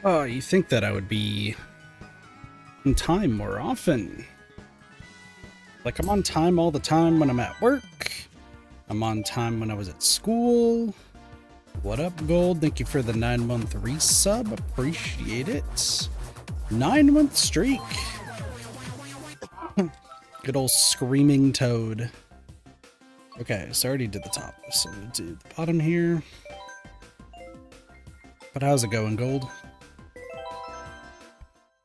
Oh, you think that I would be on time more often? Like, I'm on time all the time when I'm at work. I'm on time when I was at school. What up, Gold? Thank you for the 9-month resub. Appreciate it. 9-month streak. Good old screaming toad. Okay, so I already did the top. So we'll do the bottom here. But how's it going, Gold?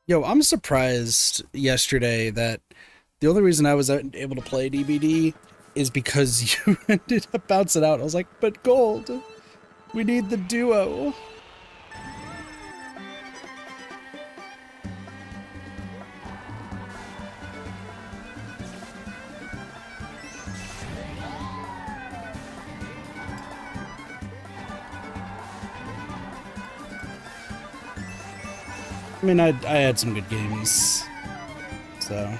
Yo, I'm surprised yesterday that the only reason I was able to play DBD is because you ended up bouncing out. I was like, but Gold, we need the duo. I mean, I had some good games, so.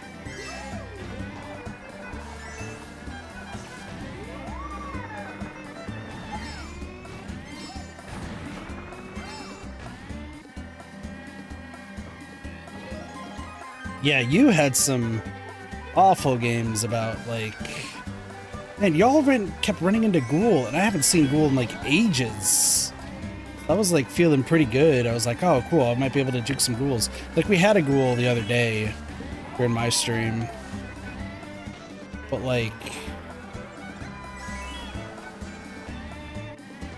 Yeah, you had some awful games about, like, man, y'all kept running into Ghoul, and I haven't seen Ghoul in, like, ages. I was, like, feeling pretty good. I was like, oh, cool, I might be able to juke some Ghouls. Like, we had a Ghoul the other day during my stream. But, like,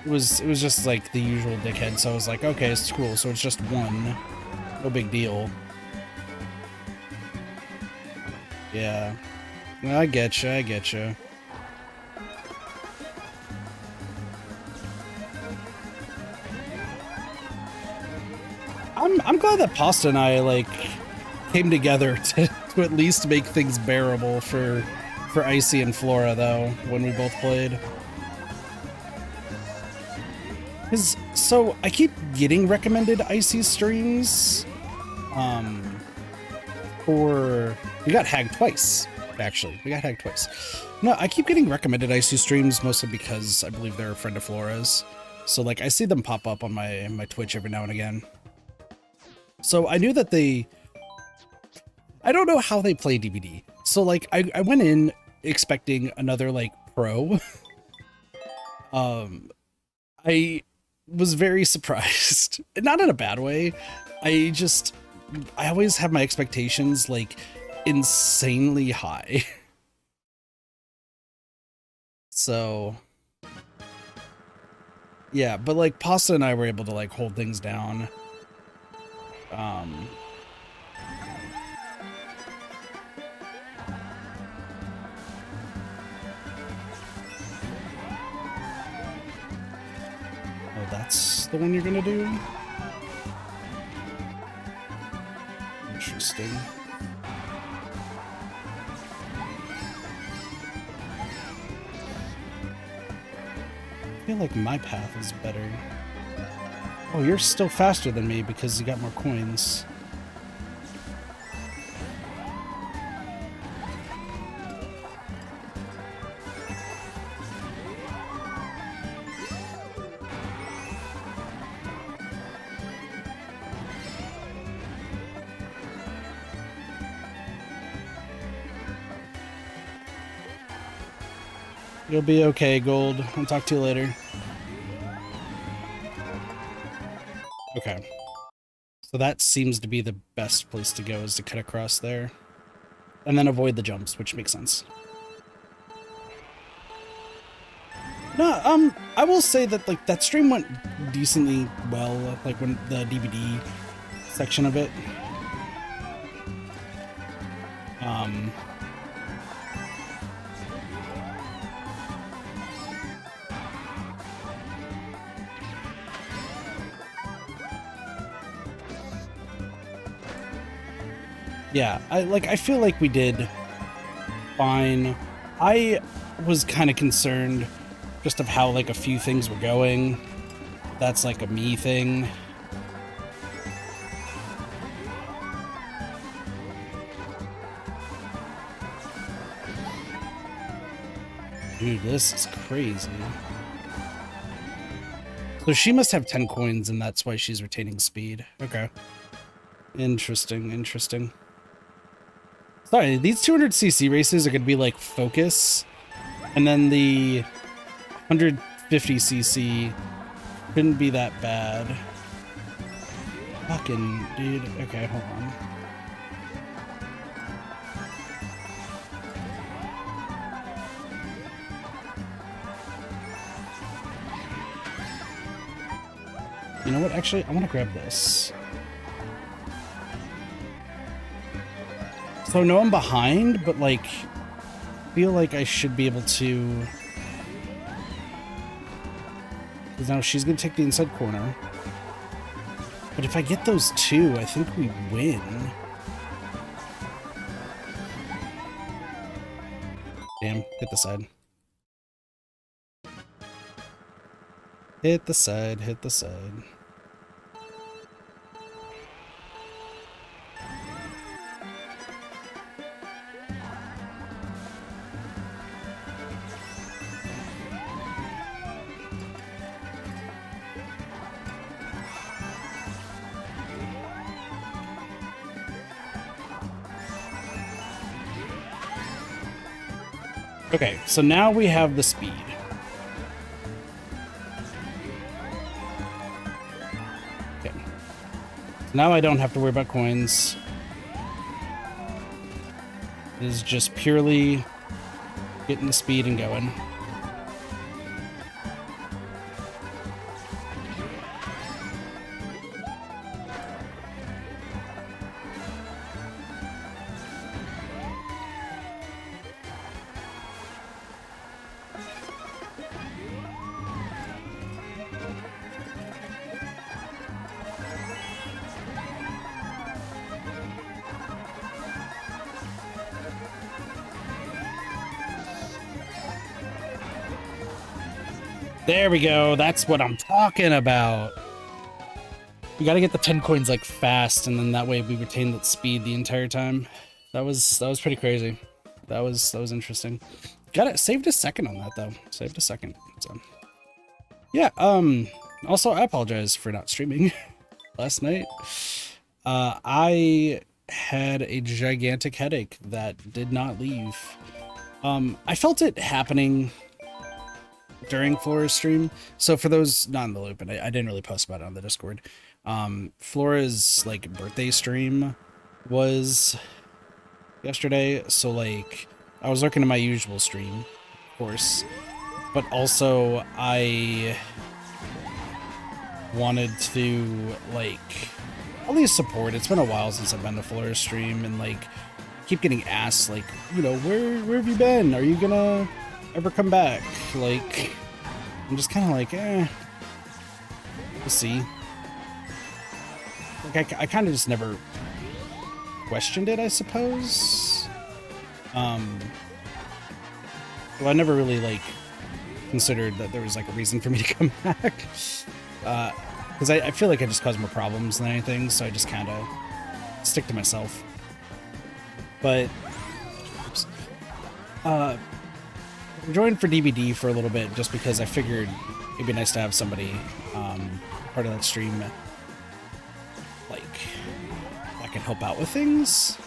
it was just, like, the usual dickhead, so I was like, okay, it's cool, so it's just one. No big deal. Yeah. I get you, I get you. I'm glad that Pasta and I, like, came together to at least make things bearable for Icy and Flora, though, when we both played. So I keep getting recommended Icy streams. We got hacked twice, actually. We got hacked twice. No, I keep getting recommended Icy streams mostly because I believe they're a friend of Flora's. So, like, I see them pop up on my Twitch every now and again. So I knew that I don't know how they play DBD. So, like, I went in expecting another, like, pro. I was very surprised. Not in a bad way. I always have my expectations, like, insanely high. So, yeah, but, like, Pasta and I were able to, like, hold things down. Oh, that's the one you're gonna do? Interesting. I feel like my path is better. Oh, you're still faster than me because you got more coins. You'll be okay, Gold. I'll talk to you later. Okay. So that seems to be the best place to go, is to cut across there. And then avoid the jumps, which makes sense. No, I will say that, like, that stream went decently well, like, when the DVD section of it. Yeah, I feel like we did fine. I was kind of concerned just of how, like, a few things were going. That's, like, a me thing. Dude, this is crazy. So she must have 10 coins, and that's why she's retaining speed. Okay. Interesting, interesting. Sorry, these 200cc races are going to be like focus, and then the 150cc shouldn't be that bad. Fucking dude. Okay, hold on. You know what? Actually, I want to grab this. So I know I'm behind, but like, feel like I should be able to. Because now she's gonna take the inside corner. But if I get those two, I think we win. Damn, hit the side. Hit the side, hit the side. Okay, so now we have the speed. Okay. Now I don't have to worry about coins. It is just purely getting the speed and going. There we go. That's what I'm talking about. We got to get the 10 coins like fast, and then that way we retain that speed the entire time. That was pretty crazy. That was interesting. Got it. Saved a second on that though. Saved a second. So yeah. Also, I apologize for not streaming last night. I had a gigantic headache that did not leave. I felt it happening during Flora's stream. So for those not in the loop, and I didn't really post about it on the Discord, Flora's like birthday stream was yesterday. So like I was lurking in my usual stream, of course, but also I wanted to like at least support. It's been a while since I've been to Flora's stream, and like keep getting asked like, you know, where have you been? Are you gonna ever come back? Like, I'm just kind of like, we'll see. Like, I kind of just never questioned it, I suppose. Well, I never really like considered that there was like a reason for me to come back. Because I feel like I just cause more problems than anything, so I just kind of stick to myself. But oops. Joined for DVD for a little bit just because I figured it'd be nice to have somebody part of that stream like that can help out with things.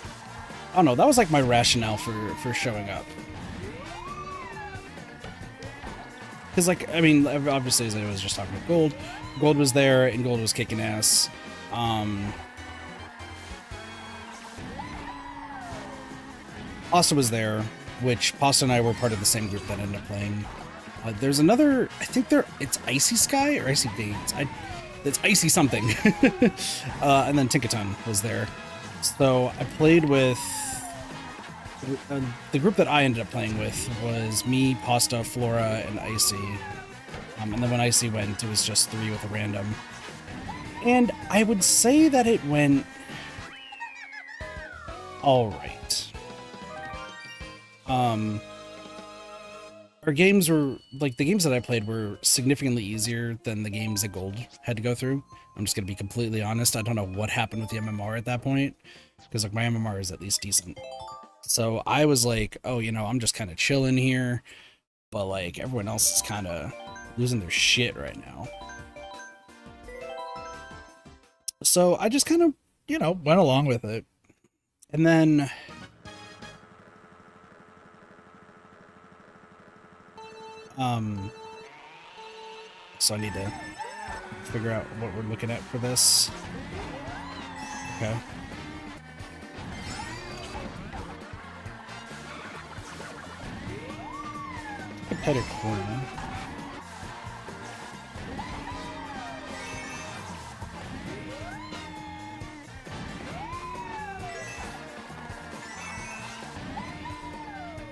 I don't know, that was like my rationale for showing up. Because like, I mean, obviously as I was just talking about Gold was there and Gold was kicking ass. Pasta was there, which Pasta and I were part of the same group that ended up playing. There's another, I think it's Icy Sky or Icy Veins. It's Icy something. And then Tinkaton was there. So I played with, the group that I ended up playing with was me, Pasta, Flora, and Icy. And then when Icy went, it was just 3 with a random. And I would say that it went all right. Our games were, like, the games that I played were significantly easier than the games that Gold had to go through. I'm just gonna be completely honest. I don't know what happened with the MMR at that point, because, like, my MMR is at least decent. So I was like, oh, you know, I'm just kind of chilling here, but, like, everyone else is kind of losing their shit right now. So I just kind of, you know, went along with it. And then so I need to figure out what we're looking at for this. Okay. A tighter corner.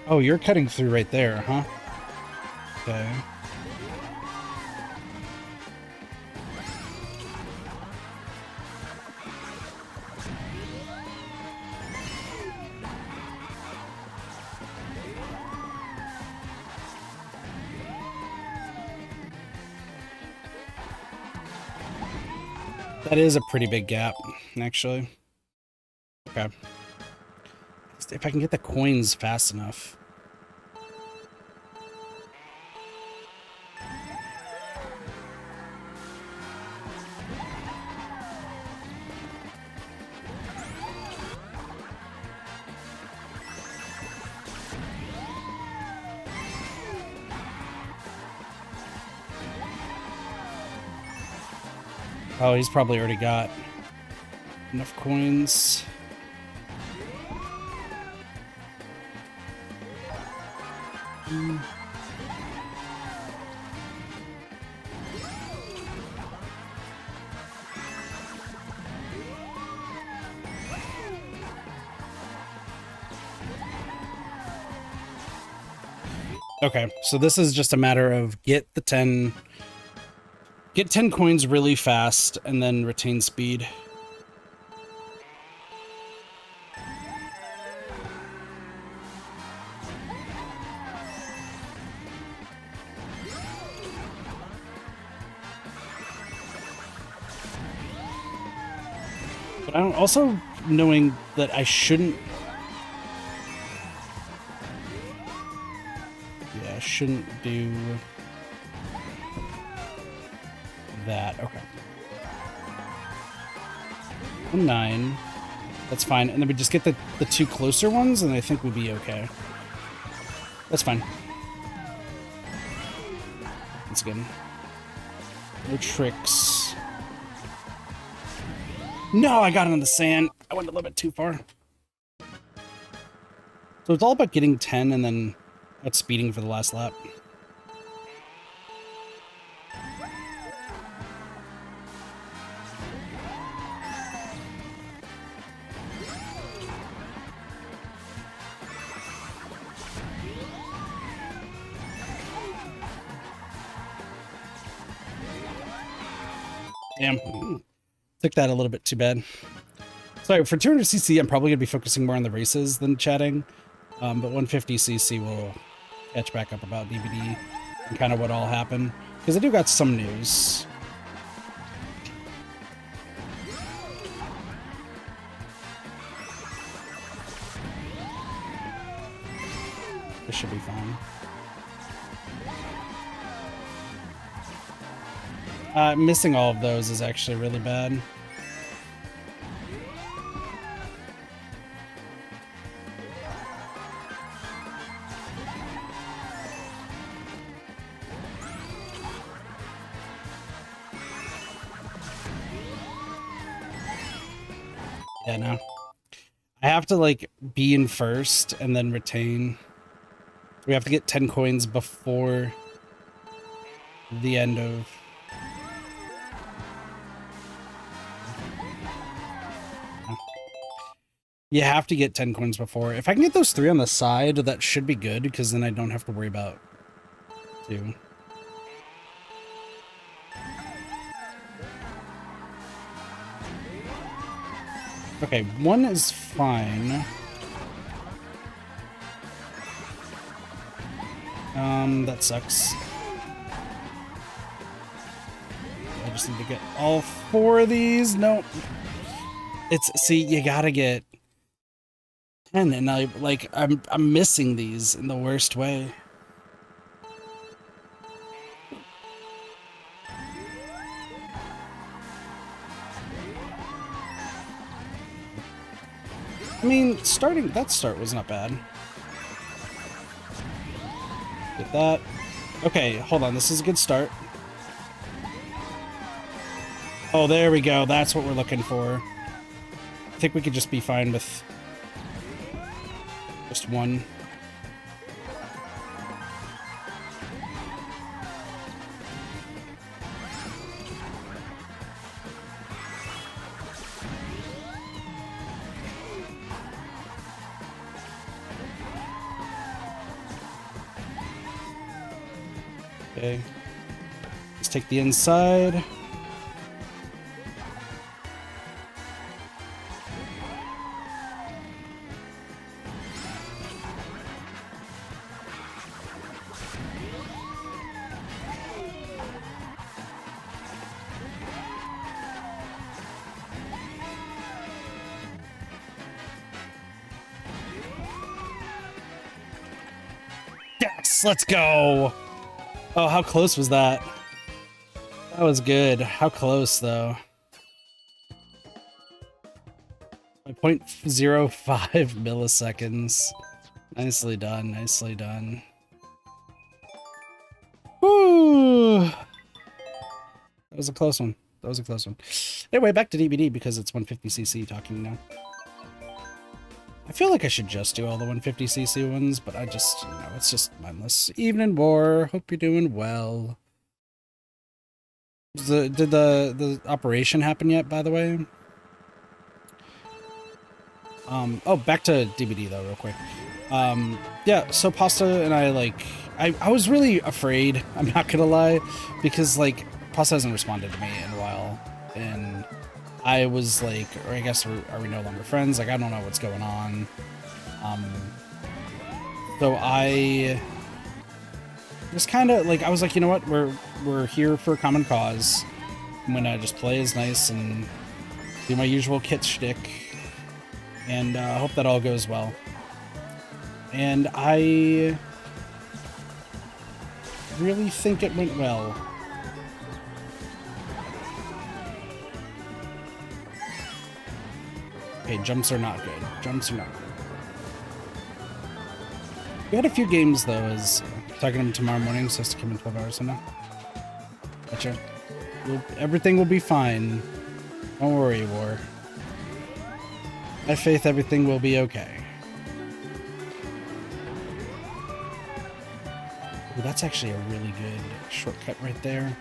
Oh, you're cutting through right there, huh? Okay. That is a pretty big gap, actually. Okay. If I can get the coins fast enough. Oh, he's probably already got enough coins. Okay, so this is just a matter of get 10 coins really fast and then retain speed. But I'm also knowing that I shouldn't. Yeah, I shouldn't do that. Okay. 9. That's fine. And then we just get the two closer ones, and I think we'll be okay. That's fine. Once again, no tricks. No, I got it on the sand. I went a little bit too far. So it's all about getting 10 and then outspeeding for the last lap. Damn. Took that a little bit too bad. So for 200cc, I'm probably going to be focusing more on the races than chatting. But 150cc will catch back up about DVD and kind of what all happened. Because I do got some news. This should be fine. Missing all of those is actually really bad. Yeah, no. I have to, like, be in first and then retain. We have to get 10 coins before the end of... You have to get 10 coins before. If I can get those 3 on the side, that should be good, because then I don't have to worry about 2. Okay, 1 is fine. That sucks. I just need to get all 4 of these. Nope. See, you gotta get 10, and I'm missing these in the worst way. I mean, that start was not bad. Get that. Okay, hold on. This is a good start. Oh, there we go. That's what we're looking for. I think we could just be fine with just one. Okay. Let's take the inside. Yes, let's go. Oh, how close was that? That was good. How close, though? 0.05 milliseconds. Nicely done, nicely done. Woo! That was a close one. That was a close one. Anyway, back to DBD because it's 150cc talking now. I feel like I should just do all the 150cc ones, but I just, you know, it's just mindless. Evening War, hope you're doing well. Did the operation happen yet, by the way? Oh, back to DBD though, real quick. Yeah, so Pasta and I, like, I was really afraid, I'm not gonna lie, because, like, Pasta hasn't responded to me in a while, and I was like, or I guess, are we no longer friends? Like, I don't know what's going on. So I was kind of like, I was like, you know what? We're here for a common cause. I'm gonna just play as nice and do my usual kit shtick, and hope that all goes well. And I really think it went well. Okay, jumps are not good. Jumps are not good. We had a few games, though, as talking to him tomorrow morning, so to come in 12 hours from now. Gotcha. Everything will be fine. Don't worry, War. I have faith everything will be okay. Ooh, that's actually a really good shortcut right there.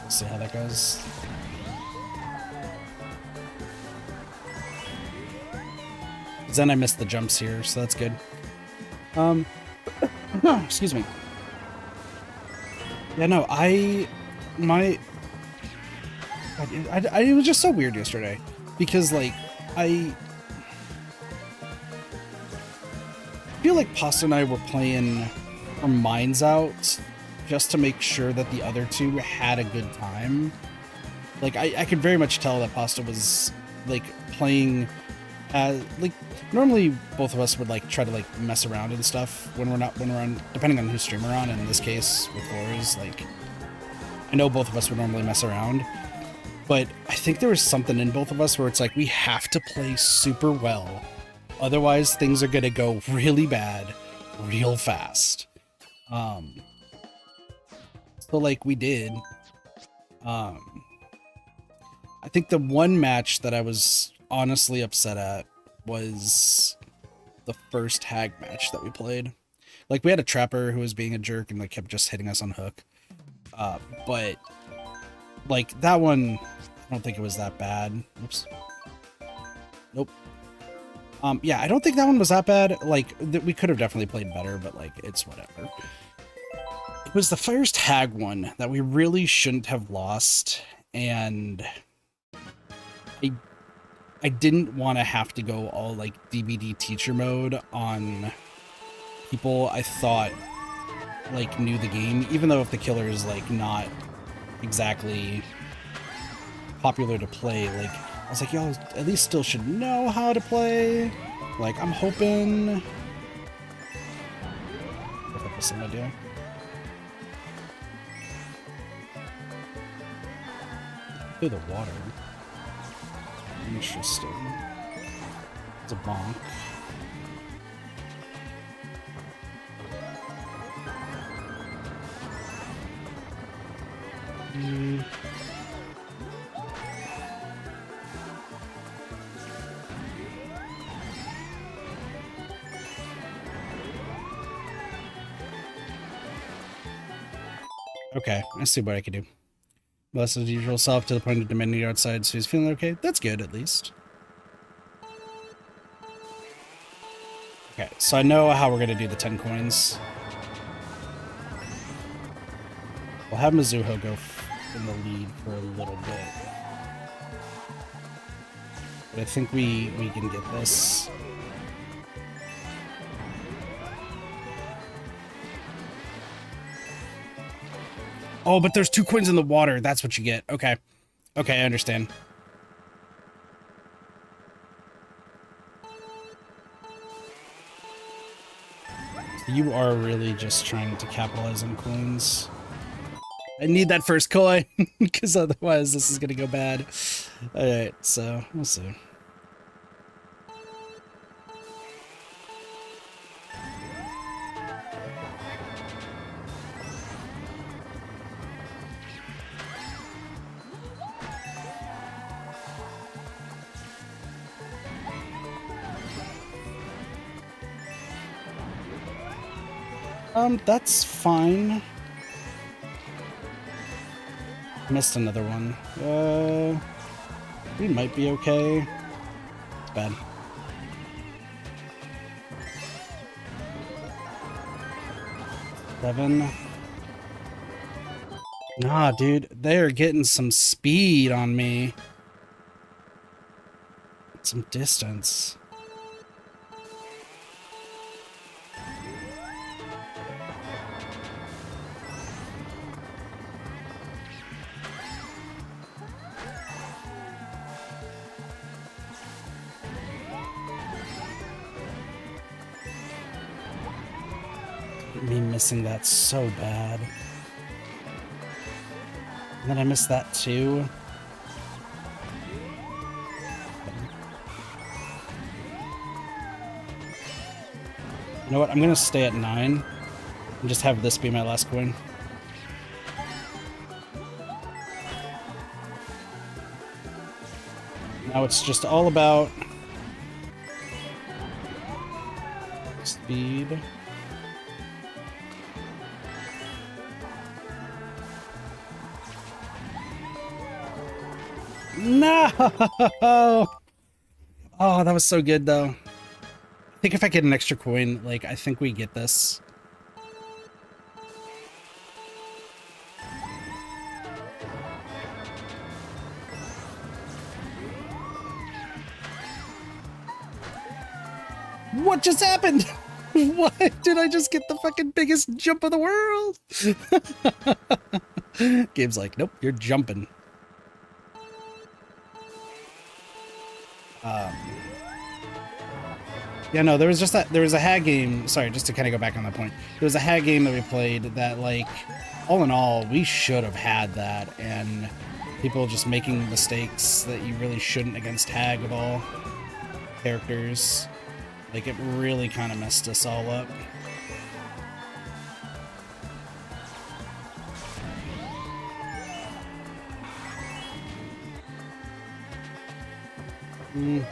We'll see how that goes. Then I missed the jumps here, so that's good. Excuse me. Yeah, no, it was just so weird yesterday because, like, I feel like Pasta and I were playing our minds out just to make sure that the other two had a good time. Like, I could very much tell that Pasta was, like, playing like, normally both of us would, like, try to, like, mess around and stuff when we're on, depending on whose stream we're on. In this case with Floors, like, I know both of us would normally mess around, but I think there was something in both of us where it's like, we have to play super well, otherwise things are gonna go really bad real fast. So, like, we did. I think the one match that I was honestly upset at was the first hag match that we played. Like, we had a trapper who was being a jerk and, like, kept just hitting us on hook. But, like, that one, I don't think it was that bad. Oops. Nope. Yeah, I don't think that one was that bad. Like, we could have definitely played better, but, like, it's whatever. It was the first hag one that we really shouldn't have lost, and I didn't want to have to go all, like, DBD teacher mode on people I thought, like, knew the game, even though if the killer is, like, not exactly popular to play. Like, I was like, y'all at least still should know how to play. Like, I'm hoping... What the fuck am I doing? through the water. Interesting. It's a bonk. Okay, I see what I can do. Less his usual self to the point of demanding outside, so he's feeling okay. That's good, at least. Okay, so I know how we're going to do the 10 coins. We'll have Mizuho go in the lead for a little bit. But I think we can get this. Oh, but there's 2 coins in the water. That's what you get. Okay. Okay, I understand. You are really just trying to capitalize on coins. I need that first coin, because otherwise this is going to go bad. Alright, so we'll see. That's fine. Missed another one. We might be okay. It's bad. Seven. Nah, dude, they're getting some speed on me. Some distance. Me missing that so bad. And then I missed that too. You know what? I'm gonna stay at 9 and just have this be my last coin. Now it's just all about speed. No! Oh, that was so good, though. I think if I get an extra coin, like, I think we get this. What just happened? Why did I just get the fucking biggest jump of the world? Gabe's like, nope, you're jumping. Yeah, no, there was a hag game. Sorry, just to kind of go back on that point. There was a hag game that we played that, like, all in all, we should have had that, and people just making mistakes that you really shouldn't against hag of all characters. Like, it really kind of messed us all up. I think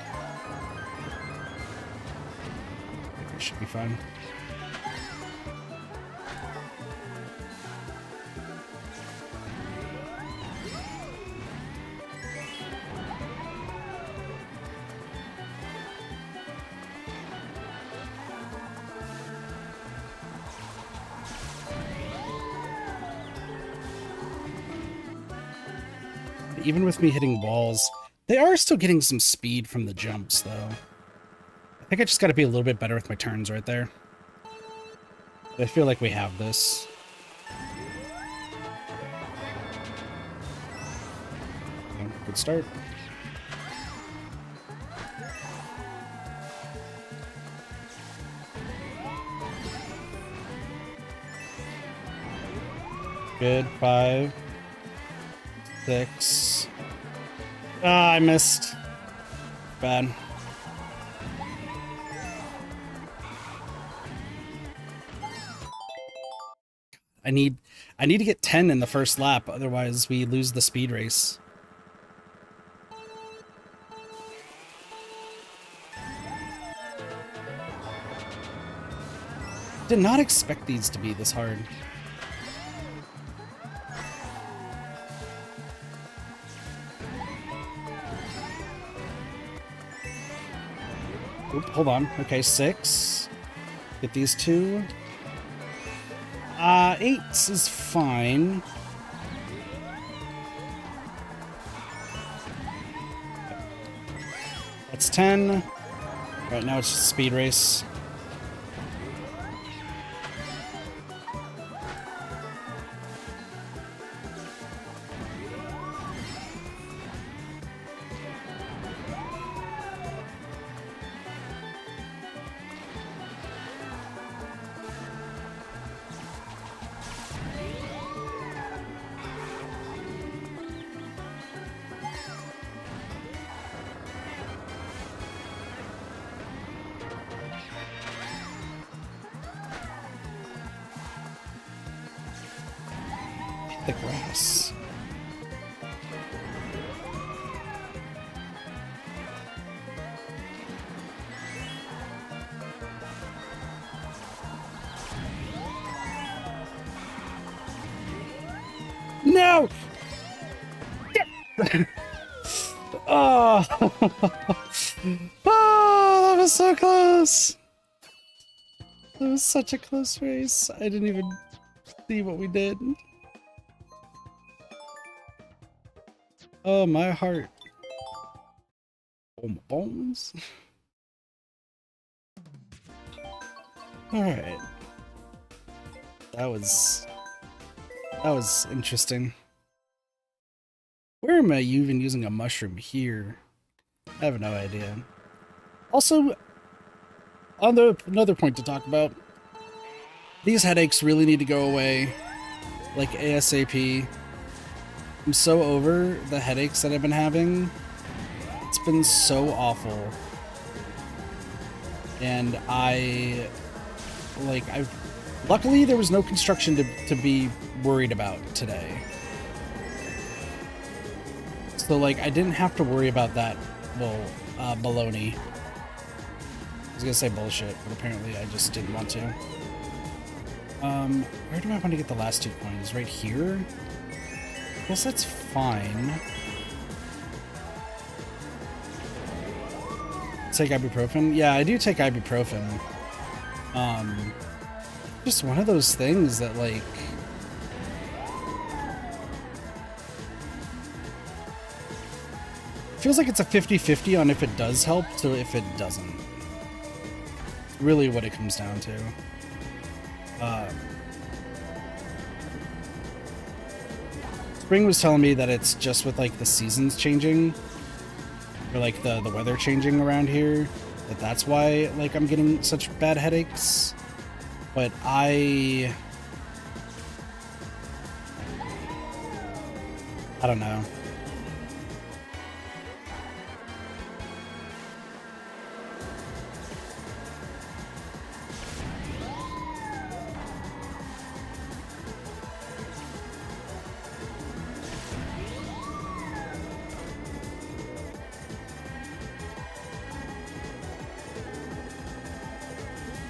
it should be fine. Even with me hitting walls, they are still getting some speed from the jumps, though. I think I just gotta be a little bit better with my turns right there. But I feel like we have this. Okay, good start. Good, 5, 6, Ah, I missed. Bad. I need to get 10 in the first lap, otherwise we lose the speed race. Did not expect these to be this hard. Oop, hold on. Okay, 6. Get these 2. 8 is fine. That's 10. Right now it's just a speed race. The grass. No! Oh! Oh, that was so close! That was such a close race. I didn't even see what we did. Oh, my heart. Oh, my bones. Alright. That was interesting. Where am I even using a mushroom here? I have no idea. Also, another point to talk about. These headaches really need to go away. Like ASAP. I'm so over the headaches that I've been having. It's been so awful. And luckily there was no construction to be worried about today. So like I didn't have to worry about that, well, baloney. I was gonna say bullshit, but apparently I just didn't want to. Where do I want to get the last 2 coins? Right here? I guess that's fine. Take ibuprofen? Yeah, I do take ibuprofen. Just one of those things that, like... feels like it's a 50-50 on if it does help to if it doesn't. Really what it comes down to. Spring was telling me that it's just with, like, the seasons changing, or, like, the weather changing around here, that's why, like, I'm getting such bad headaches. But I don't know.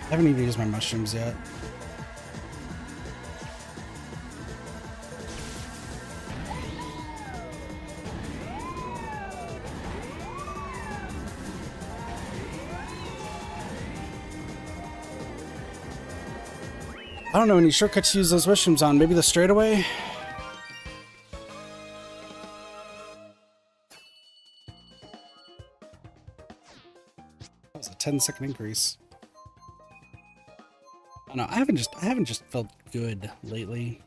I haven't even used my mushrooms yet. I don't know any shortcuts to use those mushrooms on. Maybe the straightaway? That was a 10-second increase. I don't know, I haven't just felt good lately.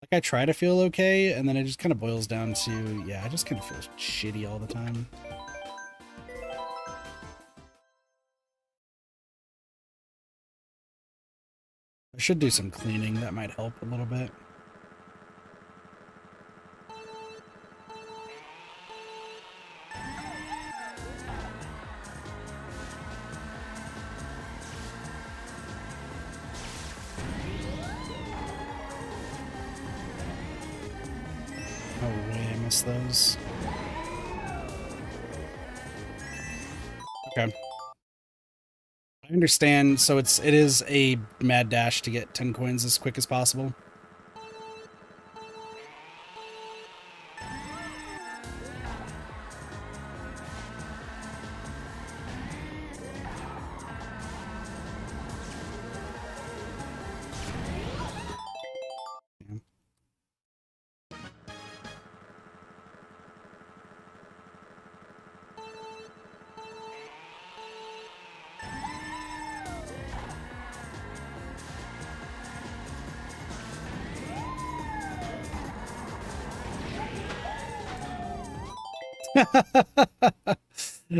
Like I try to feel okay, and then it just kind of boils down to, yeah, I just kind of feel shitty all the time. I should do some cleaning, that might help a little bit. No way I missed those. Okay. I understand. So it is a mad dash to get 10 coins as quick as possible.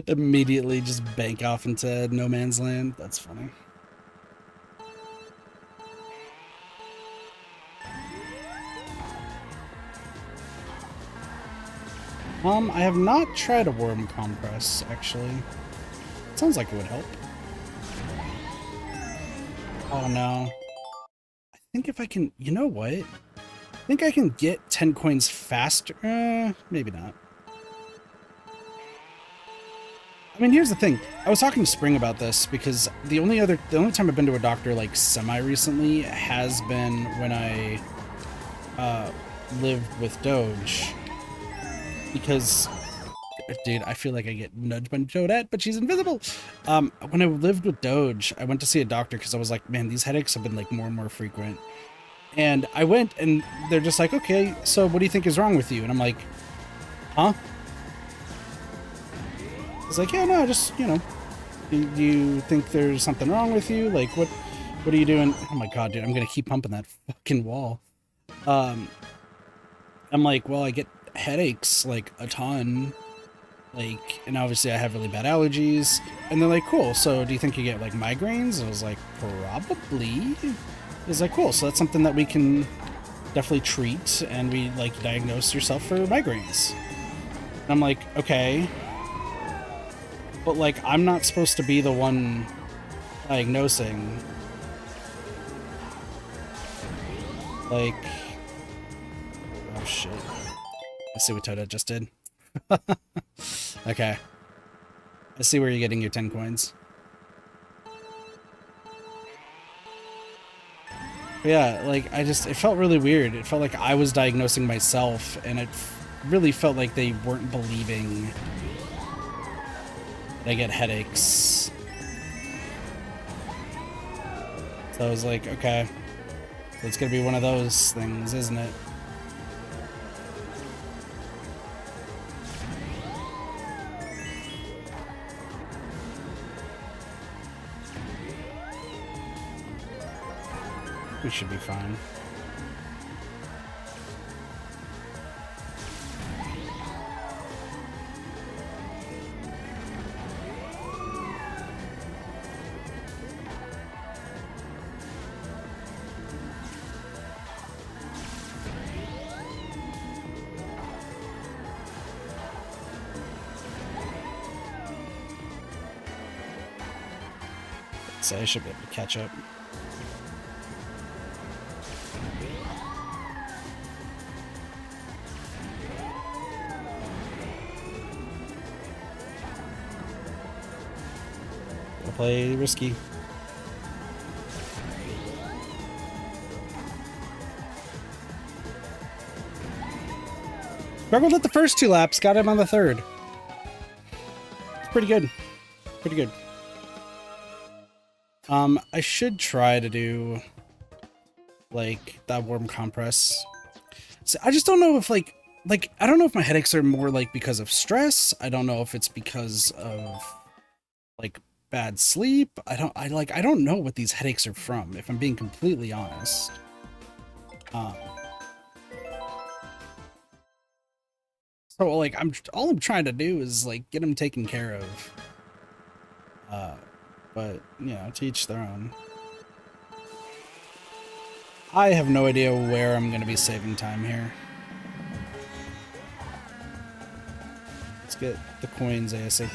Immediately just bank off into no man's land. That's funny. I have not tried a worm compress, actually. It sounds like it would help. Oh no. I think if I can, you know what? I think I can get 10 coins faster. Maybe not. I mean, here's the thing. I was talking to Spring about this because the only time I've been to a doctor like semi-recently has been when I lived with Doge. Because, dude, I feel like I get nudged by Toadette, but she's invisible. When I lived with Doge, I went to see a doctor because I was like, man, these headaches have been like more and more frequent. And I went and they're just like, okay, so what do you think is wrong with you? And I'm like, huh? It's like, yeah, no, just, you know, do you think there's something wrong with you? Like, what are you doing? Oh my God, dude, I'm going to keep pumping that fucking wall. I'm like, well, I get headaches like a ton, like, and obviously I have really bad allergies. And they're like, cool, so do you think you get like migraines? And I was like, probably. It's like, cool, so that's something that we can definitely treat, and we like diagnose yourself for migraines. And I'm like, okay, but like I'm not supposed to be the one diagnosing. Like, oh shit, I see what Toda just did. Okay, I see where you're getting your 10 coins. But yeah, like, it felt really weird. It felt like I was diagnosing myself, and it really felt like they weren't believing that I get headaches. So I was like, okay, so it's gonna be one of those things, isn't it? We should be fine. So I should be able to catch up. Play risky. Struggled at the first 2 laps, got him on the 3rd. It's pretty good. Pretty good. I should try to do like that warm compress. So I just don't know if like I don't know if my headaches are more like because of stress. I don't know if it's because of like bad sleep. I don't know what these headaches are from, if I'm being completely honest. So like all I'm trying to do is like get them taken care of. But you know, to each their own. I have no idea where I'm gonna be saving time here. Let's get the coins ASAP.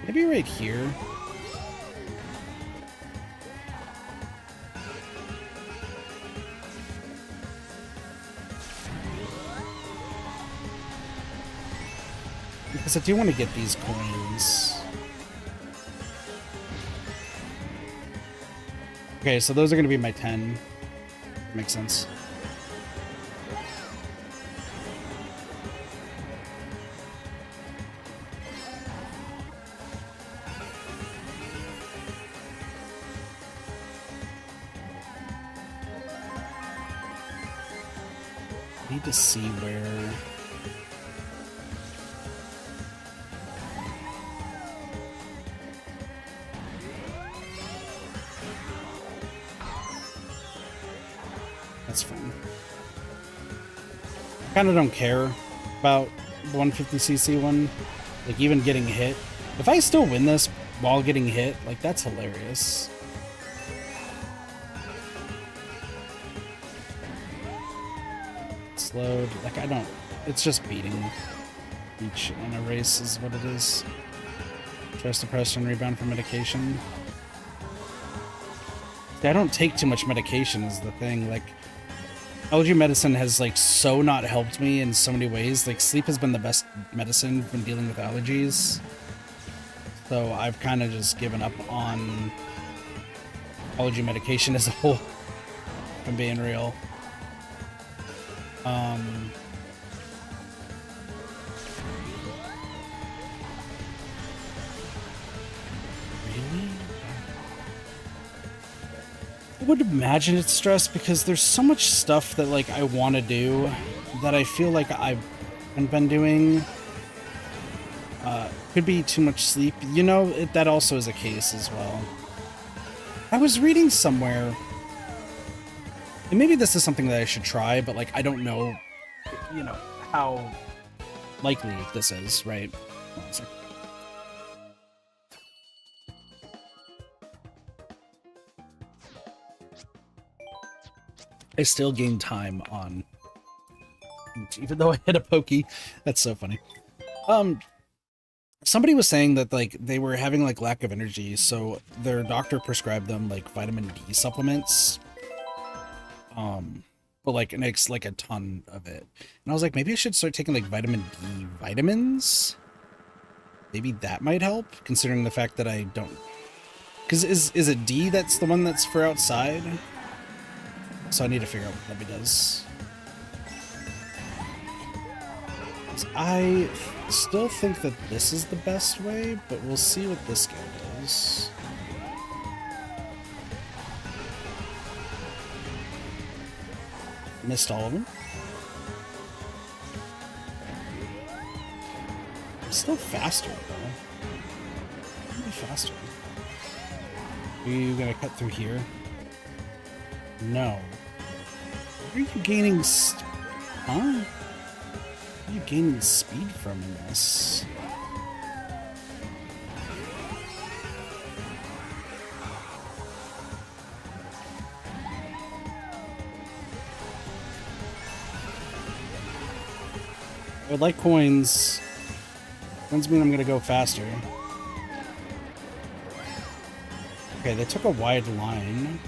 Maybe right here. Because I do want to get these coins. Okay, so those are going to be my 10. Makes sense. Need to see where... That's fine. I kind of don't care about the 150cc one. Like, even getting hit. If I still win this while getting hit, like, that's hilarious. Slowed. Like, I don't... It's just beating each in a race is what it is. Tries to press and rebound from medication. I don't take too much medication is the thing. Like, allergy medicine has, like, so not helped me in so many ways. Like, sleep has been the best medicine when dealing with allergies. So I've kind of just given up on allergy medication as a whole, if I'm being real. Really? I would imagine it's stress because there's so much stuff that, like, I want to do that I feel like I haven't been doing. Could be too much sleep. You know, that also is a case as well. I was reading somewhere, and maybe this is something that I should try, but, like, I don't know, you know, how likely this is, right? Hold on a sec. I still gain time on, even though I hit a pokey. That's so funny. Somebody was saying that, like, they were having, like, lack of energy, so their doctor prescribed them, like, vitamin D supplements. But, like, it makes, like, a ton of it. And I was like, maybe I should start taking, like, vitamin D vitamins? Maybe that might help, considering the fact that I don't... Because is it D that's the one that's for outside? So I need to figure out what Lebby does. I still think that this is the best way, but we'll see what this guy does. Missed all of them. I'm still faster, though. Maybe faster. Are you gonna cut through here? No. Where are you gaining huh? Where are you gaining speed from in this? I would like coins. Coins mean I'm gonna go faster. Okay, they took a wide line.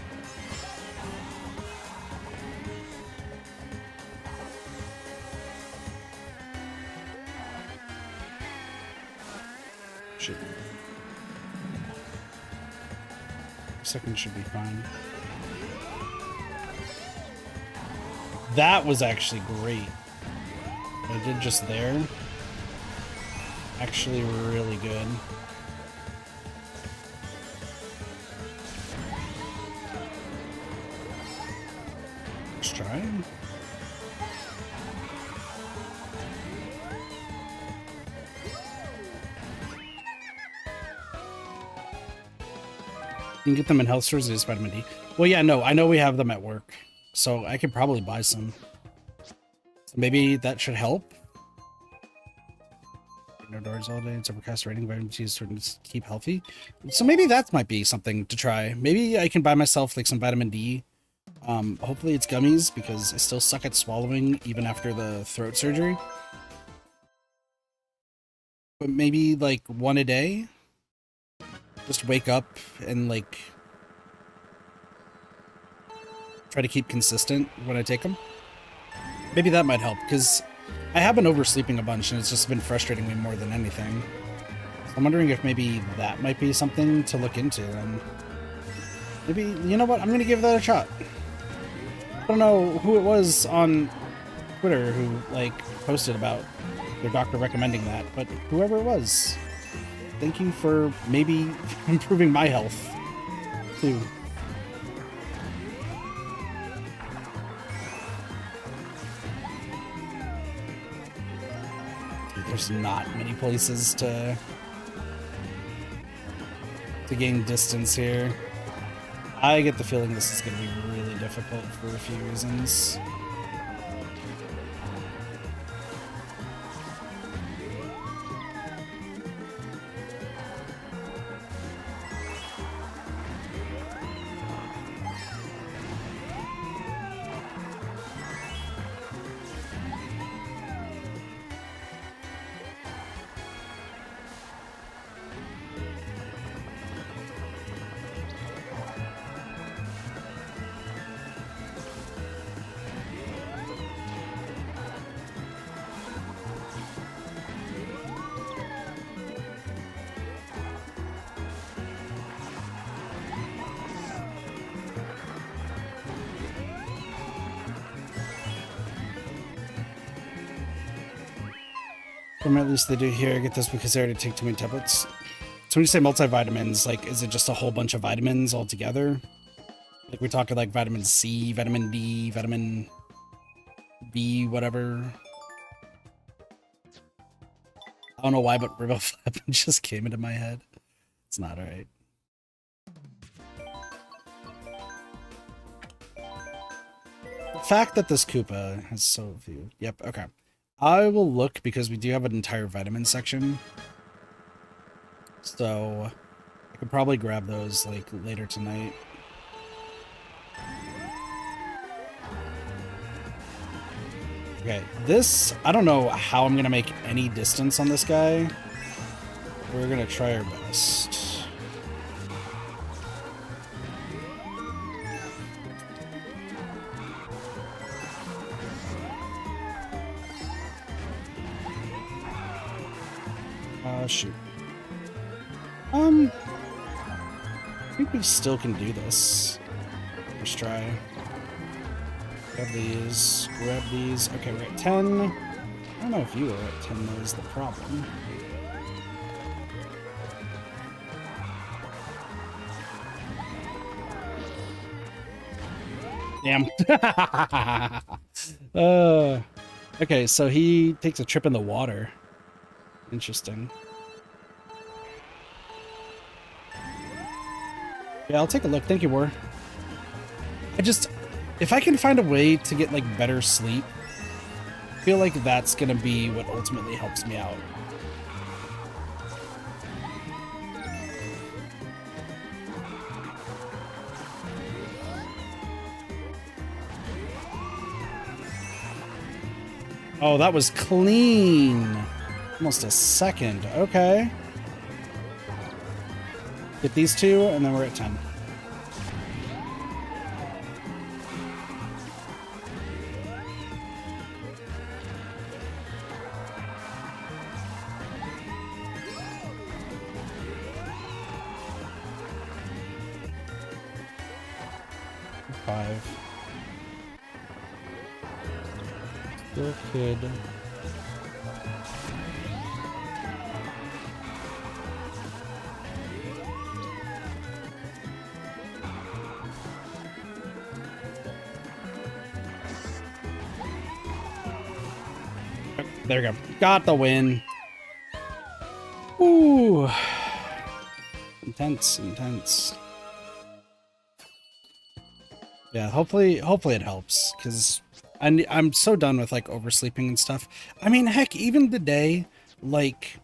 Should be. Second should be fine. That was actually great. What I did just there, actually really good. Let's try. You can get them in health stores, just vitamin D. Well, yeah, no, I know we have them at work, so I could probably buy some. So maybe that should help. No doors all day. It's overcast raining. Vitamin D is to keep healthy. So maybe that might be something to try. Maybe I can buy myself like some vitamin D. Hopefully it's gummies because I still suck at swallowing even after the throat surgery. But maybe like one a day. Just wake up and like try to keep consistent when I take them. Maybe that might help because I have been oversleeping a bunch, and it's just been frustrating me more than anything. So I'm wondering if maybe that might be something to look into, and maybe, you know what, I'm gonna give that a shot. I don't know who it was on Twitter who, like, posted about their doctor recommending that, but whoever it was, thank you for maybe improving my health, too. There's not many places to gain distance here. I get the feeling this is going to be really difficult for a few reasons. Or at least they do here. I get this because I already take too many tablets. So when you say multivitamins, like, is it just a whole bunch of vitamins all together? Like, we're talking like vitamin C, vitamin D, vitamin B, whatever. I don't know why, but Riboflavin just came into my head. It's not alright. The fact that this Koopa has so few. Yep, okay. I will look because we do have an entire vitamin section. So I could probably grab those like later tonight. Okay, this, I don't know how I'm gonna make any distance on this guy. We're gonna try our best. Shoot. I think we still can do this. Let's try. Grab these. Grab these. Okay, we're at 10. I don't know if you were at 10, though, is the problem. Damn. Okay, so he takes a trip in the water. Interesting. Yeah, I'll take a look. Thank you, War. If I can find a way to get, like, better sleep, I feel like that's gonna be what ultimately helps me out. Oh, that was clean. Almost a second. Okay. Get these two, and then we're at 10. Five. Still could. There we go. Got the win. Ooh. Intense, intense. Yeah, hopefully it helps, because I'm so done with, like, oversleeping and stuff. I mean, heck, even today, like,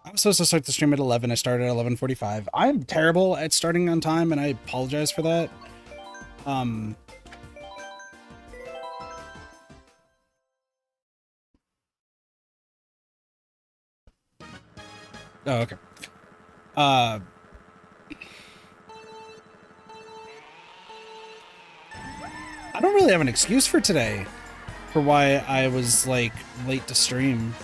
I was supposed to start the stream at 11. I started at 11:45. I'm terrible at starting on time, and I apologize for that. Oh, okay. I don't really have an excuse for today. for why I was like late to stream.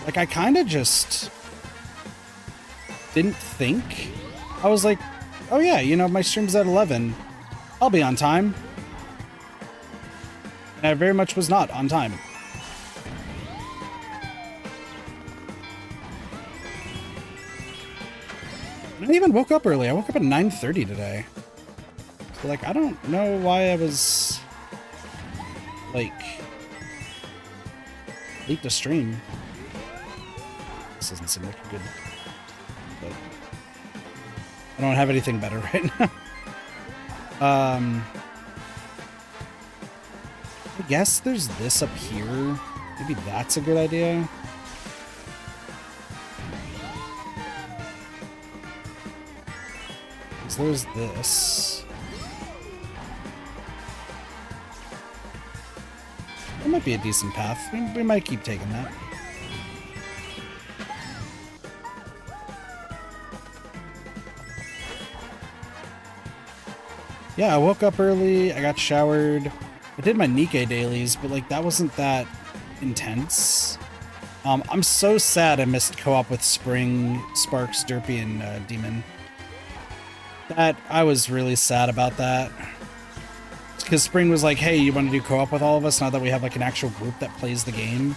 Like I kind of just didn't think. I was like, oh yeah, you know, my stream's at 11. I'll be on time. And I very much was not on time. I even woke up early. I woke up at 9:30 today. So like, I don't know why I was like late to stream. This doesn't seem like a good, but I don't have anything better right now. I guess there's this up here. Maybe that's a good idea. So there's this. That might be a decent path. We might keep taking that. Yeah, I woke up early, I got showered. I did my Nikkei dailies, but like that wasn't that intense. I'm so sad I missed co-op with Spring, Sparks, Derpy, and Demon. That I was really sad about that. Because Spring was like, hey, you want to do co-op with all of us now that we have like an actual group that plays the game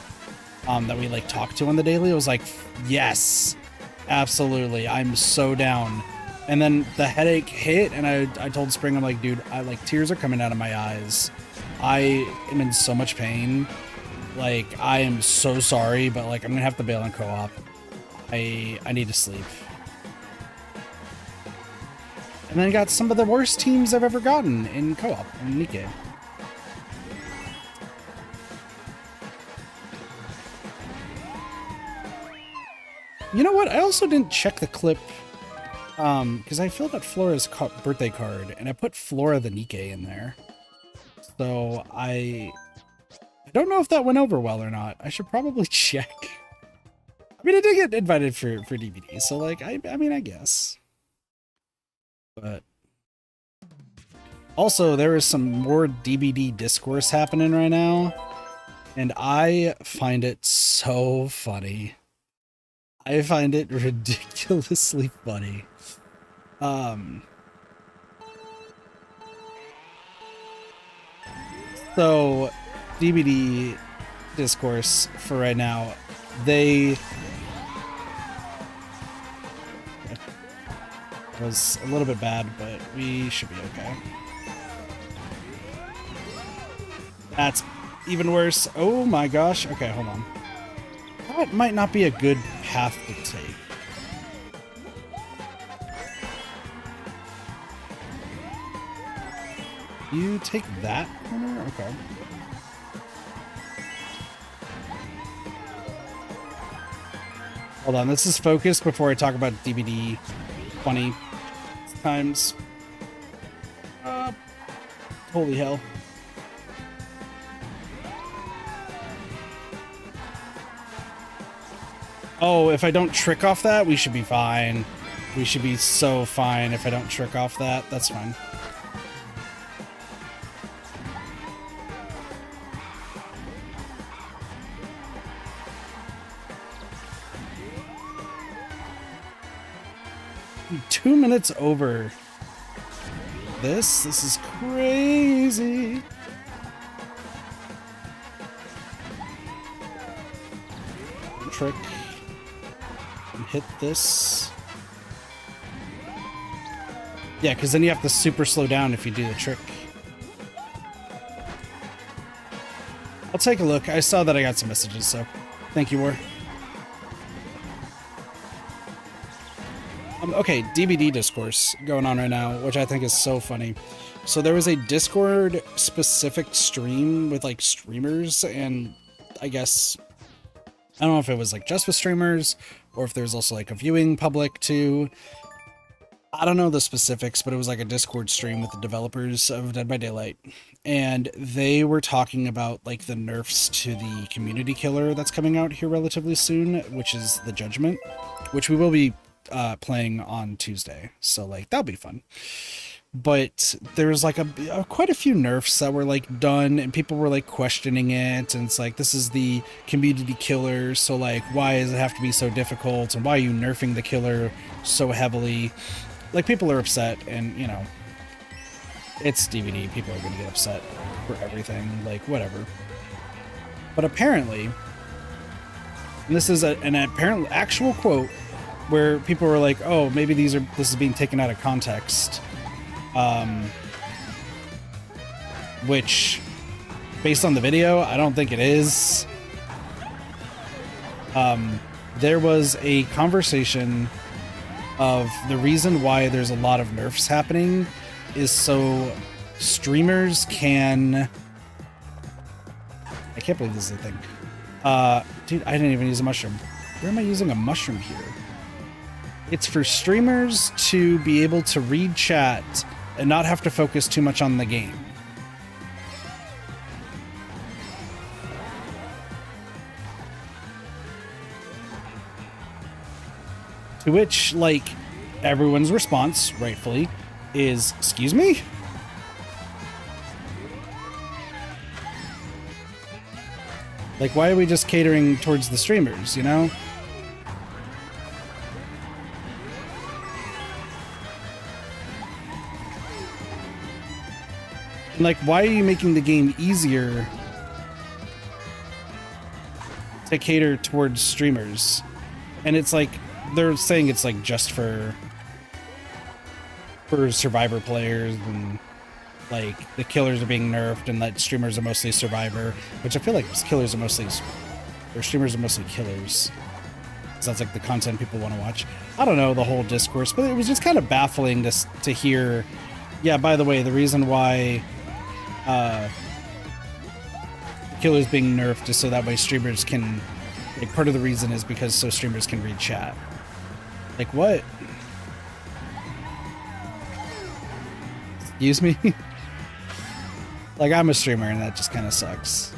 that we like talk to on the daily? I was like, yes, absolutely, I'm so down. And then the headache hit and I told Spring, I'm like, dude, tears are coming out of my eyes. I am in so much pain. Like, I am so sorry, but like I'm gonna have to bail on co-op. I need to sleep. And then got some of the worst teams I've ever gotten in co-op in Nikkei. You know what? I also didn't check the clip because I filled out Flora's birthday card and I put Flora the Nikkei in there. So I don't know if that went over well or not. I should probably check. I mean, I did get invited for DVD, so like I mean, I guess. But also, there is some more DBD discourse happening right now, and I find it so funny. I find it ridiculously funny. So, DBD discourse for right now, they was a little bit bad, but we should be okay. That's even worse. Oh my gosh. Okay, hold on. That might not be a good path to take. You take that corner? Okay. Hold on, this is focused before I talk about DBD funny times. Holy hell. Oh, if I don't trick off that, we should be fine. We should be so fine if I don't trick off that. That's fine. I'm 2 minutes over. This is crazy. Trick. And hit this. Yeah, because then you have to super slow down if you do the trick. I'll take a look. I saw that I got some messages, so thank you, War. Okay, DBD discourse going on right now, which I think is so funny. So there was a Discord specific stream with like streamers, and I guess I don't know if it was like just with streamers or if there's also like a viewing public too. I don't know the specifics, but it was like a Discord stream with the developers of Dead by Daylight, and they were talking about like the nerfs to the community killer that's coming out here relatively soon, which is the Judgment, which we will be playing on Tuesday, so like that'll be fun. but there was like quite a few nerfs that were like done, and people were like questioning it, and it's like, this is the community killer, so like why does it have to be so difficult, and why are you nerfing the killer so heavily? Like, people are upset, and you know, it's DVD, people are gonna get upset for everything, like whatever. But apparently, and this is an apparent actual quote where people were like, oh, maybe this is being taken out of context. Which, based on the video, I don't think it is. There was a conversation of the reason why there's a lot of nerfs happening is so streamers can... I can't believe this is a thing. Dude, I didn't even use a mushroom. Where am I using a mushroom here? It's for streamers to be able to read chat and not have to focus too much on the game. To which, like, everyone's response, rightfully, is, excuse me? Like, why are we just catering towards the streamers, you know? Like, why are you making the game easier to cater towards streamers? And it's like, they're saying it's like just for Survivor players, and like the killers are being nerfed, and that streamers are mostly Survivor, which I feel like streamers are mostly killers. Sounds like the content people want to watch. I don't know the whole discourse, but it was just kind of baffling to hear. Yeah, by the way, the reason why killers being nerfed is so that way streamers can, like, part of the reason is because so streamers can read chat. Like, what? Excuse me? Like, I'm a streamer and that just kind of sucks.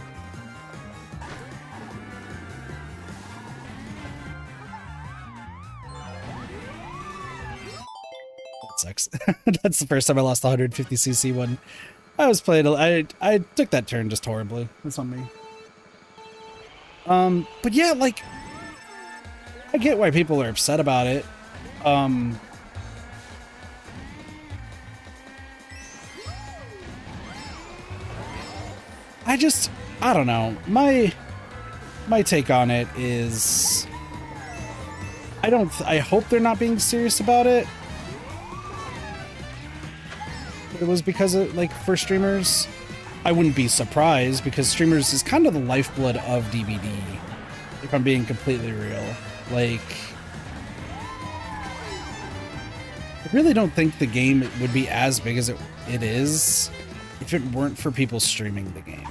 That sucks. That's the first time I lost the 150cc one. I was playing, I took that turn just horribly. That's on me. But yeah, like, I get why people are upset about it. I don't know. My take on it is, I hope they're not being serious about it. It was because of, like, for streamers, I wouldn't be surprised, because streamers is kind of the lifeblood of DVD, if I'm being completely real. Like, I really don't think the game would be as big as it is if it weren't for people streaming the game.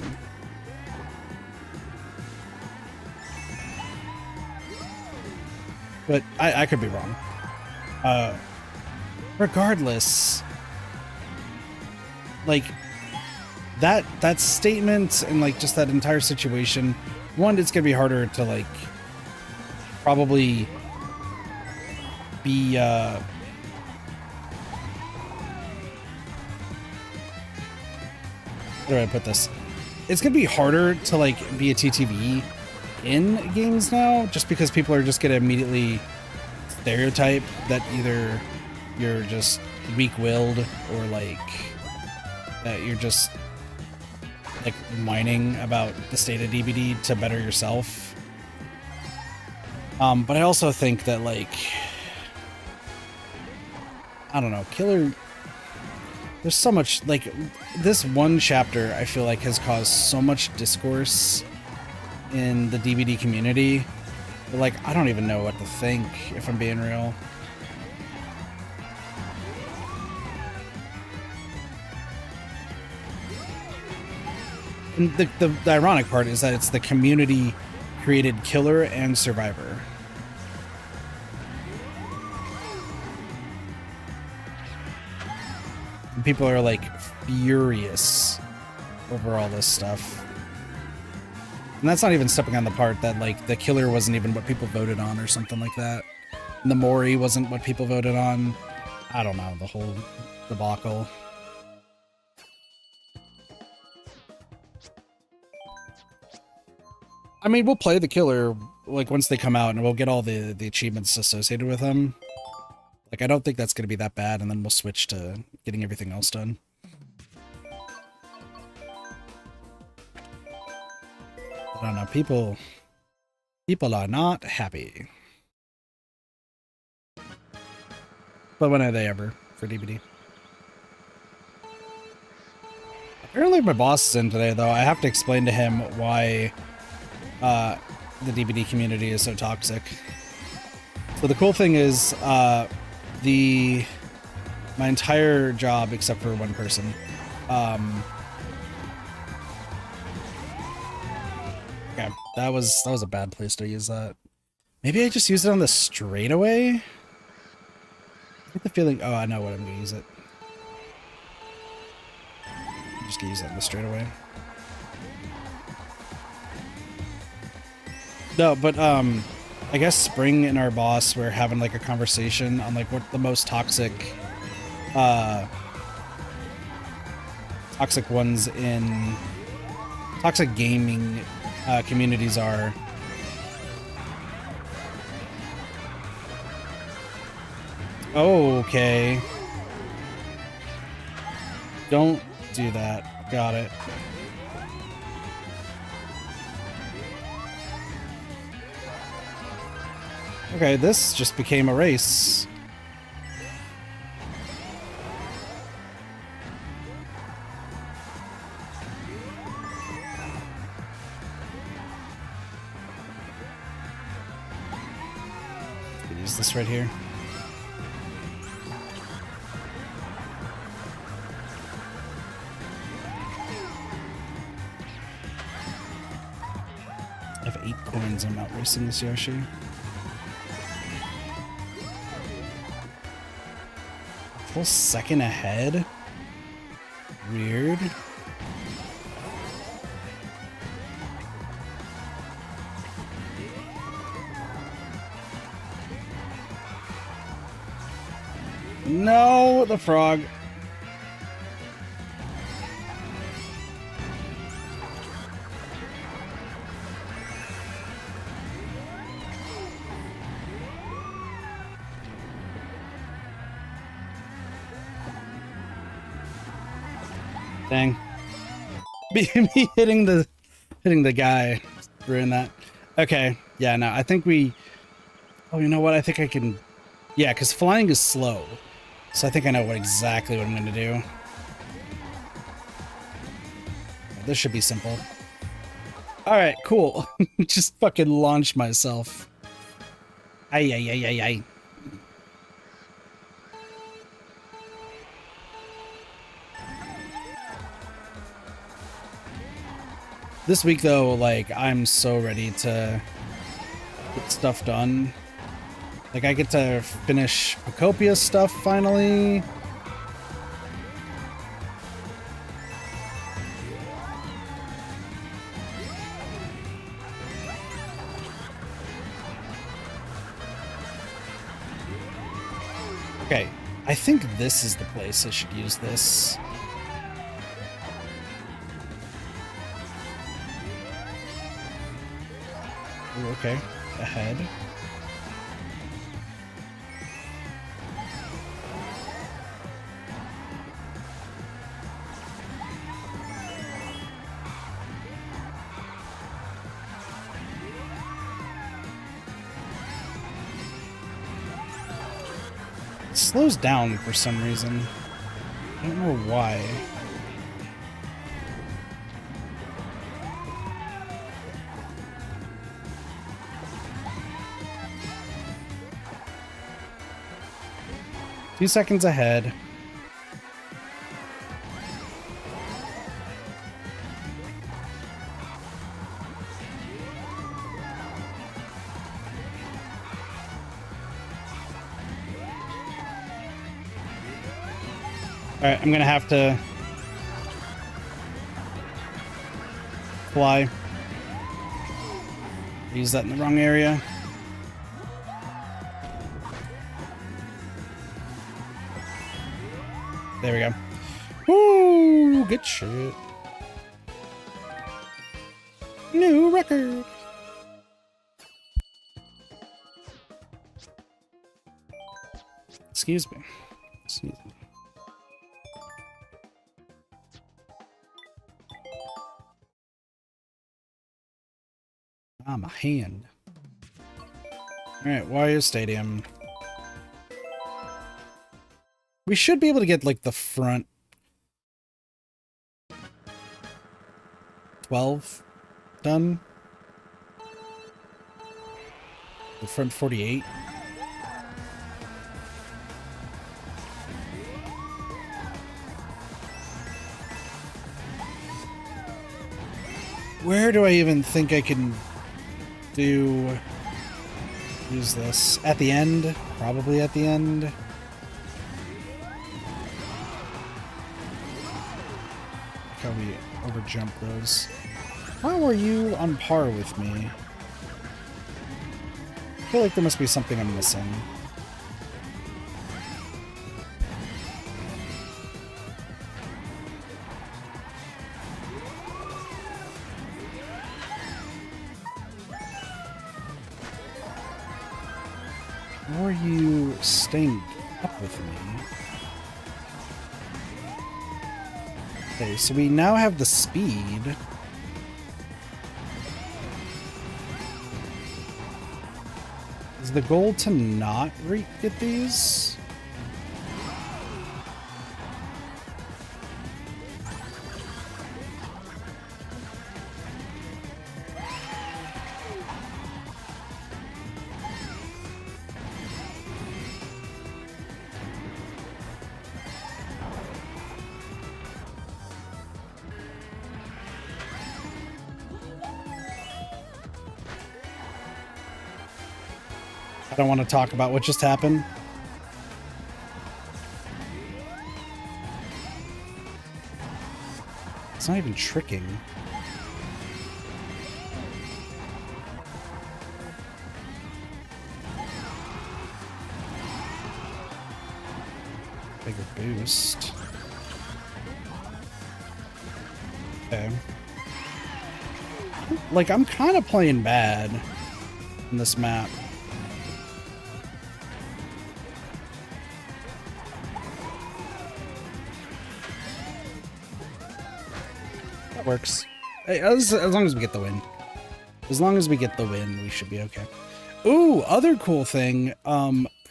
But I could be wrong. Regardless, like, that statement and, like, just that entire situation, one, it's gonna be harder to, like, probably be how do I put this? It's gonna be harder to, like, be a TTV in games now, just because people are just gonna immediately stereotype that either you're just weak-willed, or like that you're just, like, whining about the state of DVD to better yourself. But I also think that, like, I don't know, there's so much, like, this one chapter I feel like has caused so much discourse in the DVD community, but, like, I don't even know what to think, if I'm being real. And the ironic part is that it's the community created killer and survivor. And people are, like, furious over all this stuff. And that's not even stepping on the part that, like, the killer wasn't even what people voted on or something like that. And the Mori wasn't what people voted on. I don't know, the whole debacle. I mean, we'll play the killer, like, once they come out, and we'll get all the achievements associated with them. Like, I don't think that's going to be that bad, and then we'll switch to getting everything else done. I don't know, people are not happy. But when are they ever for DBD? Apparently my boss is in today, though. I have to explain to him why the DBD community is so toxic. So the cool thing is, my entire job, except for one person, okay, that was a bad place to use that. Maybe I just use it on the straightaway? I get the feeling, oh, I know what I'm gonna use it. I'm just gonna use it on the straightaway. No, but I guess Spring and our boss were having like a conversation on like what the most toxic ones in toxic gaming communities are. Oh, okay. Don't do that. Got it. Okay, this just became a race. Use this right here. I have 8 coins. I'm not racing this Yoshi. Full second ahead? Weird. No, the frog. Dang. Me hitting the guy ruined that. Okay. Yeah, no, I think we... Oh, you know what? I think I can... Yeah, because flying is slow. So I think I know exactly what I'm going to do. This should be simple. Alright, cool. Just fucking launch myself. Ay, ay, ay, ay, ay. This week, though, like, I'm so ready to get stuff done. Like, I get to finish Pacopia stuff, finally. Okay, I think this is the place I should use this. Ooh, okay, ahead. It slows down for some reason. I don't know why. Few seconds ahead. Alright, I'm gonna have to fly. Use that in the wrong area. There we go. Woo! Good shit. New record. Excuse me. Excuse me. Ah, my hand. Alright, Wario Stadium. We should be able to get, like, the front 12 done. The front 48. Where do I even think I can use this? At the end? Probably at the end. How we overjump those. How are you on par with me? I feel like there must be something I'm missing. How are you staying up with me? Okay, so we now have the speed. Is the goal to not get these? I don't want to talk about what just happened. It's not even tricking. Bigger boost. Okay. Like, I'm kind of playing bad in this map. Works. As long as we get the win. As long as we get the win, we should be okay. Ooh, other cool thing.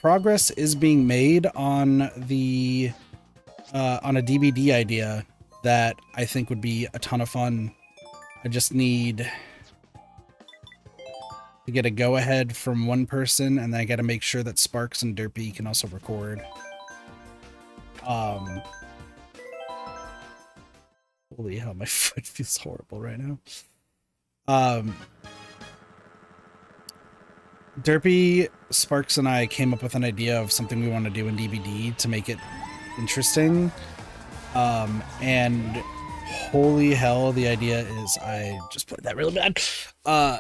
Progress is being made on the on a DVD idea that I think would be a ton of fun. I just need to get a go-ahead from one person, and then I got to make sure that Sparks and Derpy can also record. Holy hell, my foot feels horrible right now. Derpy, Sparks, and I came up with an idea of something we want to do in DVD to make it interesting. And holy hell, the idea is, I just played that really bad.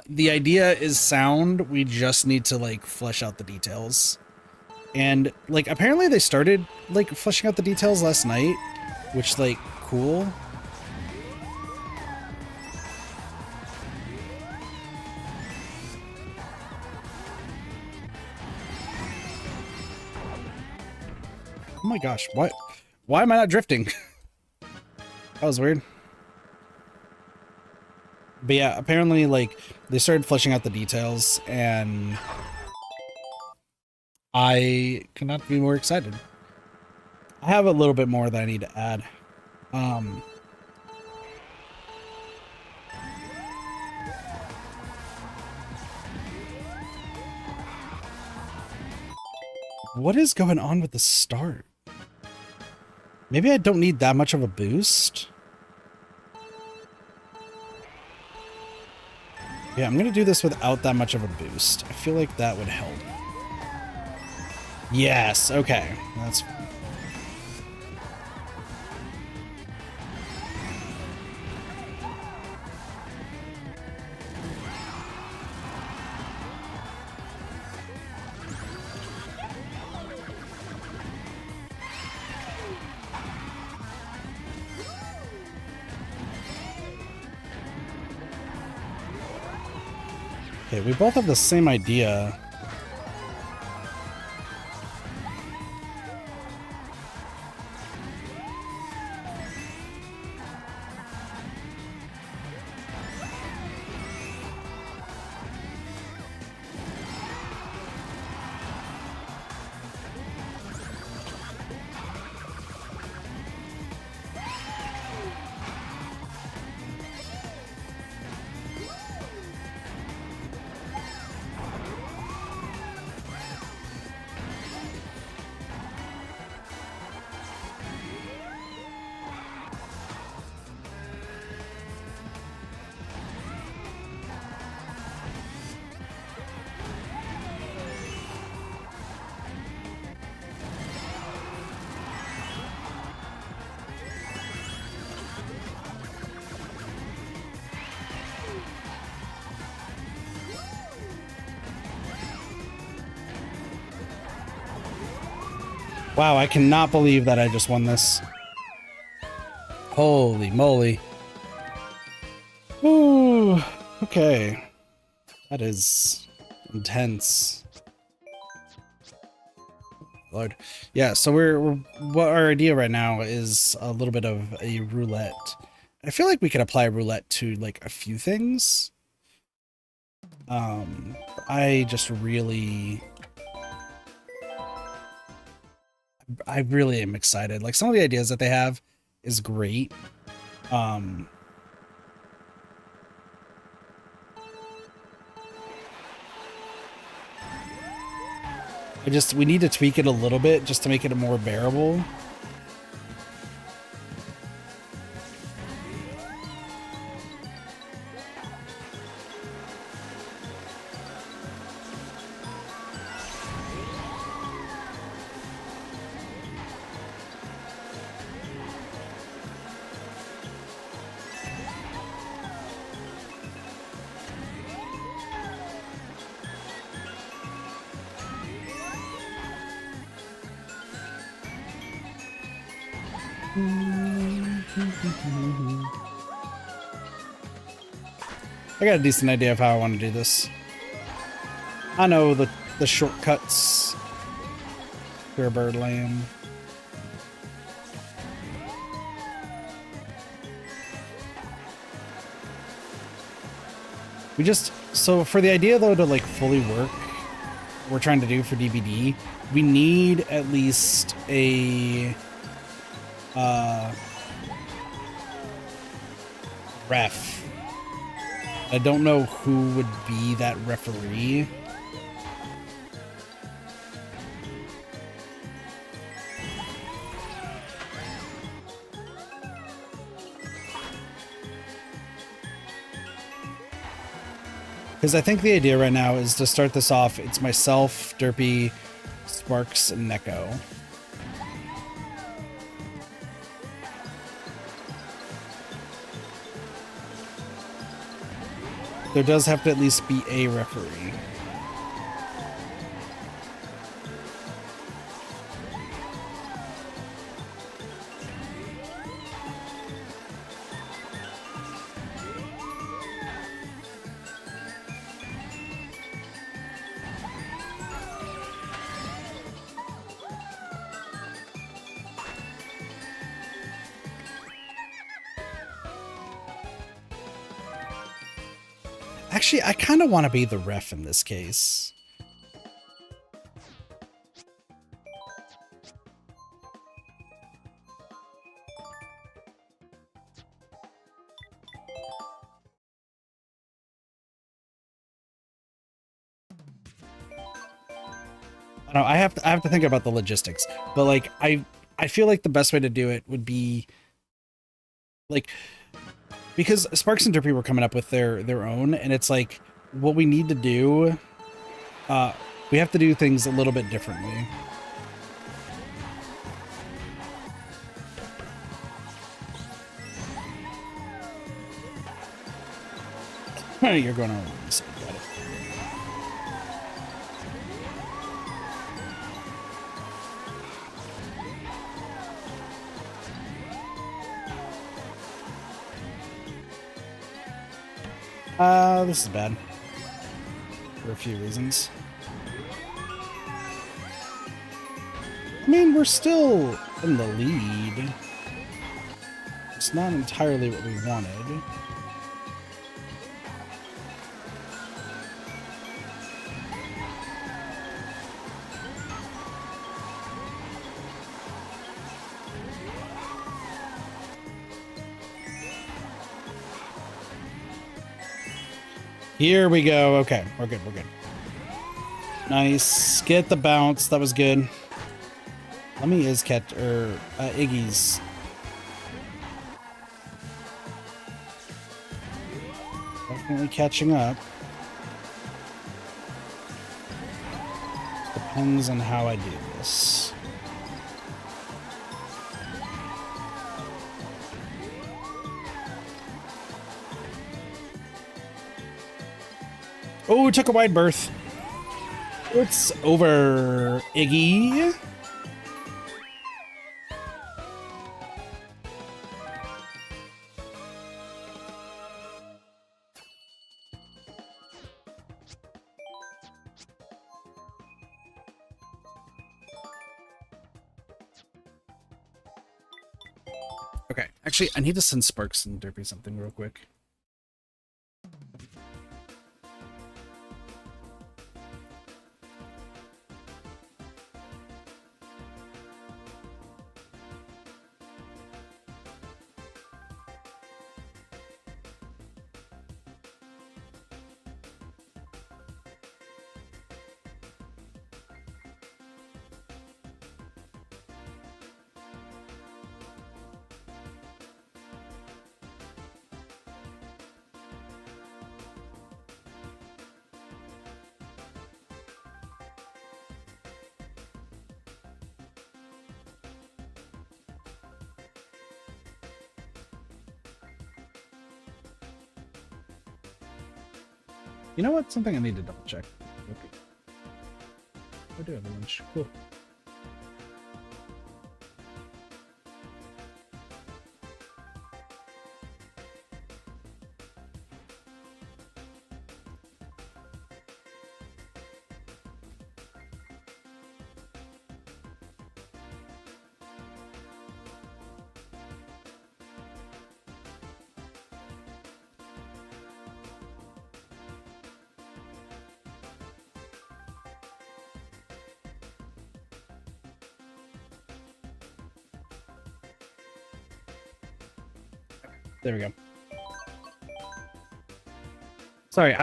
The idea is sound. We just need to, like, flesh out the details. And, like, apparently they started, like, fleshing out the details last night, which, like, cool. Oh my gosh, what? Why am I not drifting? That was weird. But yeah, apparently, like, they started fleshing out the details, and I cannot be more excited. I have a little bit more that I need to add. What is going on with the start? Maybe I don't need that much of a boost. Yeah, I'm gonna do this without that much of a boost. I feel like that would help. Yes, okay. That's... Okay, we both have the same idea. Wow, I cannot believe that I just won this. Holy moly. Ooh, okay. That is intense. Lord. Yeah, so we're what our idea right now is a little bit of a roulette. I feel like we could apply roulette to like a few things. I just really am excited. Like some of the ideas that they have is great. We need to tweak it a little bit just to make it more bearable. I got a decent idea of how I want to do this. I know the shortcuts. Pure Birdland. So for the idea though to like fully work, we're trying to do for DVD, we need at least a ref. I don't know who would be that referee. Because I think the idea right now is to start this off, it's myself, Derpy, Sparks, and Neko. There does have to at least be a referee. Actually, I kind of want to be the ref in this case. I don't know, I have to think about the logistics, but like I feel like the best way to do it would be like, because Sparks and Derpy were coming up with their own, and it's like what we need to do, we have to do things a little bit differently. You're going on. Got it. This is bad. for a few reasons. I mean, we're still in the lead. It's not entirely what we wanted. Here we go. Okay, we're good, we're good. Nice. Get the bounce. That was good. Lemmy is Iggy's. Definitely catching up. Depends on how I do this. Oh, took a wide berth. It's over, Iggy. Okay, actually, I need to send Sparks and Derpy something real quick. You know what? Something I need to double check. Okay. I do have a lunch. Cool. There we go. Sorry,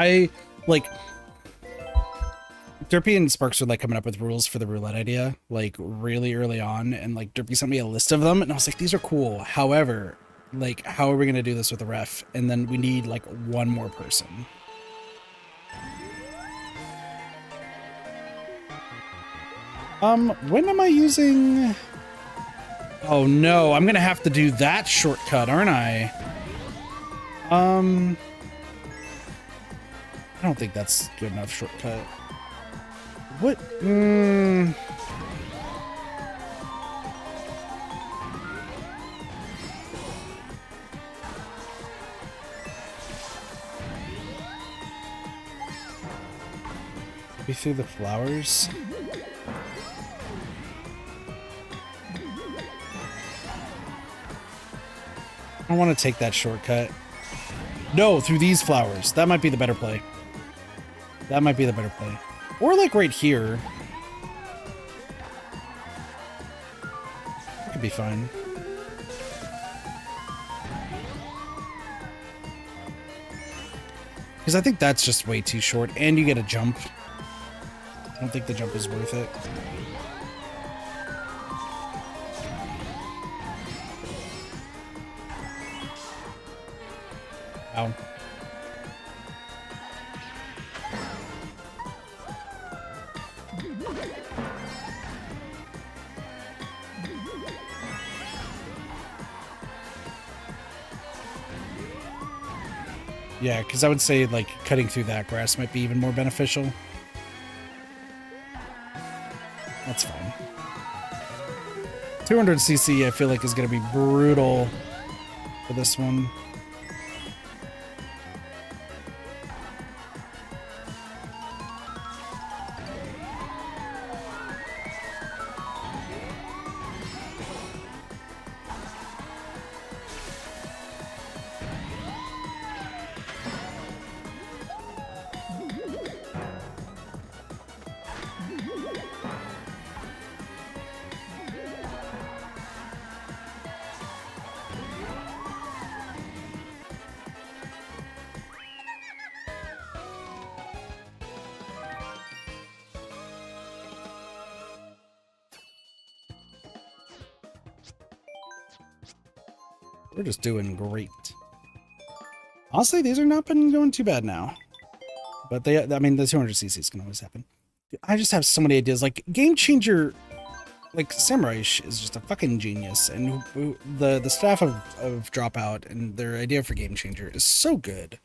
Derpy and Sparks were like coming up with rules for the roulette idea, like really early on, and like Derpy sent me a list of them, and I was like, these are cool. However, like, how are we gonna do this with a ref? And then we need like one more person. When am I using? Oh no, I'm gonna have to do that shortcut, aren't I? I don't think that's good enough shortcut. What? Maybe through the flowers? I don't want to take that shortcut. No, through these flowers. That might be the better play. That might be the better play. Or like right here. That could be fine. Because I think that's just way too short, and you get a jump. I don't think the jump is worth it. Ow. Yeah, because I would say, like, cutting through that grass might be even more beneficial. That's fine. 200cc, I feel like, is going to be brutal for this one. We're just doing great. Honestly, these are not been going too bad now. But I mean, the 200cc's can always happen. I just have so many ideas. Like, Game Changer, like, Samurai is just a fucking genius. And the staff of Dropout and their idea for Game Changer is so good.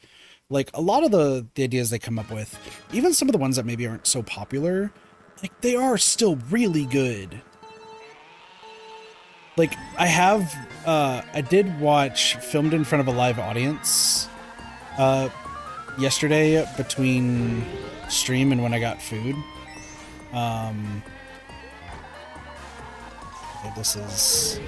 Like, a lot of the ideas they come up with, even some of the ones that maybe aren't so popular, like, they are still really good. Like, I did watch Filmed in Front of a Live Audience yesterday between stream and when I got food. Okay, this is...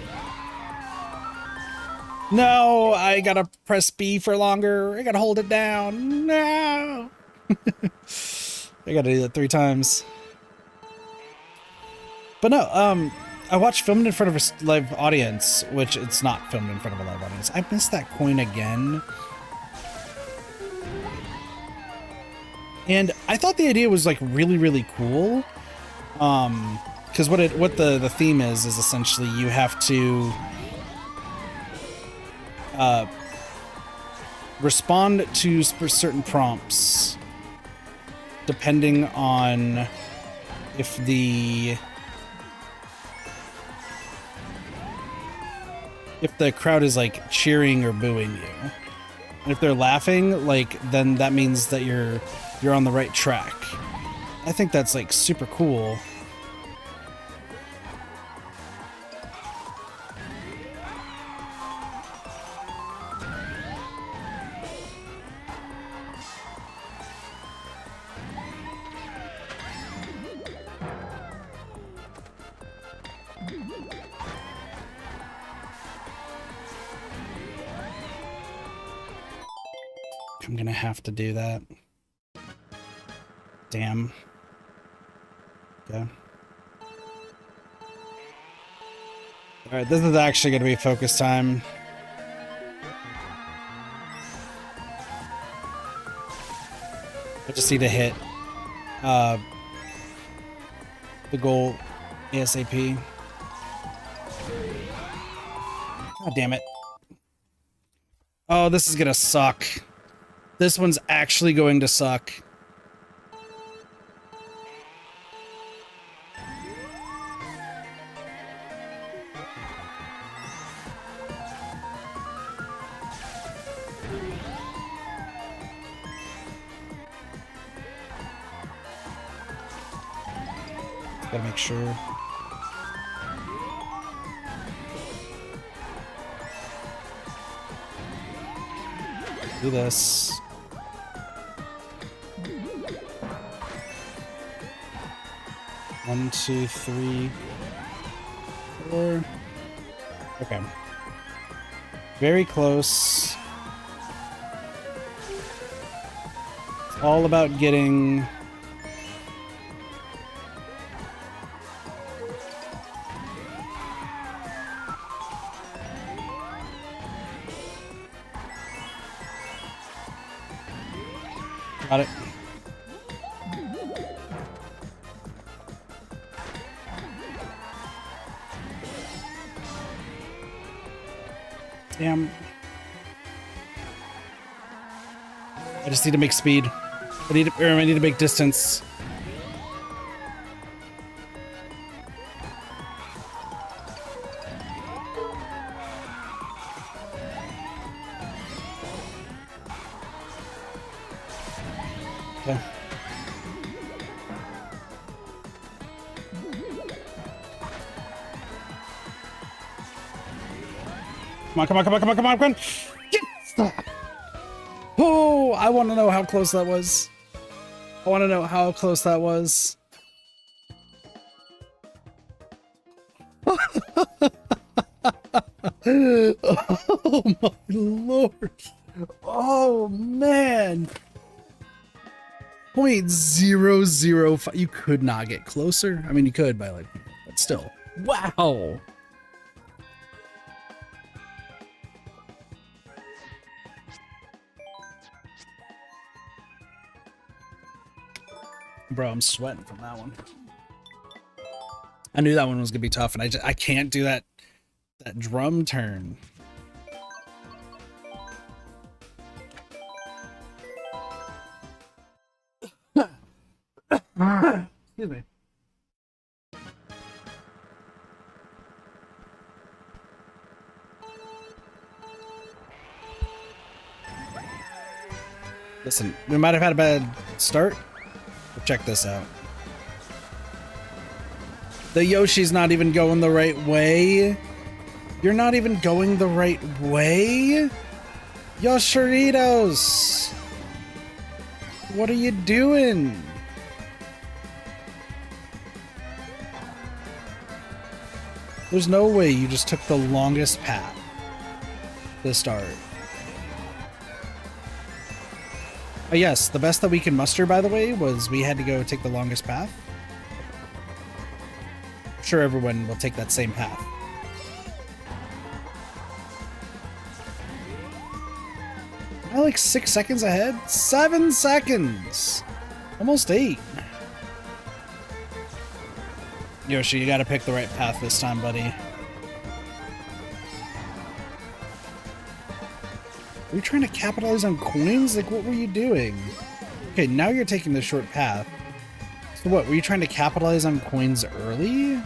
No, I gotta press B for longer. I gotta hold it down. No! I gotta do that 3 times. But no, I watched Filmed in Front of a Live Audience, which it's not filmed in front of a live audience. I missed that coin again. And I thought the idea was like really, really cool. Because what the theme is essentially you have to respond to certain prompts depending on if the crowd is like cheering or booing you. And if they're laughing, like, then that means that you're on the right track. I think that's like super cool. I'm gonna have to do that. Damn. Okay. Alright, this is actually gonna be focus time. I just need to hit the goal ASAP. God damn it. Oh, this is gonna suck. This one's actually going to suck. Gotta make sure. Do this. One, two, three, 4. Okay. Very close. It's all about getting... Got it. Damn. I just need to make speed. I need to make distance. Okay. Come on, come on, come on, come on, come on, come on! Yes! Oh, I want to know how close that was. I want to know how close that was. Oh my lord. Oh man. 0.005. You could not get closer. I mean, you could by like, but still. Wow. Bro, I'm sweating from that one. I knew that one was gonna be tough, and I can't do that drum turn. Excuse me. Listen, we might have had a bad start, but check this out. The Yoshi's not even going the right way. You're not even going the right way? Yoshiritos! What are you doing? There's no way you just took the longest path to start. Yes, the best that we can muster, by the way, was we had to go take the longest path. I'm sure everyone will take that same path. Am I like 6 seconds ahead? 7 seconds! Almost 8. Yoshi, you gotta pick the right path this time, buddy. Were you trying to capitalize on coins? Like, what were you doing? Okay, now you're taking the short path. So what, were you trying to capitalize on coins early?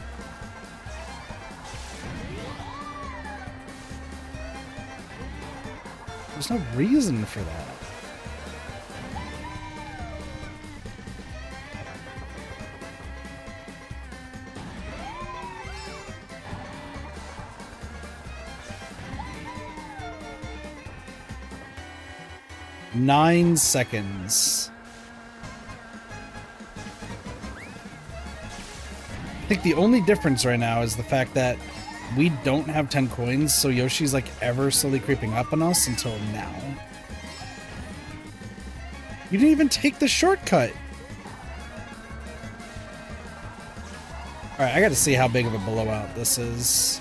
There's no reason for that. Nine seconds. I think the only difference right now is the fact that we don't have 10 coins, so Yoshi's like ever slowly creeping up on us until now. You didn't even take the shortcut. Alright, I gotta see how big of a blowout this is.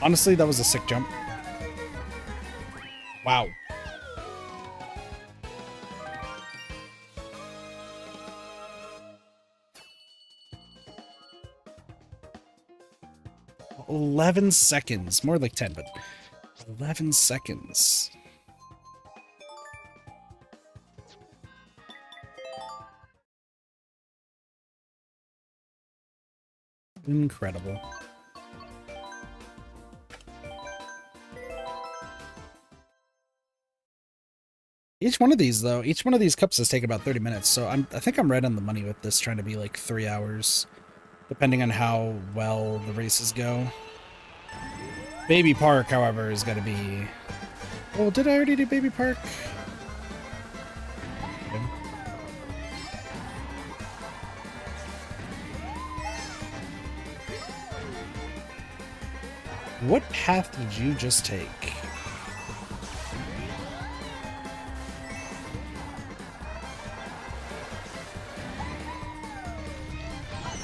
Honestly, that was a sick jump. Wow. $11 seconds. More like 10, but 11 seconds. Incredible. Each one of these, though, each one of these cups has taken about 30 minutes, so I think I'm right on the money with this, trying to be like 3 hours, depending on how well the races go. Baby Park, however, is going to be... Well, did I already do Baby Park? Okay. What path did you just take?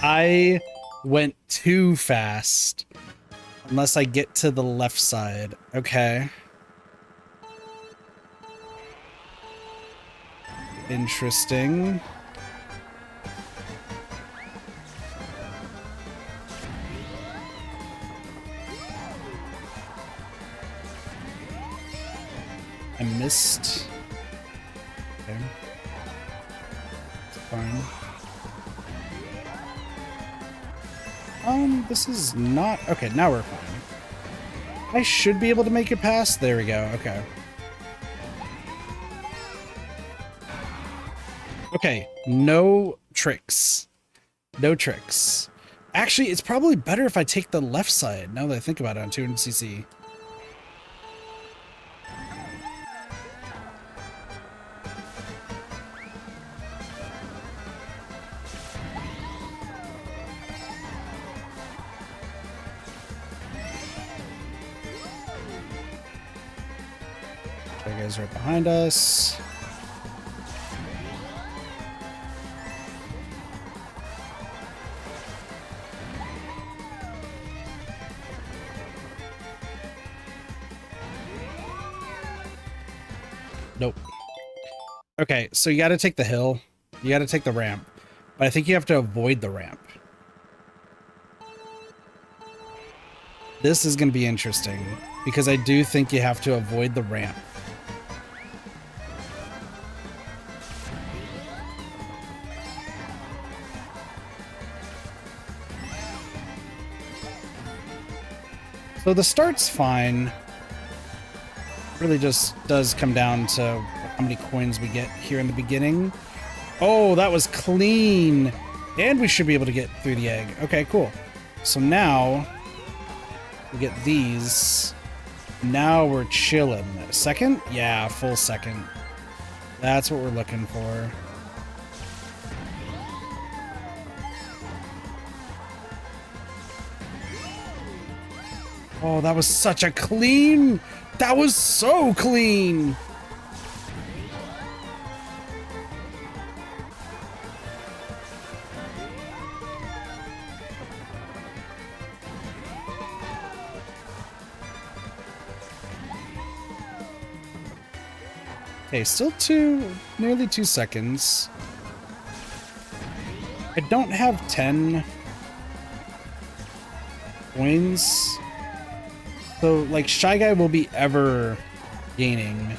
I went too fast. Unless I get to the left side. Okay. Interesting. I missed. Okay. It's fine. This is not... Okay, now we're fine. I should be able to make it past. There we go. Okay. Okay, no tricks. No tricks. Actually, it's probably better if I take the left side, now that I think about it, on 200cc. That guy's right behind us. Nope. Okay, so you gotta take the hill. You gotta take the ramp. But I think you have to avoid the ramp. This is going to be interesting because I do think you have to avoid the ramp. So the start's fine. Really just does come down to how many coins we get here in the beginning. Oh, that was clean. And we should be able to get through the egg. Okay, cool. So now we get these. Now we're chilling. Second? Yeah, full second. That's what we're looking for. Oh, that was such a clean. That was so clean. Okay, still nearly 2 seconds. I don't have 10 coins. So, like, Shy Guy will be ever gaining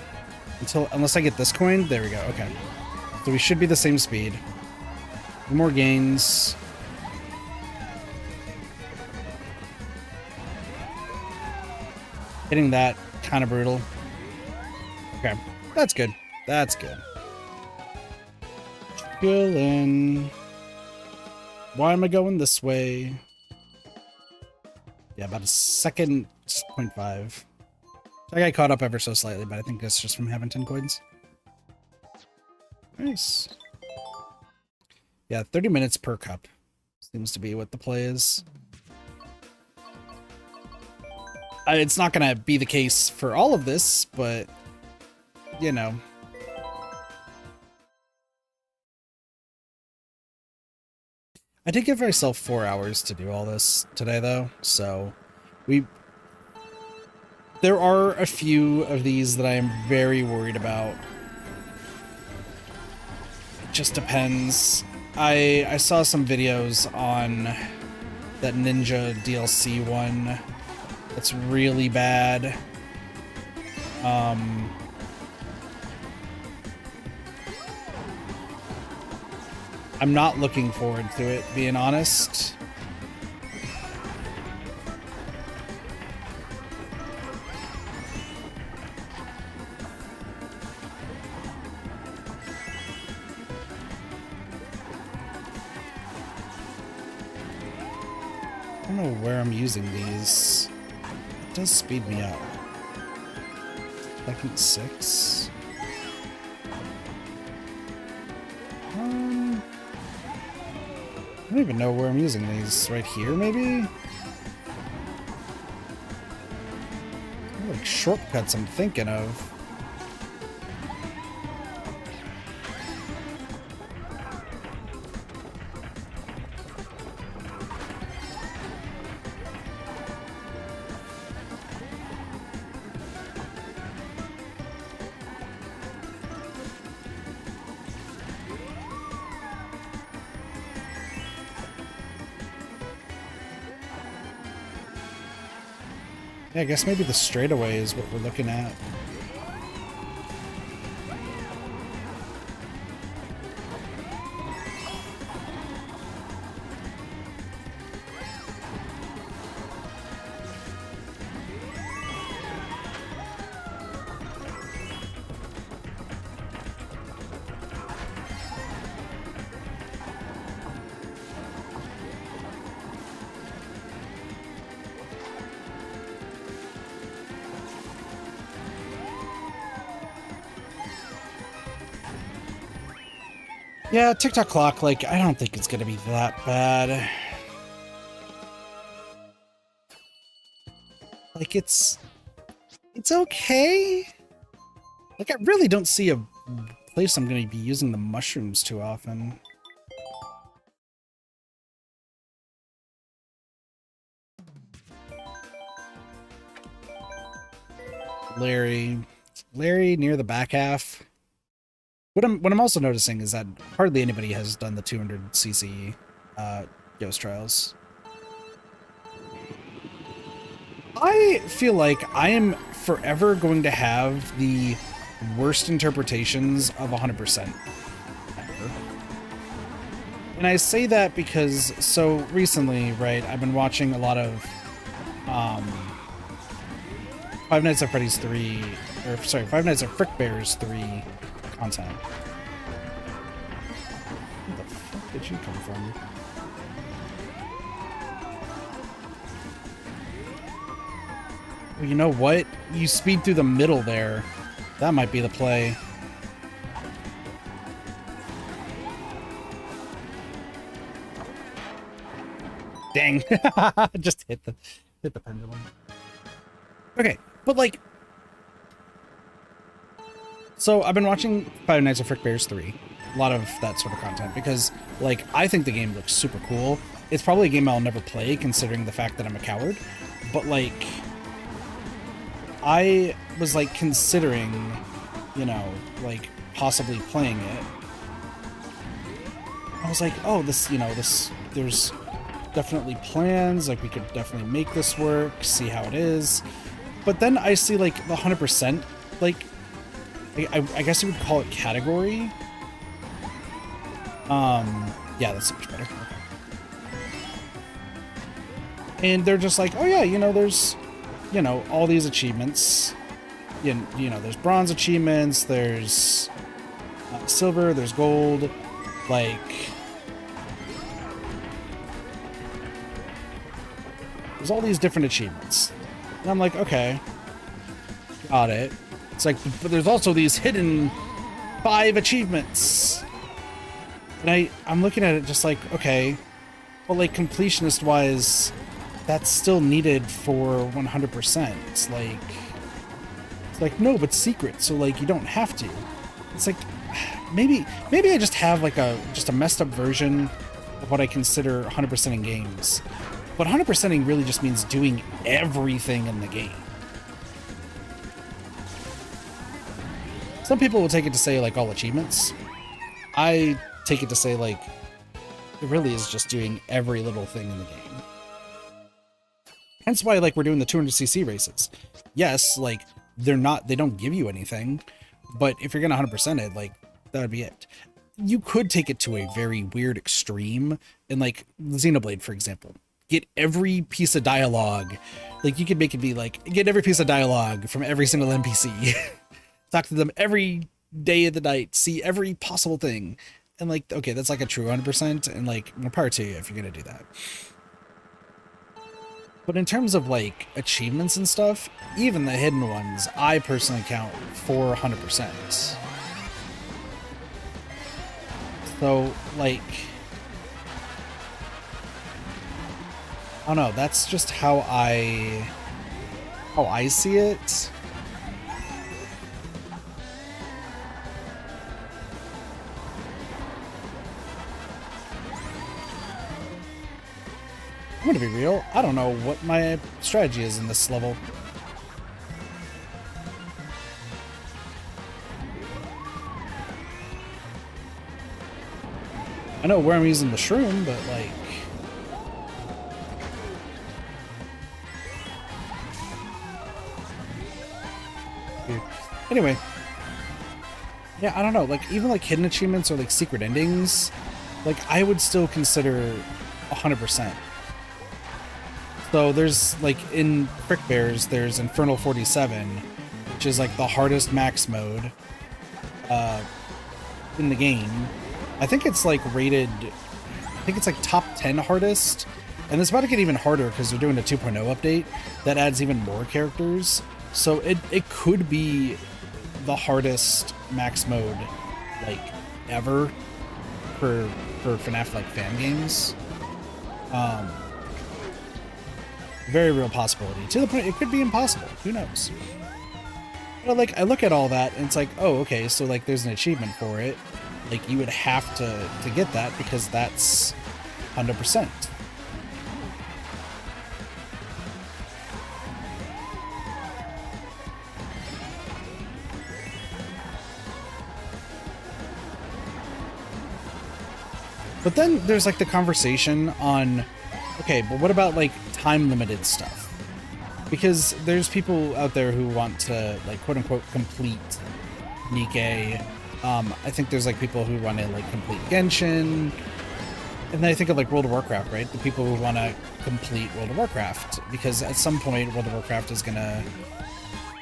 unless I get this coin. There we go. Okay. So we should be the same speed. More gains. Hitting that, kind of brutal. Okay. That's good. That's good. Chillin'. Why am I going this way? Yeah, about a second, 0.5. I got caught up ever so slightly, but I think that's just from having 10 coins. Nice. Yeah, 30 minutes per cup seems to be what the play is. It's not going to be the case for all of this, but, you know. I did give myself 4 hours to do all this today, though, so there are a few of these that I am very worried about. It just depends. I saw some videos on that Ninja DLC one that's really bad. I'm not looking forward to it, being honest. I don't know where I'm using these. It does speed me up. Second 6. I don't even know where I'm using these. Right here, maybe? Like shortcuts I'm thinking of. Yeah, I guess maybe the straightaway is what we're looking at. Yeah, TikTok clock, like, I don't think it's gonna be that bad. Like, it's okay. Like, I really don't see a place I'm gonna be using the mushrooms too often. Larry near the back half. What I'm also noticing is that hardly anybody has done the 200cc Ghost Trials. I feel like I am forever going to have the worst interpretations of 100% ever. And I say that because, so recently, right, I've been watching a lot of Five Nights at Freddy's 3, or sorry, Five Nights at Frick Bears 3 content. Where the fuck did you come from? Well, you know what? You speed through the middle there. That might be the play. Dang. Just hit the pendulum. Okay, but like, so I've been watching Five Nights at Frick Bears 3. A lot of that sort of content because like I think the game looks super cool. It's probably a game I'll never play considering the fact that I'm a coward. But like I was like considering, you know, like possibly playing it. I was like, oh, this, you know, there's definitely plans, like we could definitely make this work, see how it is. But then I see like the 100%, like, I guess you would call it category. Yeah, that's so much better. Okay. And they're just like, oh yeah, you know, there's, you know, all these achievements. You know, there's bronze achievements, there's silver, there's gold, like, there's all these different achievements. And I'm like, okay, got it. It's like, but there's also these hidden 5 achievements. And I'm looking at it just like, okay, well, like completionist wise, that's still needed for 100%. It's like, no, but secret, so like you don't have to. It's like, maybe I just have like just a messed up version of what I consider 100% in games. But 100%ing really just means doing everything in the game. Some people will take it to say like all achievements. I take it to say like it really is just doing every little thing in the game. Hence why like we're doing the 200cc races. Yes, like they don't give you anything, but if you're gonna 100% it, like that would be it. You could take it to a very weird extreme in like Xenoblade, for example. Get every piece of dialogue. Like you could make it be like, get every piece of dialogue from every single NPC. Talk to them every day of the night, see every possible thing. And like, okay, that's like a true 100%, and like, more power to you if you're gonna do that. But in terms of like achievements and stuff, even the hidden ones, I personally count for 100%. So like, I don't know, that's just how I see it. I'm gonna be real, I don't know what my strategy is in this level. I know where I'm using the shroom, but like... Anyway. Yeah, I don't know, like, even like hidden achievements or like secret endings, like, I would still consider 100%. So there's, like, in Frick Bears, there's Infernal 47, which is like the hardest max mode in the game. I think it's like rated, I think it's like top 10 hardest, and it's about to get even harder because they're doing a 2.0 update that adds even more characters. So it could be the hardest max mode like ever for FNAF like fan games. Very real possibility, to the point it could be impossible. Who knows? But like, I look at all that and it's like, oh, okay, so like there's an achievement for it. Like you would have to get that because that's 100%. But then there's like the conversation on, okay, but what about like time limited stuff? Because there's people out there who want to like quote unquote complete Nikkei. I think there's like people who want to like complete Genshin. And then I think of like World of Warcraft, right? The people who want to complete World of Warcraft, because at some point World of Warcraft is gonna,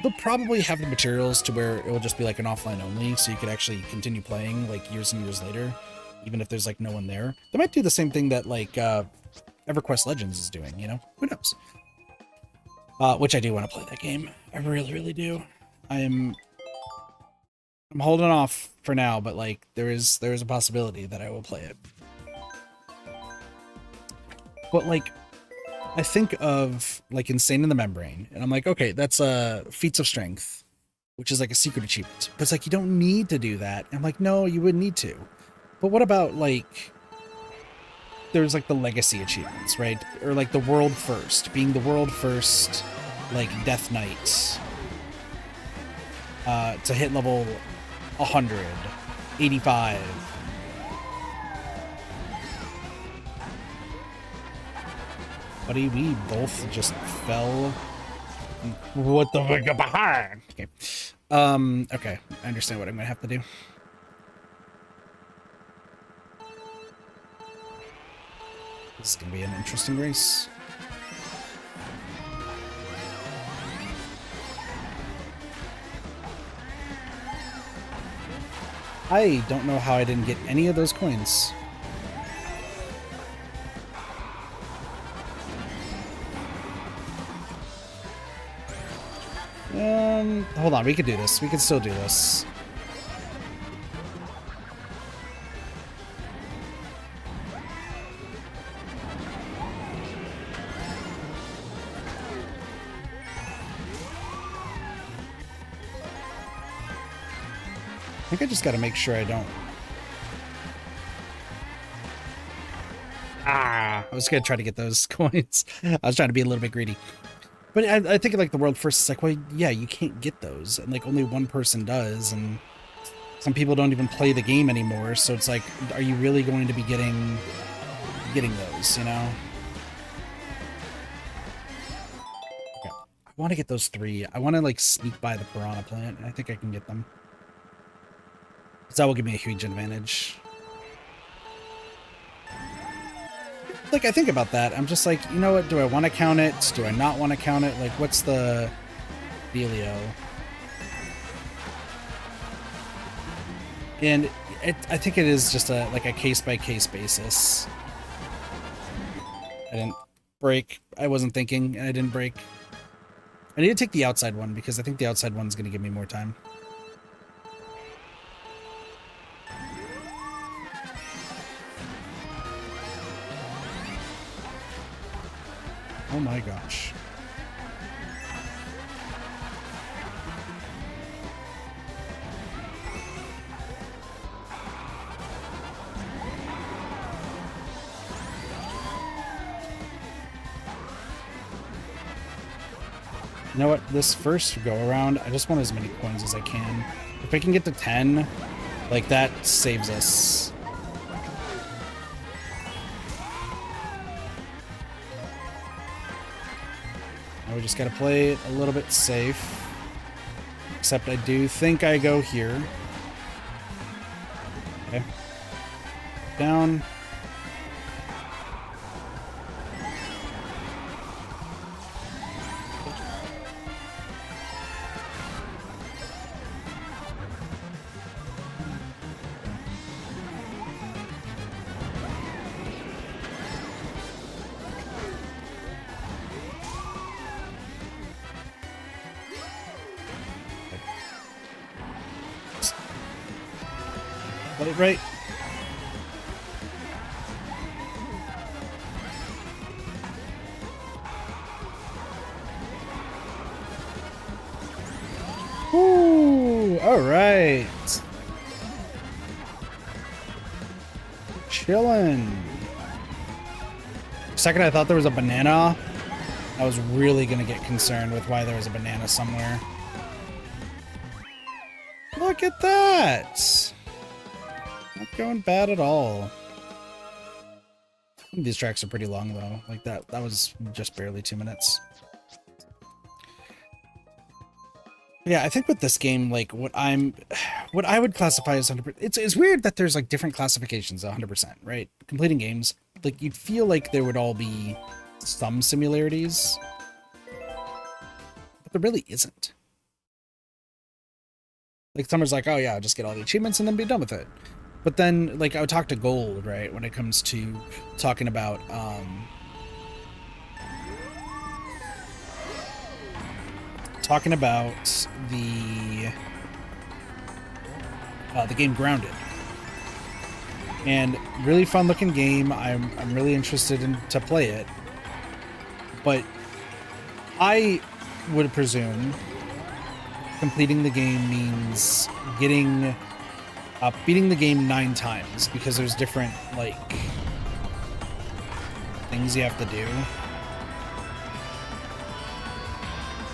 they'll probably have the materials to where it will just be like an offline only, so you could actually continue playing like years and years later, even if there's like no one there. They might do the same thing that like EverQuest Legends is doing, you know? Who knows? Which I do want to play that game. I really, really do. I'm holding off for now, but like there is a possibility that I will play it. But like, I think of like Insane in the Membrane, and I'm like, okay, that's Feats of Strength, which is like a secret achievement. But it's like, you don't need to do that. And I'm like, no, you wouldn't need to. But what about like, there's like the legacy achievements, right? Or like the world first, being the world first, like Death Knight, to hit level 100, 85. Buddy, we both just fell. What the fuck behind? Okay. Okay. I understand what I'm gonna have to do. This is gonna be an interesting race. I don't know how I didn't get any of those coins. Hold on, we could do this. We could still do this. I think I just gotta make sure I don't... I was gonna try to get those coins. I was trying to be a little bit greedy. But I think like the world first is like, well, yeah, you can't get those. And like only one person does. And some people don't even play the game anymore. So it's like, are you really going to be getting those, you know? Okay. I want to get those 3. I want to like sneak by the piranha plant. And I think I can get them. Because that will give me a huge advantage. Like, I think about that. I'm just like, you know what? Do I want to count it? Do I not want to count it? Like, what's the dealio? And I think it is just a like a case-by-case basis. I didn't break. I wasn't thinking, and I didn't break. I need to take the outside one, because I think the outside one's going to give me more time. Oh my gosh. You know what? This first go around, I just want as many coins as I can. If I can get to 10, like that saves us. Now we just gotta play it a little bit safe. Except I do think I go here. Okay. Down. Got it right. Ooh, all right. Chillin'. For a second, I thought there was a banana. I was really gonna get concerned with why there was a banana somewhere. Look at that. Not going bad at all. These tracks are pretty long though. Like that was just barely 2 minutes. Yeah, I think with this game, like what I would classify as 100%, it's weird that there's like different classifications 100%, right? Completing games, like you'd feel like there would all be some similarities, but there really isn't. Like Summer's like, oh yeah, just get all the achievements and then be done with it. But then like I would talk to Gold, right, when it comes to talking about the game Grounded, and really fun looking game. I'm really interested in to play it, but I would presume completing the game means getting beating the game 9 times, because there's different like things you have to do.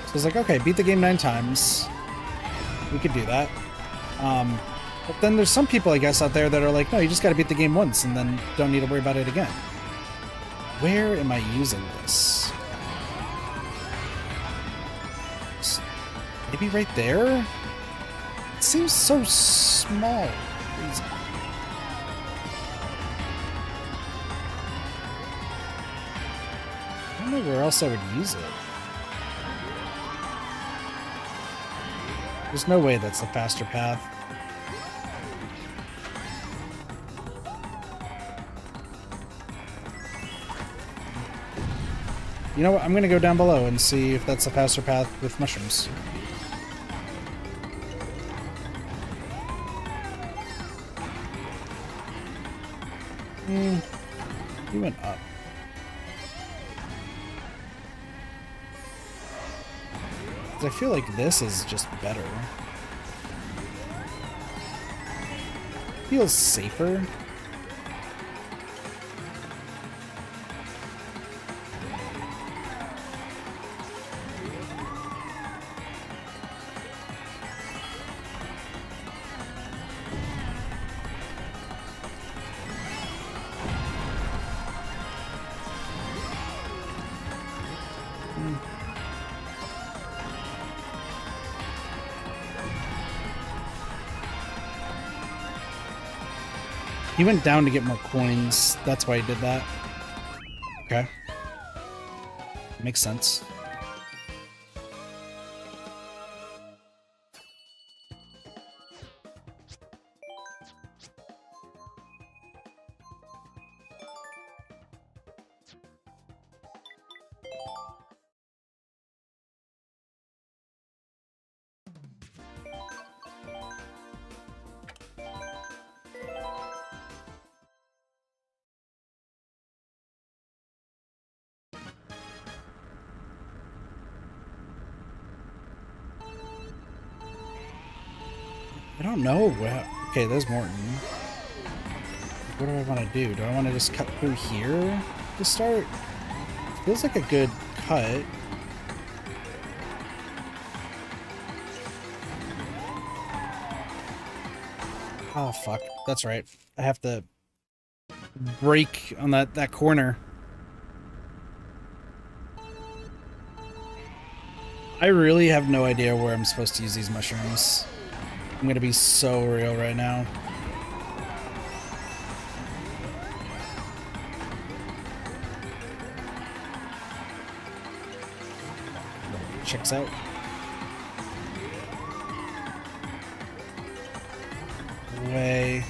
So it's like, okay, beat the game 9 times. We could do that. But then there's some people, I guess, out there that are like, no, you just got to beat the game once and then don't need to worry about it again. Where am I using this? Maybe right there? It seems so small. Crazy. I don't know where else I would use it. There's no way that's the faster path. You know what? I'm gonna go down below and see if that's a faster path with mushrooms. He went up. I feel like this is just better. Feels safer. He went down to get more coins. That's why he did that. Okay. Makes sense. I don't know. Okay, there's Morton. What do I want to do? Do I want to just cut through here to start? Feels like a good cut. Oh, fuck. That's right. I have to brake on that corner. I really have no idea where I'm supposed to use these mushrooms. I'm gonna be so real right now. Checks out. Way.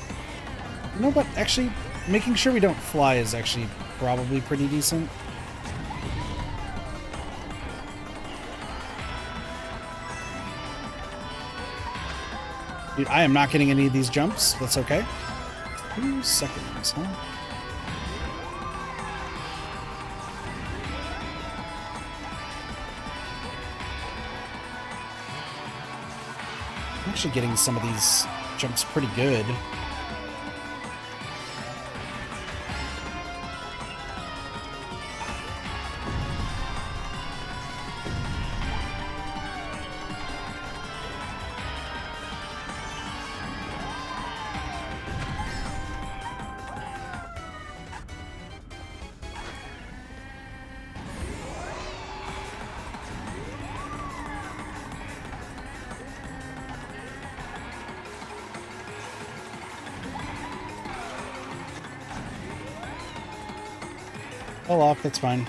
You know what? Actually, making sure we don't fly is actually probably pretty decent. Dude, I am not getting any of these jumps. That's okay. 2 seconds, huh? I'm actually getting some of these jumps pretty good. Fell off, that's fine.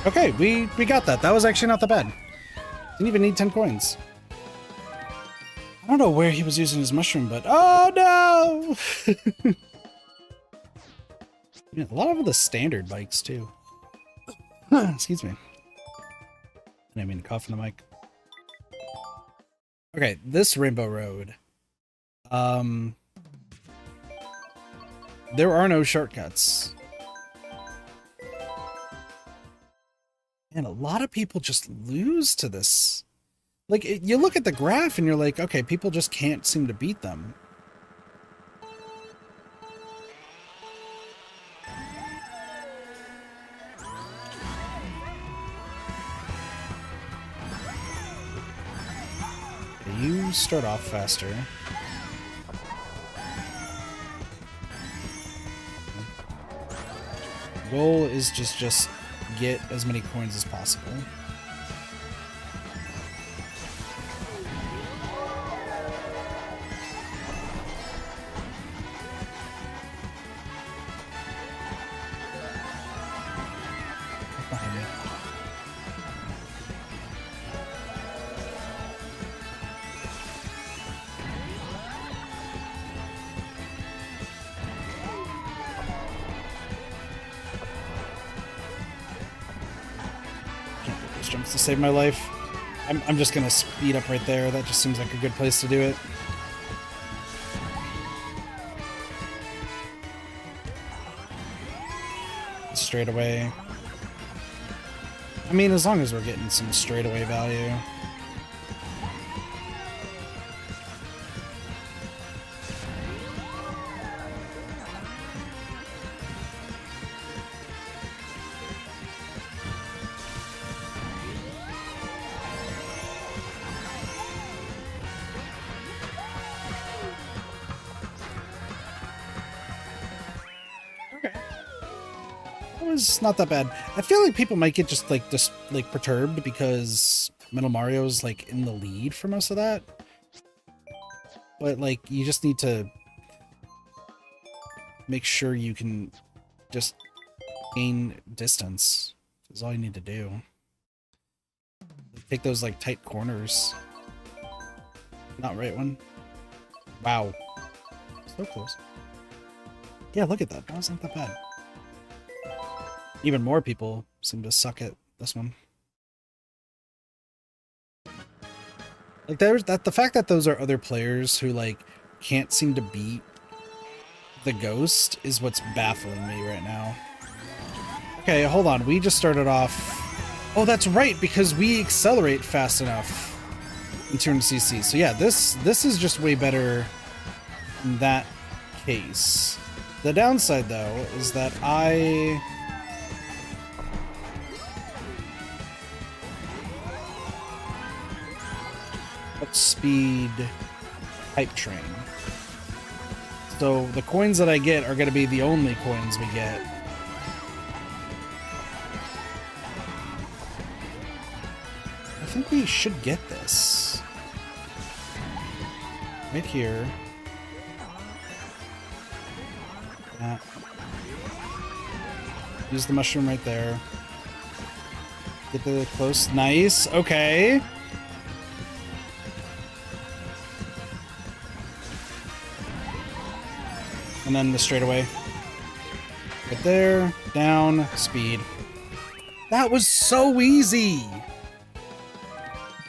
Okay, we got that. That was actually not that bad. Didn't even need 10 coins. I don't know where he was using his mushroom, but oh no! Yeah, a lot of the standard bikes too. Excuse me. I didn't mean to cough in the mic. Okay, this Rainbow Road. There are no shortcuts. And a lot of people just lose to this. Like, you look at the graph and you're like, okay, people just can't seem to beat them. You start off faster. The goal is just get as many coins as possible. Behind me. Can't get those jumps to save my life. I'm just gonna speed up right there. That just seems like a good place to do it. Straight away. I mean, as long as we're getting some straightaway value. Was not that bad. I feel like people might get just perturbed because Metal Mario's like in the lead for most of that. But like you just need to make sure you can just gain distance. Is all you need to do. Take those like tight corners. Not right one. Wow. So close. Yeah, look at that. That wasn't that bad. Even more people seem to suck at this one. Like there's that the fact that those are other players who like can't seem to beat the ghost is what's baffling me right now. Okay, hold on. We just started off. Oh, that's right, because we accelerate fast enough in 200cc. So yeah, this is just way better in that case. The downside though is that speed hype train. So the coins that I get are going to be the only coins we get. I think we should get this. Right here. Use the mushroom right there. Get the close. Nice. Okay. And then the straightaway. Right there, down, speed. That was so easy!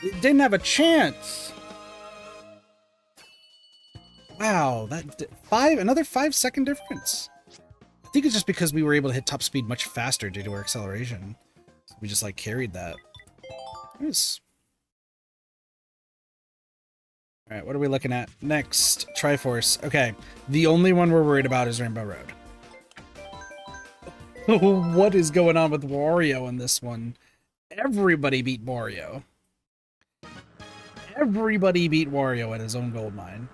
It didn't have a chance! Wow, another 5-second difference. I think it's just because we were able to hit top speed much faster due to our acceleration. We just like carried that. Nice. Alright, what are we looking at? Next, Triforce. Okay, the only one we're worried about is Rainbow Road. What is going on with Wario in this one? Everybody beat Wario. Everybody beat Wario at his own gold mine.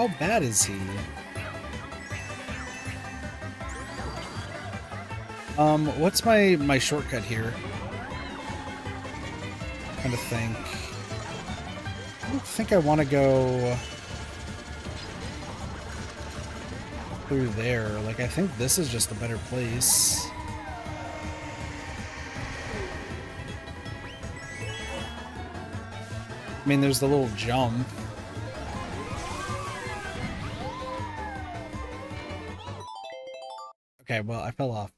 how bad is he? What's my shortcut here? I'm trying to think. I don't think I want to go through there. Like, I think this is just a better place. I mean, there's the little jump. Okay, well, I fell off.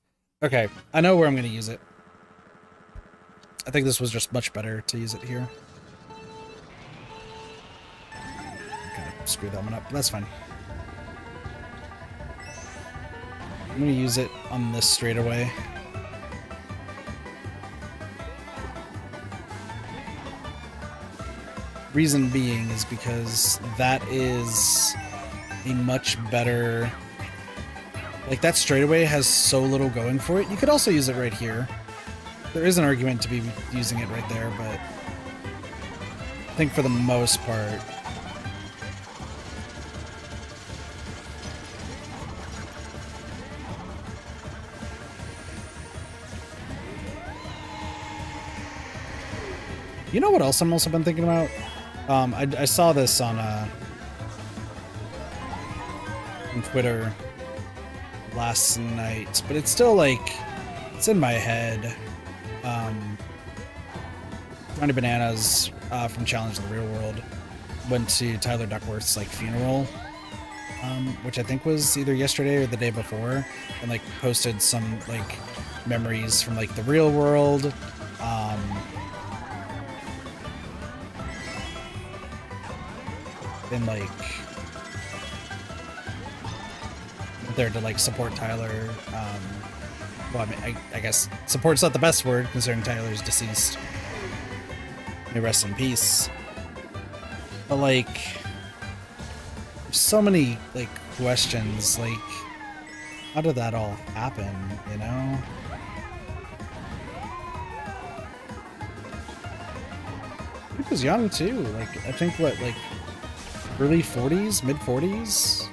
Okay, I know where I'm going to use it. I think this was just much better to use it here. Okay, screw that one up. That's fine. I'm going to use it on this straightaway. Reason being is because that is a much better... Like, that straightaway has so little going for it. You could also use it right here. There is an argument to be using it right there, but I think for the most part... You know what else I'm also been thinking about? I saw this on Twitter last night, but it's still like, it's in my head. Ronnie Bananas from Challenge of the Real World went to Tyler Duckworth's like funeral, which I think was either yesterday or the day before, and like posted some like memories from like the real world. And like there to like support Tyler. Well, I mean, I guess support's not the best word considering Tyler's deceased. May rest in peace. But like, there's so many like questions. Like, how did that all happen? You know? He was young too. Like, I think what, like early 40s, mid 40s.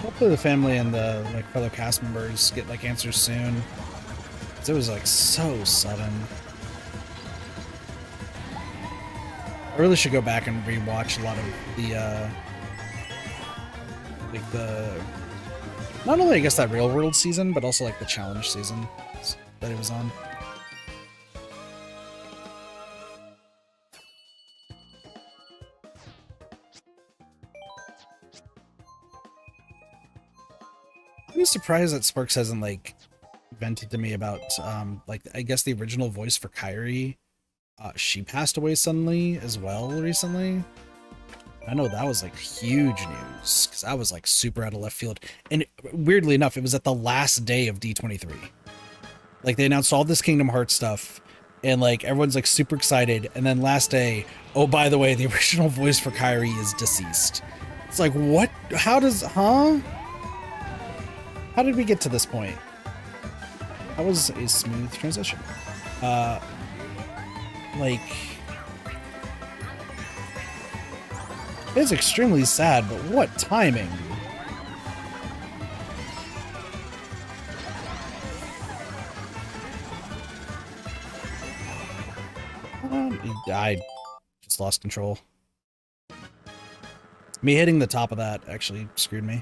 Hopefully the family and the like fellow cast members get like answers soon. 'Cause it was like so sudden. I really should go back and rewatch a lot of the like the not only I guess that Real World season, but also like the challenge season that it was on. I'm surprised that Sparks hasn't like vented to me about like I guess the original voice for Kyrie. She passed away suddenly as well recently. I know that was like huge news because I was like super out of left field, and weirdly enough, it was at the last day of D23. Like they announced all this Kingdom Hearts stuff, and like everyone's like super excited, and then last day, oh by the way, the original voice for Kyrie is deceased. It's like what? How does? Huh? How did we get to this point? That was a smooth transition. Like, it's extremely sad, but what timing? I just lost control. Me hitting the top of that actually screwed me.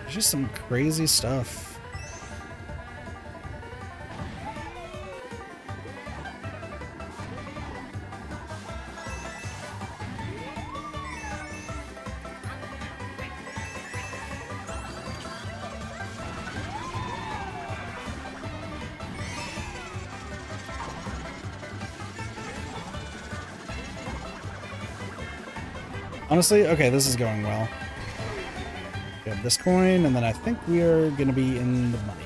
There's just some crazy stuff. Honestly, okay, this is going well. We have this coin, and then I think we are going to be in the money.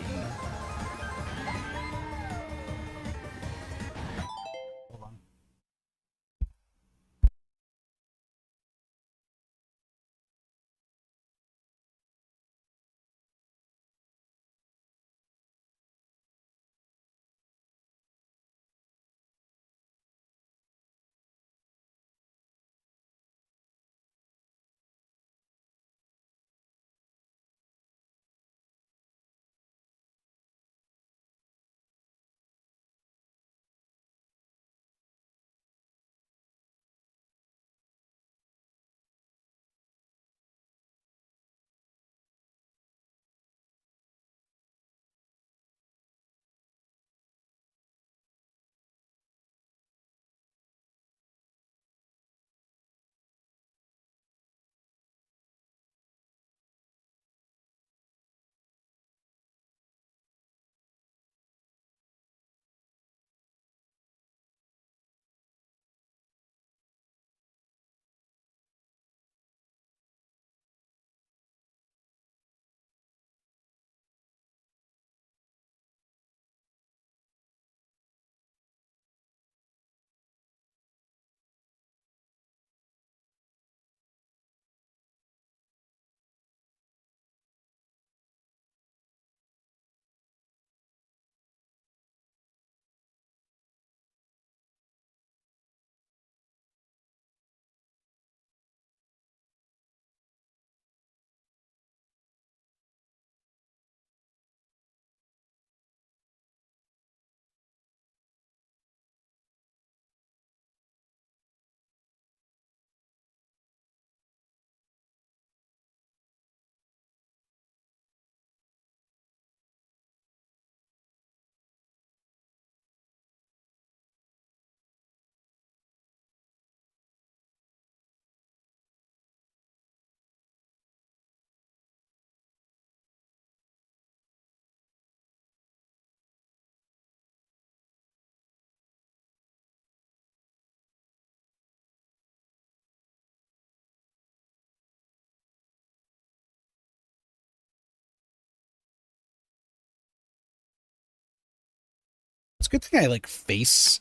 It's a good thing I like face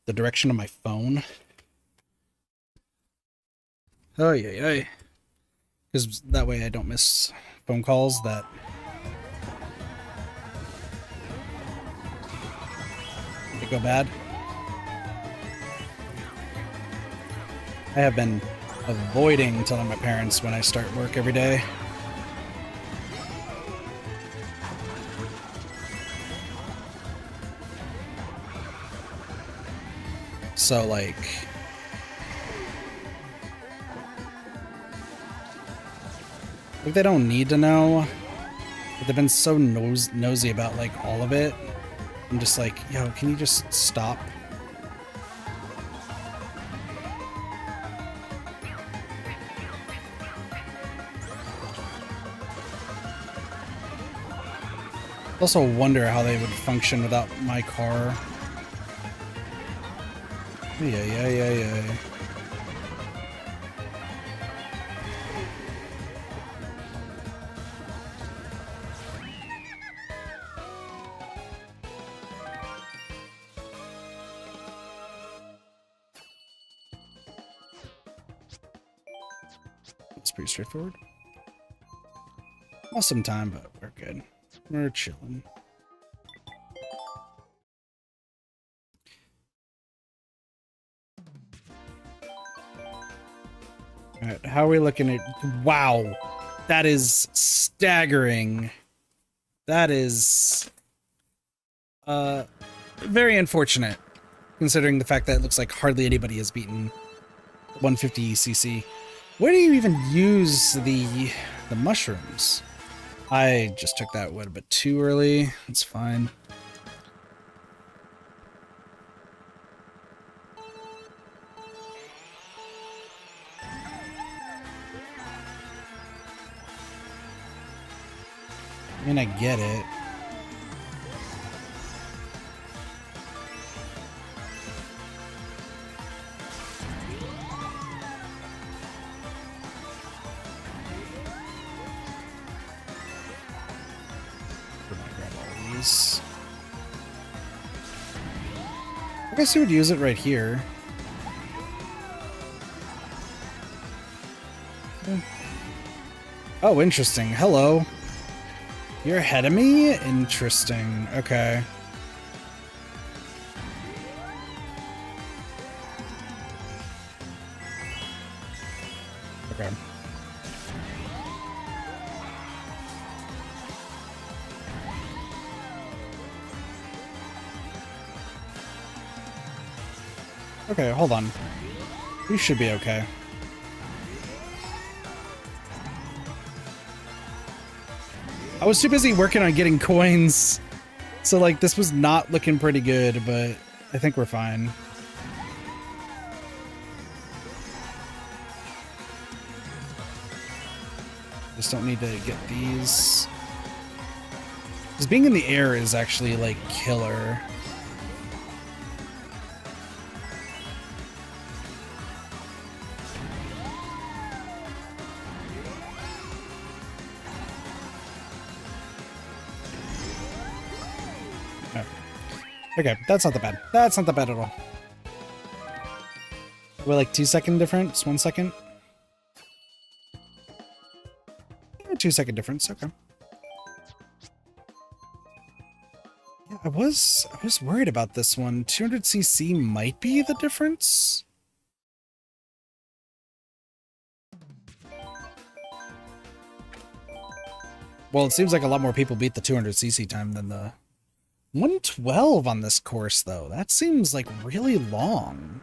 the direction of my phone. Oh yeah. Because that way I don't miss phone calls that they go bad. I have been avoiding telling my parents when I start work every day. So like they don't need to know, but they've been so nosy about like all of it. I'm just like, yo, can you just stop? I also wonder how they would function without my car. Yeah. It's pretty straightforward. Awesome time, but we're good. We're chilling. All right, how are we looking at? Wow, that is staggering. That is very unfortunate, considering the fact that it looks like hardly anybody has beaten 150cc. Where do you even use the mushrooms? I just took that a bit too early. It's fine. I mean, I get it. I guess you would use it right here. Oh, interesting. Hello. You're ahead of me? Interesting. Okay. Okay. Okay, hold on. We should be okay. I was too busy working on getting coins, so like this was not looking pretty good, but I think we're fine. Just don't need to get these. Because being in the air is actually like killer. Okay, that's not that bad. That's not that bad at all. We're like 2-second difference, 1 second. 2-second difference. Okay. Yeah, I was worried about this one. 200cc might be the difference. Well, it seems like a lot more people beat the 200cc time than the 112 on this course, though. That seems like really long.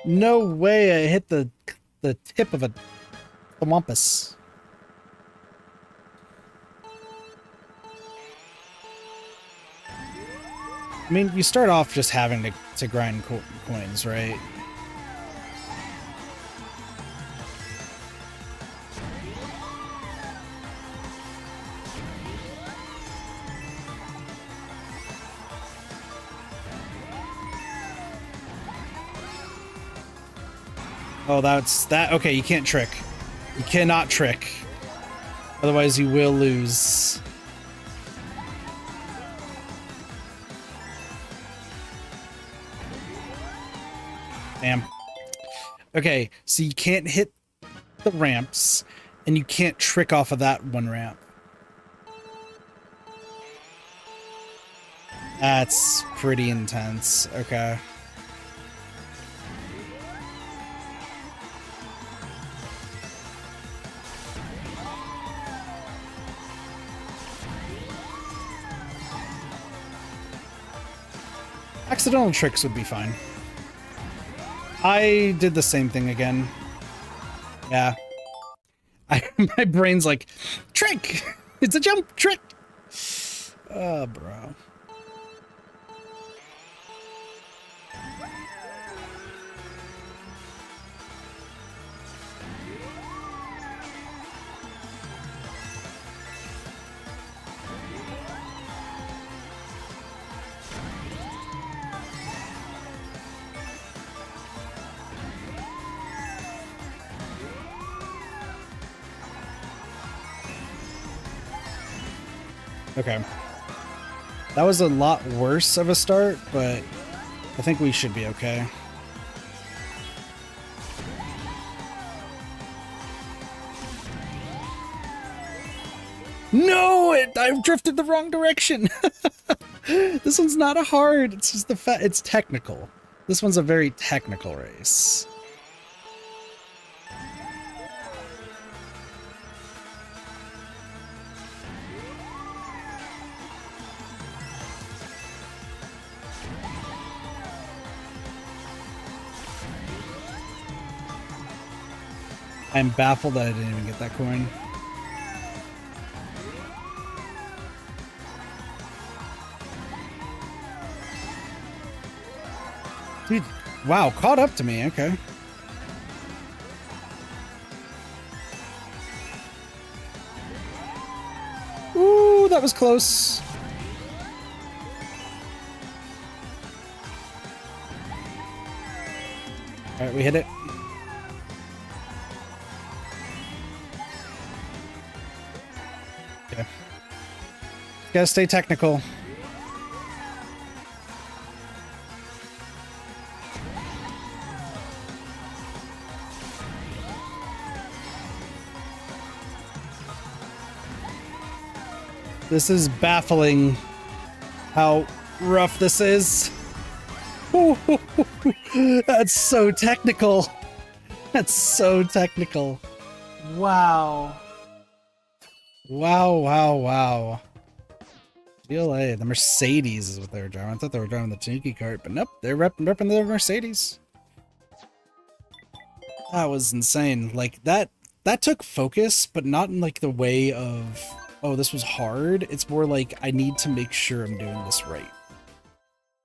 No way I hit the tip of a wampus. I mean, you start off just having to grind coins, right? Oh, that's that. Okay, you can't trick. You cannot trick. Otherwise, you will lose. Damn. Okay, so you can't hit the ramps, and you can't trick off of that one ramp. That's pretty intense. Okay. Accidental tricks would be fine. I did the same thing again. Yeah. My brain's like, trick! It's a jump trick! Oh, bro. Okay. That was a lot worse of a start, but I think we should be okay. No! I've drifted the wrong direction! This one's not a hard, it's just the fact it's technical. This one's a very technical race. I'm baffled that I didn't even get that coin. Dude, wow, caught up to me, okay. Ooh, that was close. All right, we hit it. Okay. Gotta stay technical. This is baffling how rough this is. That's so technical. That's so technical. Wow. Wow, wow, wow. GLA, the Mercedes is what they were driving. I thought they were driving the Tanuki Kart, but nope, they're repping the Mercedes. That was insane. Like, that took focus, but not in, like, the way of, oh, this was hard. It's more like, I need to make sure I'm doing this right.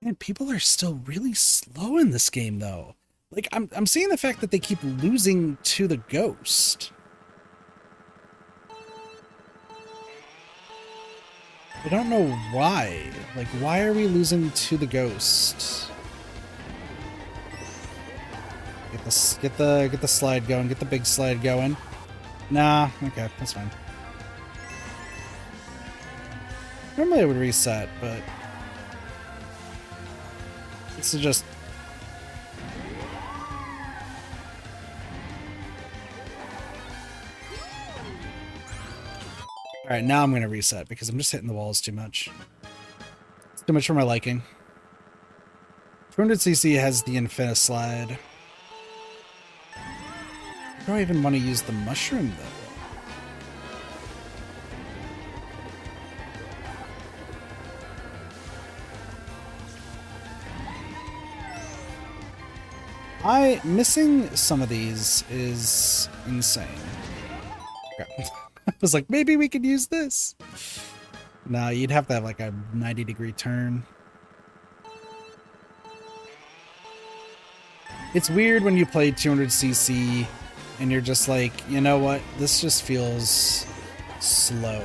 Man, people are still really slow in this game, though. Like, I'm seeing the fact that they keep losing to the Ghost. I don't know why. Like, why are we losing to the Ghost? Get the slide going. Get the big slide going. Nah, okay, that's fine. Normally I would reset, but this is just. All right, now I'm gonna reset because I'm just hitting the walls too much. It's too much for my liking. 200cc has the infinite slide. Do I even want to use the mushroom though? Missing some of these is insane. Okay. I was like, maybe we could use this. No, you'd have to have like a 90-degree turn. It's weird when you play 200cc and you're just like, you know what? This just feels slow.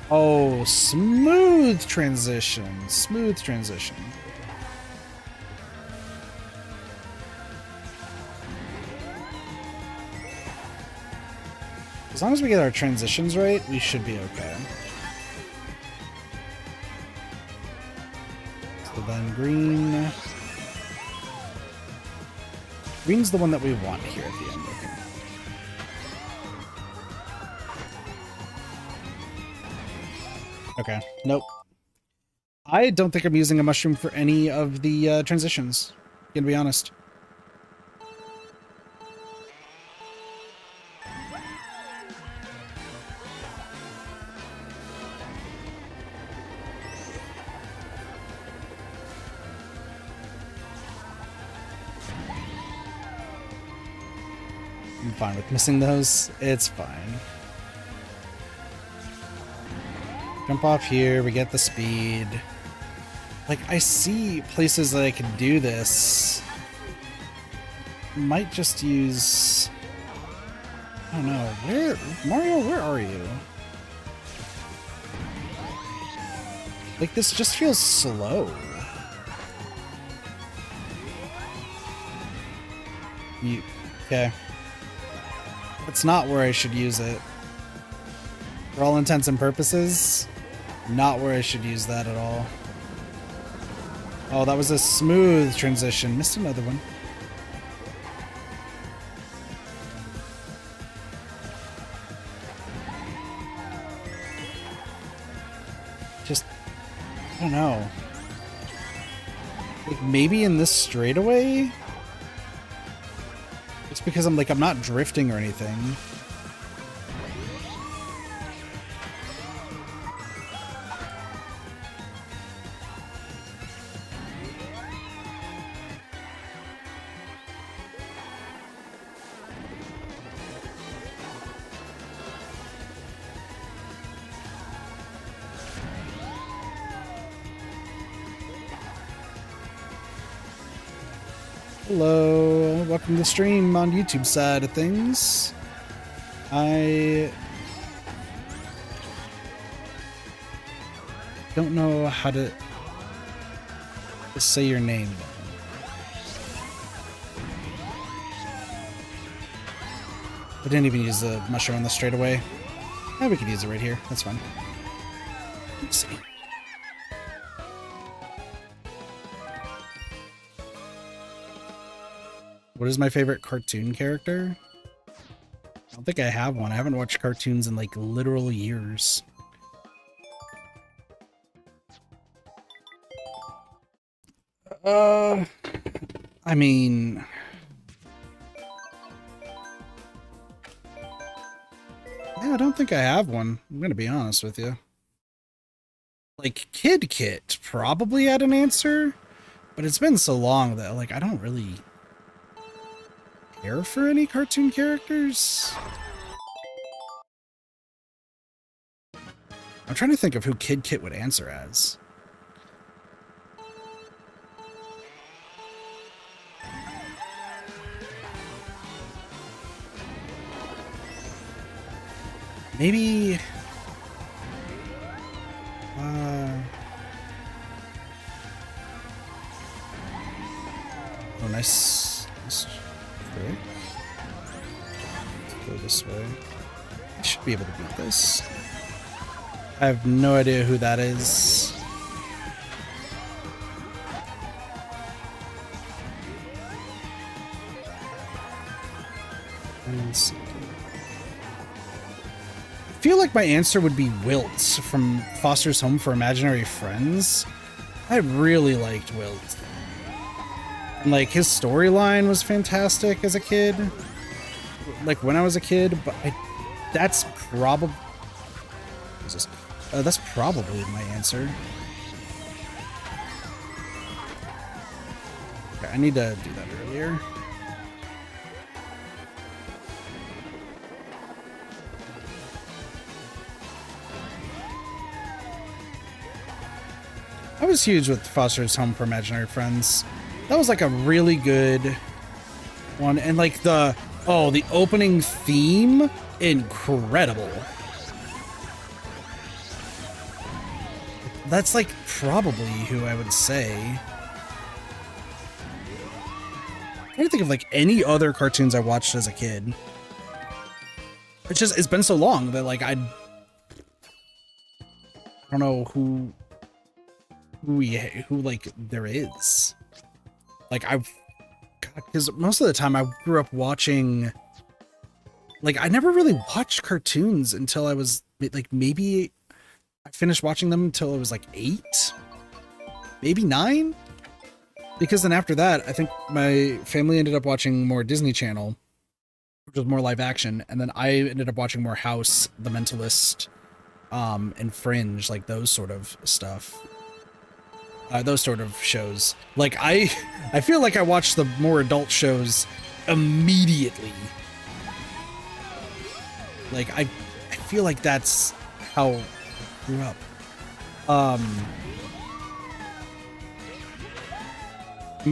Oh, smooth transition. Smooth transition. As long as we get our transitions right, we should be okay. So then green. Green's the one that we want here at the end. Okay. Nope. I don't think I'm using a mushroom for any of the transitions. Gonna be honest. I'm fine with missing those. It's fine. Jump off here, we get the speed. Like, I see places that I can do this. Might just use... I don't know. Mario, where are you? Like, this just feels slow. Okay. That's not where I should use it. For all intents and purposes, not where I should use that at all. Oh, that was a smooth transition. Missed another one. Just, I don't know. Like, maybe in this straightaway? It's because I'm not drifting or anything. Hello, welcome to the stream on YouTube side of things. I don't know how to say your name. I didn't even use the mushroom on the straightaway. Oh, we could use it right here. That's fine. Let's see. What is my favorite cartoon character? I don't think I have one. I haven't watched cartoons in like literal years. I mean... yeah, I don't think I have one. I'm gonna be honest with you. Like, Kid Kit probably had an answer, but it's been so long that, like, I don't really care for any cartoon characters. I'm trying to think of who Kid Kit would answer as. Maybe... oh, nice trick. Let's go this way. I should be able to beat this. I have no idea who that is. Let's see. I feel like my answer would be Wilt from Foster's Home for Imaginary Friends. I really liked Wilt. And, like, his storyline was fantastic as a kid. Like, when I was a kid, but that's probably... that's probably my answer. Okay, I need to do that earlier. I was huge with Foster's Home for Imaginary Friends. That was like a really good one. And like the opening theme, incredible. That's like probably who I would say. I'm trying to think of like any other cartoons I watched as a kid. it's been so long that like I don't know who like there is. Like because most of the time I grew up watching, like I never really watched cartoons until I was like, maybe I finished watching them until I was like 8, maybe 9. Because then after that, I think my family ended up watching more Disney Channel, which was more live action, and then I ended up watching more House, The Mentalist, and Fringe, like those sort of stuff. Those sort of shows. Like I feel like I watched the more adult shows immediately. Like I feel like that's how I grew up.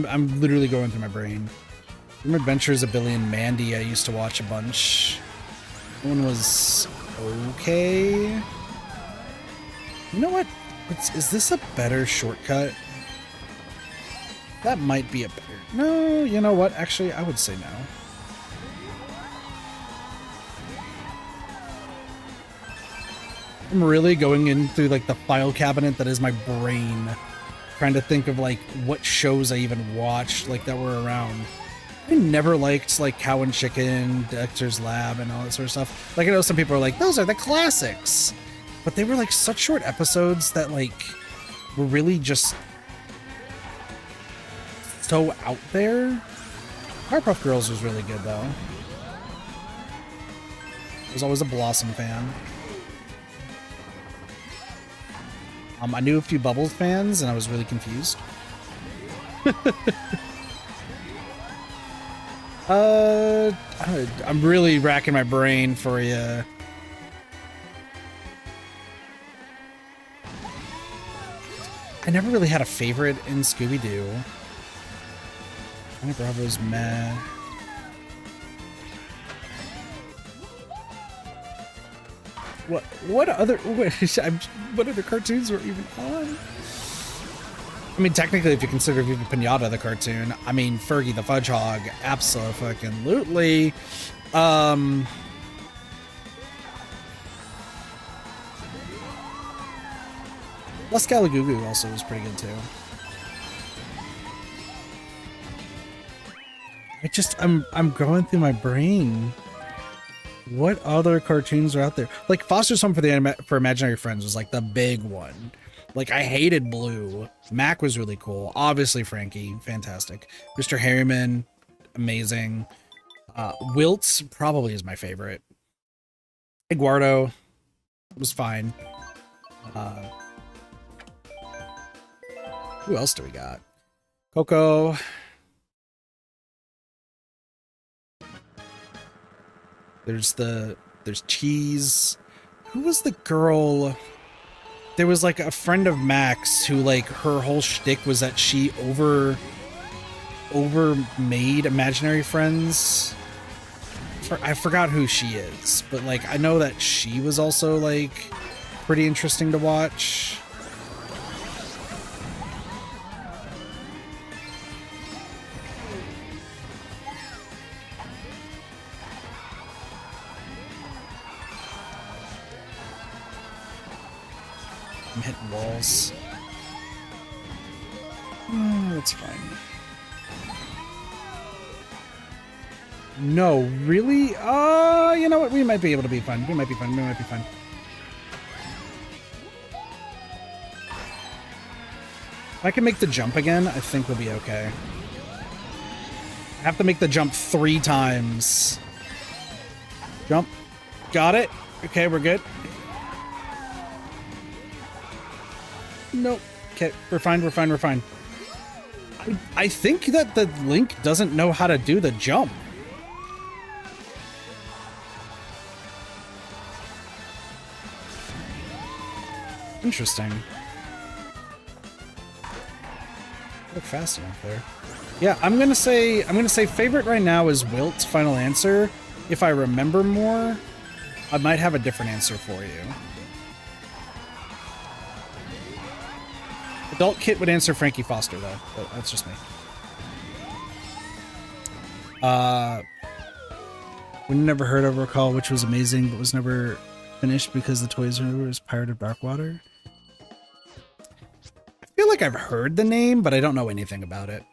I'm literally going through my brain. From Adventures of Billy and Mandy, I used to watch a bunch. That one was okay. You know what? Is this a better shortcut? That might be a better... No, you know what? Actually, I would say no. I'm really going in through like the file cabinet that is my brain, trying to think of like what shows I even watched like that were around. I never liked like Cow and Chicken, Dexter's Lab, and all that sort of stuff. Like I know some people are like, those are the classics, but they were like such short episodes that like were really just so out there. Powerpuff Girls was really good though. I was always a Blossom fan. I knew a few Bubbles fans, and I was really confused. I'm really racking my brain for you. I never really had a favorite in Scooby-Doo. Johnny Bravo's meh. What other cartoons were even on? I mean, technically, if you consider Viva Pinata the cartoon, I mean, Fergie the Fudge Hog, abso-fucking-lutely. Les Galagugu also was pretty good too. I'm going through my brain. What other cartoons are out there? Like Foster's Home for Imaginary Friends was like the big one. Like I hated Blue. Mac was really cool. Obviously Frankie, fantastic. Mr. Harriman, amazing. Wilt's probably is my favorite. Eduardo was fine. Who else do we got? Coco. There's Cheese. Who was the girl? There was like a friend of Max who like her whole shtick was that she overmade imaginary friends. I forgot who she is, but like I know that she was also like pretty interesting to watch. I'm hitting walls. Oh, that's fine. No, really? You know what? We might be able to be fine. We might be fine. We might be fine. If I can make the jump again, I think we'll be okay. I have to make the jump 3 times. Jump. Got it. Okay, we're good. Nope. Okay, we're fine, we're fine, we're fine. I think that the Link doesn't know how to do the jump. Interesting. Look fast enough there. Yeah, I'm gonna say favorite right now is Wilt's final answer. If I remember more, I might have a different answer for you. Adult Kit would answer Frankie Foster, though. But that's just me. We never heard of Recall, which was amazing, but was never finished because the toys was Pirate of Darkwater. I feel like I've heard the name, but I don't know anything about it.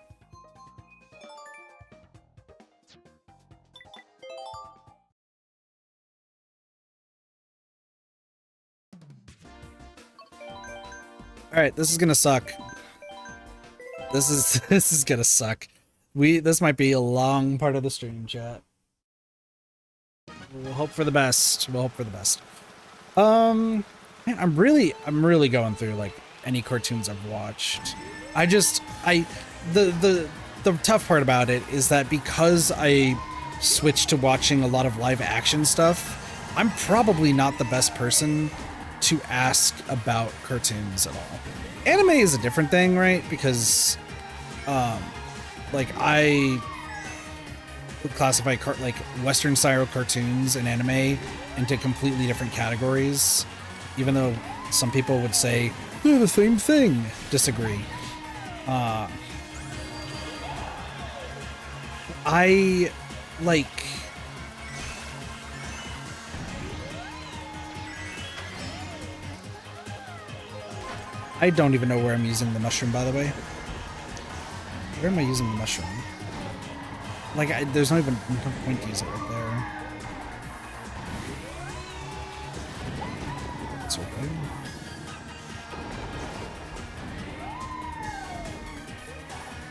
All right, this is gonna suck. This is gonna suck. This might be a long part of the stream, chat. We'll hope for the best. We'll hope for the best. Man, I'm really going through like any cartoons I've watched. The tough part about it is that because I switched to watching a lot of live action stuff, I'm probably not the best person to ask about cartoons at all. Anime is a different thing, right? Because like I would classify like Western style cartoons and anime into completely different categories, even though some people would say they're the same thing. Disagree. I like I don't even know where I'm using the mushroom, by the way. Where am I using the mushroom? Like, there's not even no point to use it right there. That's okay.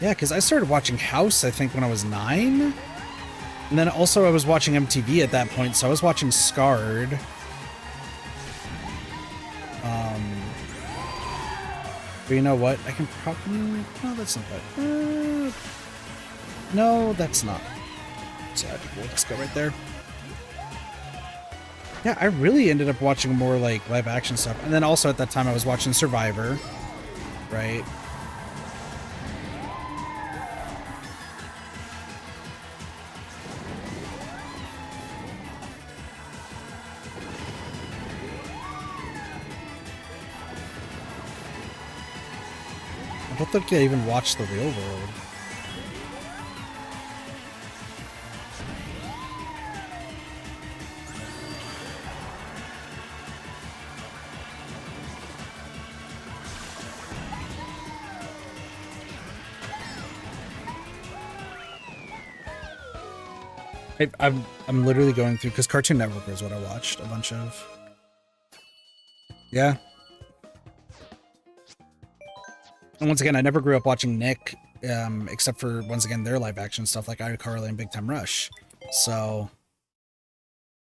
Yeah, because I started watching House, I think, when I was 9. And then also I was watching MTV at that point, so I was watching Scarred. But you know what? I can probably... No, that's not bad. No, that's not. So we'll just go right there. Yeah, I really ended up watching more like live action stuff. And then also at that time I was watching Survivor, right? I don't think I even watched The Real World. I'm literally going through, because Cartoon Network is what I watched a bunch of. Yeah. And once again, I never grew up watching Nick, except for, once again, their live action stuff like iCarly and Big Time Rush. So,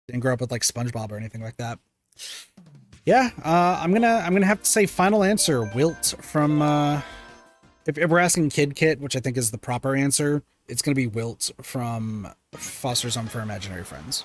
didn't grow up with like SpongeBob or anything like that. Yeah, I'm gonna have to say final answer, Wilt from, if we're asking Kid Kit, which I think is the proper answer, it's gonna be Wilt from Foster's Home for Imaginary Friends.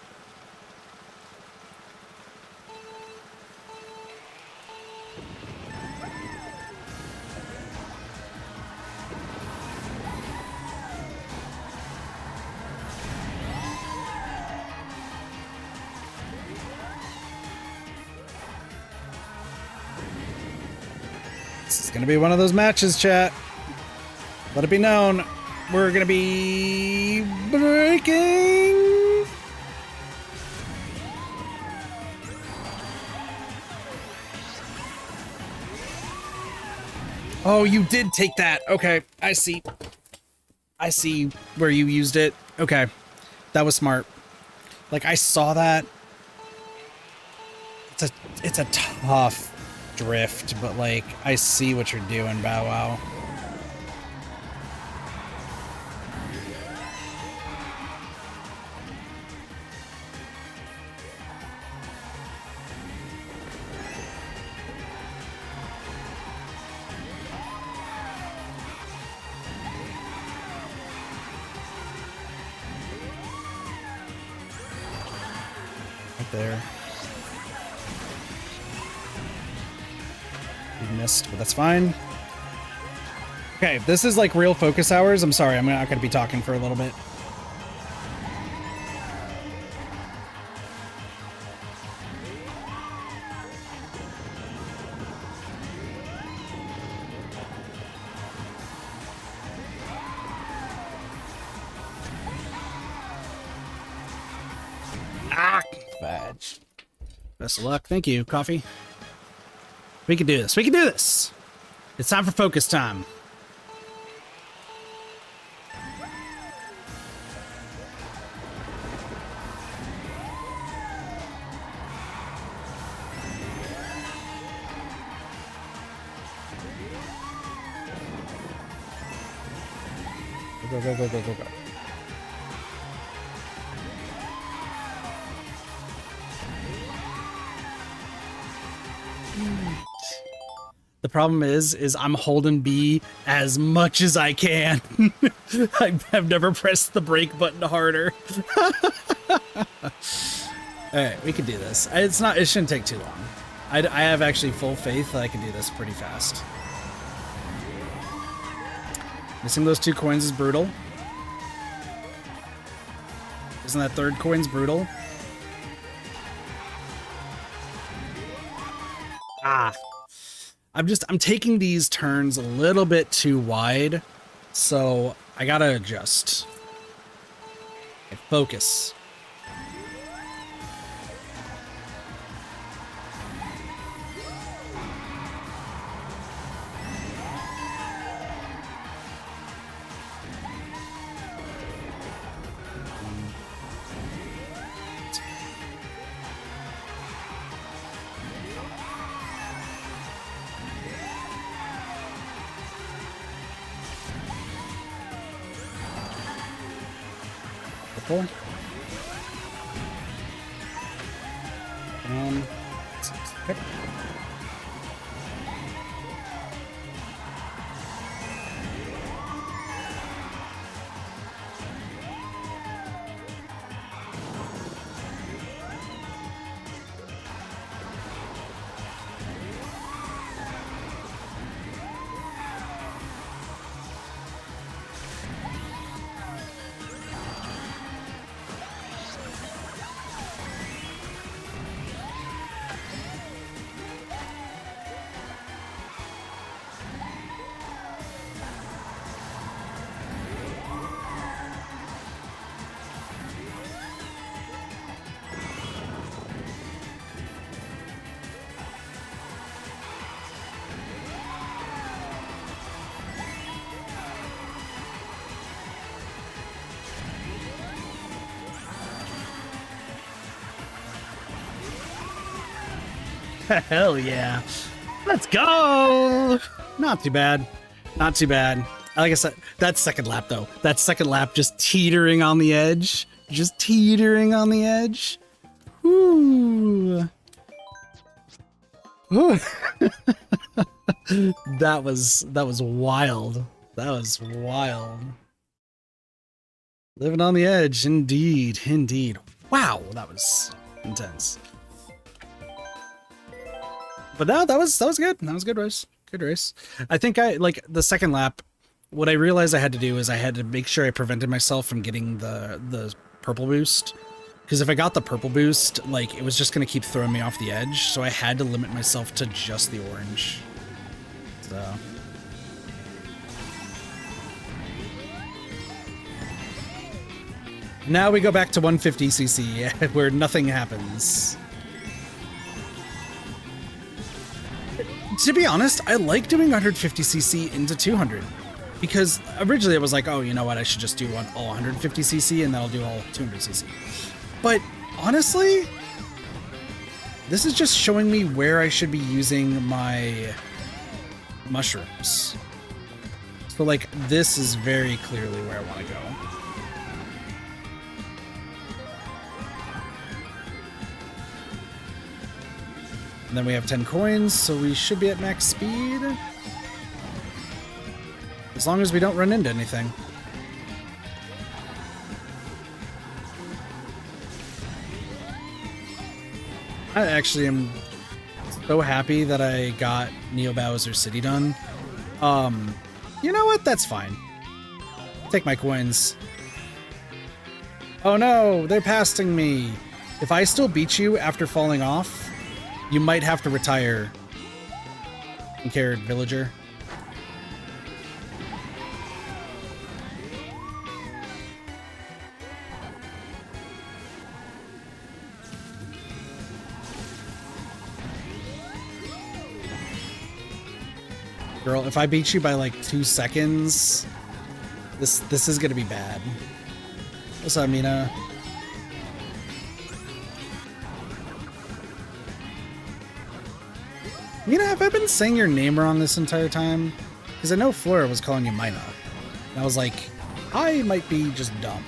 This is gonna be one of those matches, chat. Let it be known, we're gonna be breaking. Oh, you did take that. Okay, I see. I see where you used it. Okay, that was smart. Like, I saw that. It's a tough drift, but like, I see what you're doing, Bow Wow. Right there. You missed, but that's fine. Okay, this is like real focus hours. I'm sorry, I'm not going to be talking for a little bit. Best of luck. Thank you, coffee. We can do this. We can do this. It's time for focus time. Go, go, go, go, go, go. The problem is I'm holding B as much as I can. I've never pressed the brake button harder. Alright, we can do this. It shouldn't take too long. I have actually full faith that I can do this pretty fast. Missing those 2 coins is brutal. Isn't that 3rd coin's brutal? Ah. I'm taking these turns a little bit too wide, so I gotta adjust. Okay, focus. Purple. Okay. Hell yeah. Let's go. Not too bad. Not too bad. Like I said, that second lap though. That second lap just teetering on the edge. Just teetering on the edge. Woo. Woo. That was wild. That was wild. Living on the edge, indeed, indeed. Wow, that was intense. But no, that was good. That was a good race. Good race. I think like the second lap, what I realized I had to do is I had to make sure I prevented myself from getting the purple boost. Because if I got the purple boost, like it was just gonna keep throwing me off the edge. So I had to limit myself to just the orange. So now we go back to 150cc where nothing happens. To be honest, I like doing 150cc into 200 because originally I was like, oh, you know what? I should just do all 150cc and then I'll do all 200cc. But honestly, this is just showing me where I should be using my mushrooms. So like, this is very clearly where I want to go. And then we have 10 coins, so we should be at max speed. As long as we don't run into anything. I actually am so happy that I got Neo Bowser City done. You know what? That's fine. Take my coins. Oh no, they're passing me. If I still beat you after falling off, you might have to retire, pink-haired villager. Girl, if I beat you by like 2 seconds, this is gonna be bad. What's up, Mina? Mina, have I been saying your name wrong this entire time? Because I know Flora was calling you Mina. And I was like, I might be just dumb.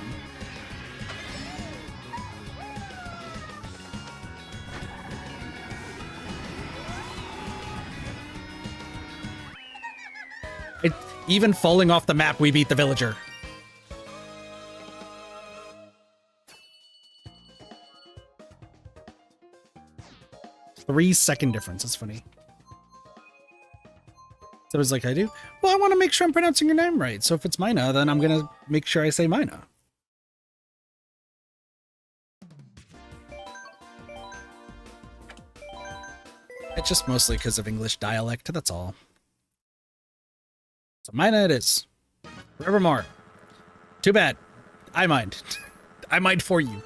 Even falling off the map, we beat the villager. Three-second difference. That's funny. So I was like, I do? Well, I want to make sure I'm pronouncing your name right. So if it's Mina, then I'm going to make sure I say Mina. It's just mostly because of English dialect. That's all. So Mina it is. Forevermore. Too bad. I mind. I mind for you.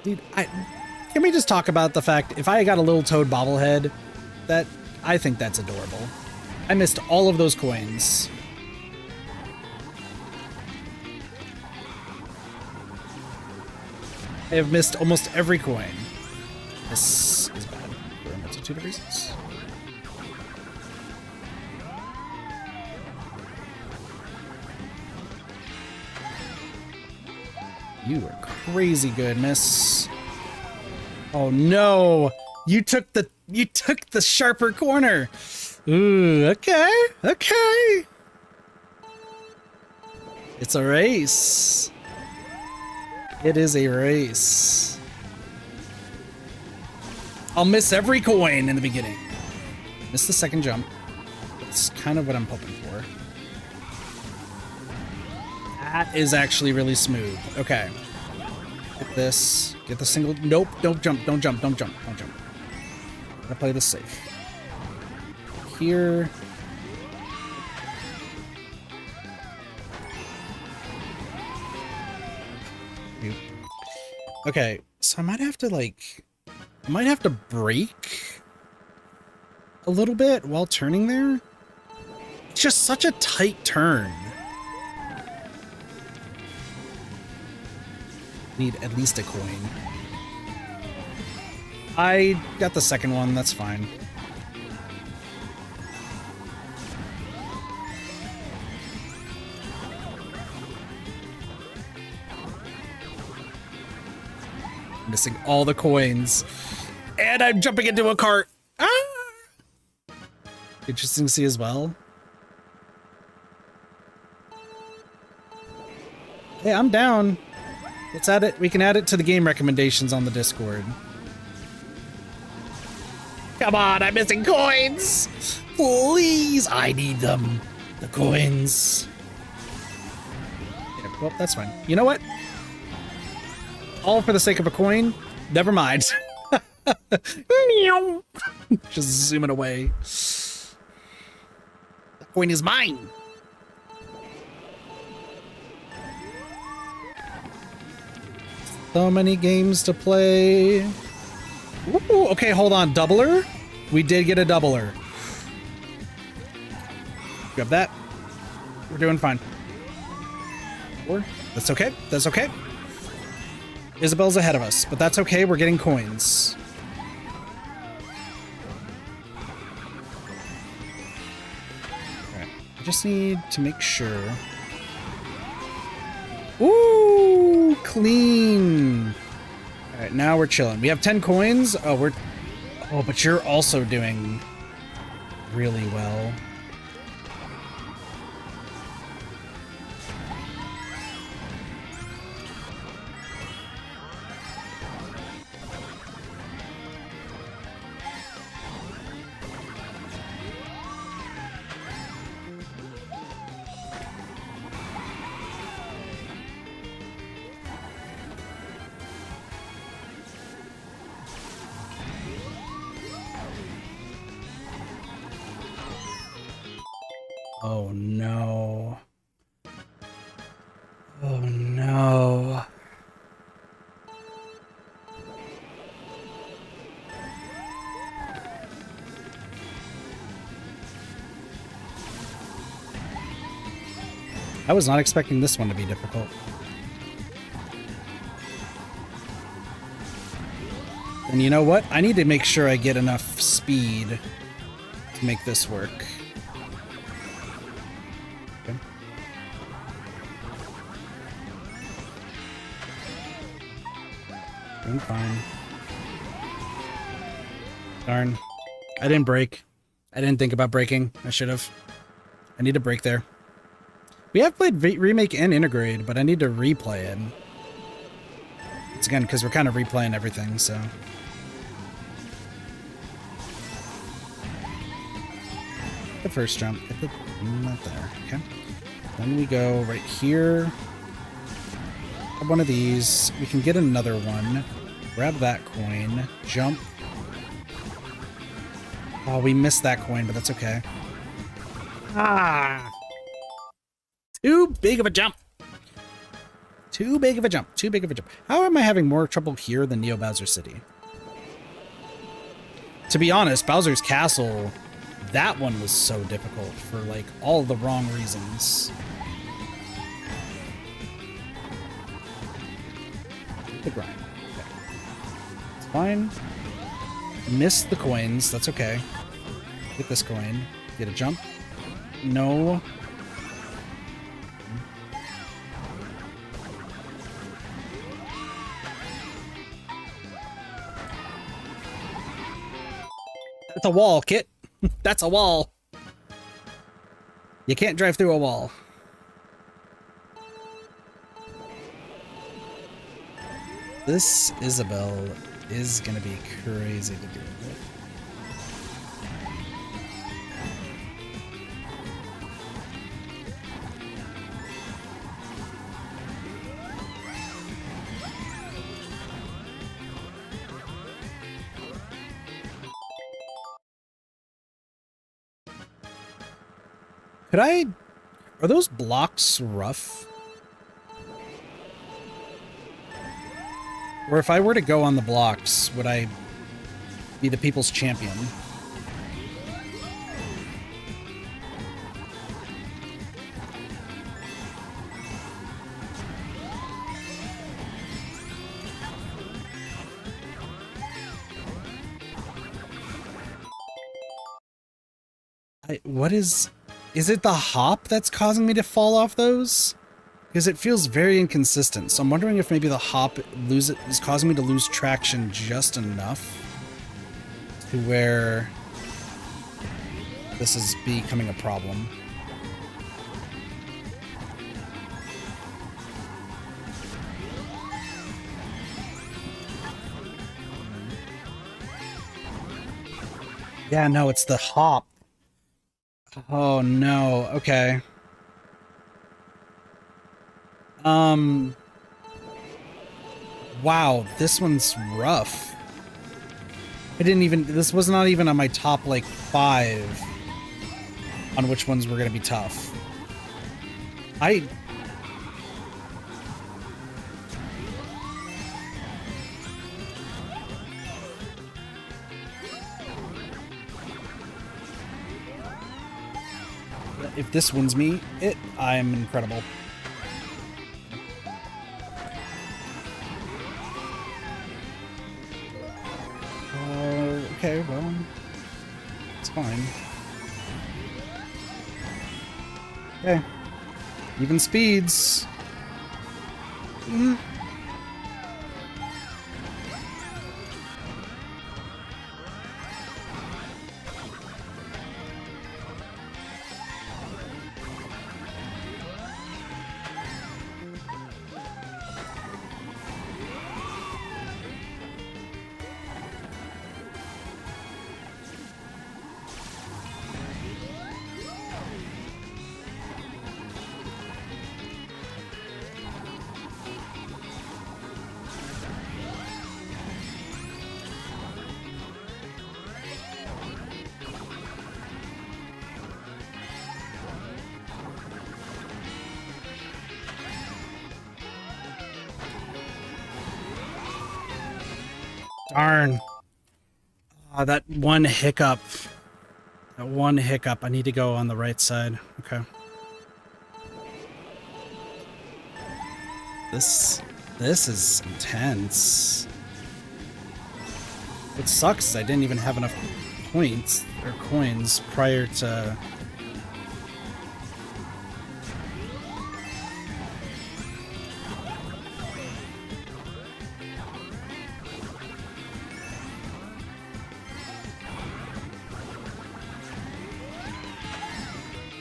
Dude, can we just talk about the fact if I got a little toad bobblehead, that I think that's adorable. I missed all of those coins. I have missed almost every coin. This is bad for a multitude of reasons. You are crazy good, miss. Oh no! You took the sharper corner. Ooh, okay, okay. It's a race. It is a race. I'll miss every coin in the beginning. Miss the second jump. That's kind of what I'm hoping for. That is actually really smooth. Okay. Get this. Get the single. Nope. Don't jump. Don't jump. Don't jump. Don't jump. Gotta play this safe. Here. Okay. So I might have to like. I might have to brake a little bit while turning there. It's just such a tight turn. Need at least a coin. I got the second one, that's fine. Missing all the coins. And I'm jumping into a cart. Ah! Interesting to see as well. Hey, I'm down. Let's add it. We can add it to the game recommendations on the Discord. Come on, I'm missing coins. Please, I need them. The coins. Yeah, well, that's fine. You know what? All for the sake of a coin? Never mind. Just zooming away. The coin is mine. So many games to play. Ooh, okay, hold on. Doubler? We did get a doubler. Grab that. We're doing fine. That's okay. That's okay. Isabel's ahead of us, but that's okay. We're getting coins. Okay. I just need to make sure. Ooh, clean. All right, now we're chilling. We have 10 coins. Oh, but you're also doing really well. Oh no. Oh no. I was not expecting this one to be difficult. And you know what? I need to make sure I get enough speed to make this work. Okay. I'm fine. Darn. I didn't brake. I didn't think about braking. I should have. I need to brake there. We have played Remake and Integrate, but I need to replay it. It's again, because we're kind of replaying everything, so... The first jump. Not there. Okay. Then we go right here. Grab one of these. We can get another one. Grab that coin. Jump. Oh, we missed that coin, but that's okay. Ah! Too big of a jump. Too big of a jump. Too big of a jump. How am I having more trouble here than Neo Bowser City? To be honest, Bowser's Castle, that one was so difficult for, like, all the wrong reasons. The grind. Okay. It's fine. Missed the coins. That's okay. Get this coin. Get a jump. No. That's a wall, Kit. That's a wall. You can't drive through a wall. This Isabelle is gonna be crazy to deal with. Are those blocks rough? Or if I were to go on the blocks, would I be the people's champion? What is it the hop that's causing me to fall off those? Because it feels very inconsistent, so I'm wondering if maybe the hop is causing me to lose traction just enough to where this is becoming a problem. Yeah, no, it's the hop. Oh no, okay. Wow, this one's rough. This was not even on my top, like, 5 on which ones were gonna be tough. If this wins me, I'm incredible. Okay, well, it's fine. Okay. Even speeds. Darn. That one hiccup. I need to go on the right side. Okay. This is intense. What sucks is I didn't even have enough points or coins prior to...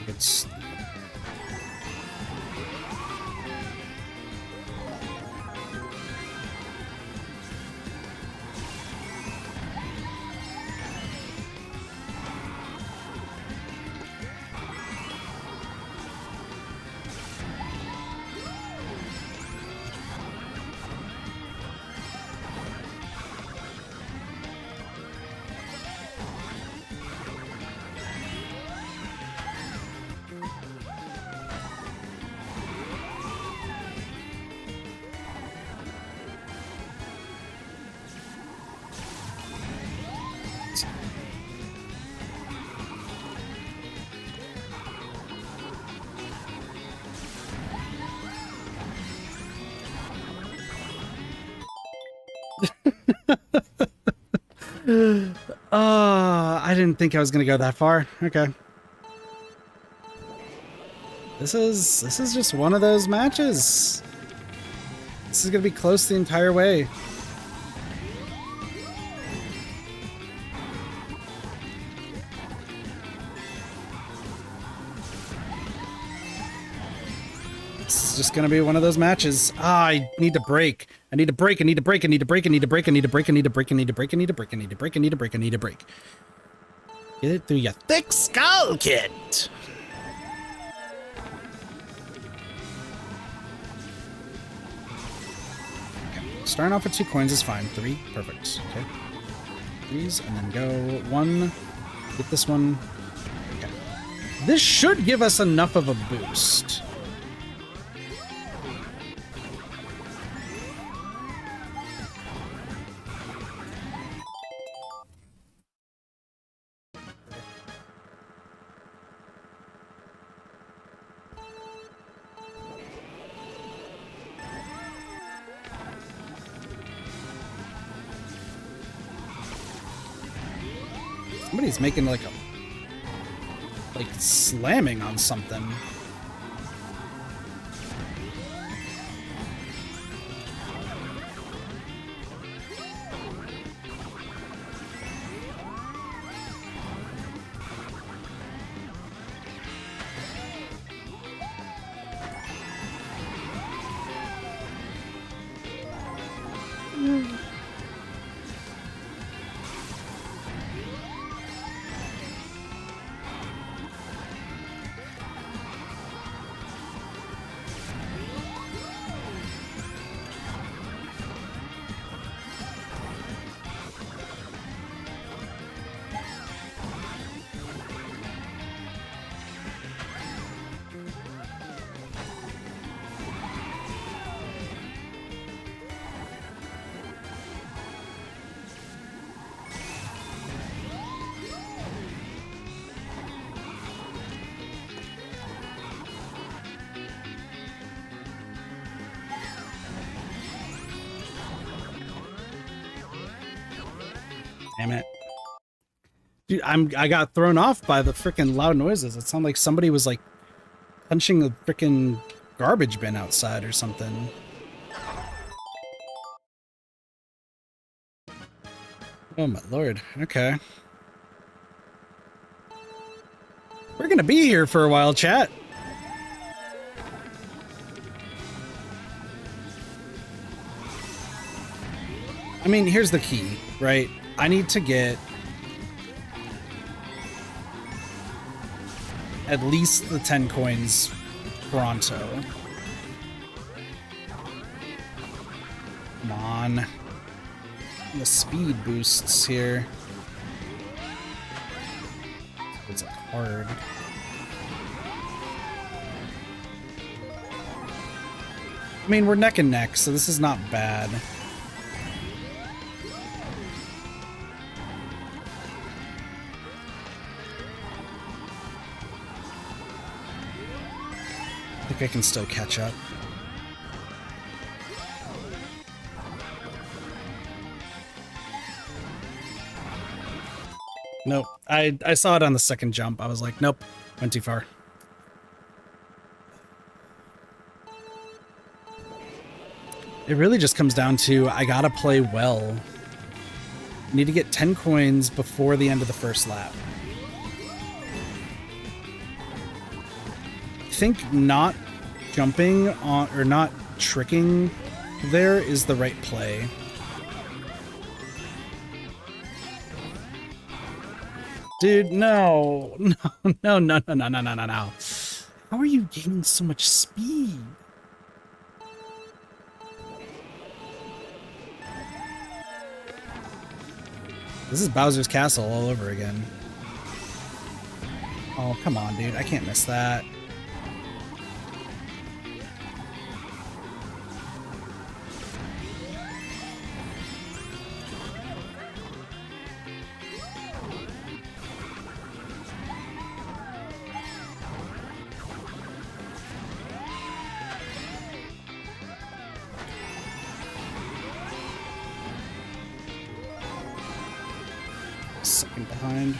It's... I didn't think I was gonna go that far. Okay. This is just one of those matches. This is gonna be close the entire way. This is just gonna be one of those matches. Ah, I need to break. I need to break. I need to break. I need to break. I need to break. I need to break. I need to break. I need to break. I need to break. I need to break. I need to break. I need to break. Get it through your thick skull, kid. Okay. Starting off with 2 coins is fine. 3, perfect. Okay. 3s, and then go 1. Get this one. Okay. This should give us enough of a boost. Somebody's making like slamming on something. Damn it. Dude, I got thrown off by the freaking loud noises. It sounded like somebody was like punching a freaking garbage bin outside or something. Oh my lord. Okay. We're gonna be here for a while, chat. I mean, here's the key, right? I need to get at least the 10 coins pronto. Come on. The speed boosts here. It's hard. I mean, we're neck and neck, so this is not bad. I think I can still catch up. Nope. I saw it on the second jump. I was like, nope, went too far. It really just comes down to I gotta play well. Need to get 10 coins before the end of the first lap. I think not jumping on or not tricking there is the right play. Dude, no. No. How are you gaining so much speed? This is Bowser's Castle all over again. Oh, come on, dude. I can't miss that. Second behind.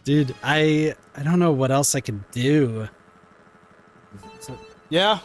Dude, I don't know what else I could do. Yeah.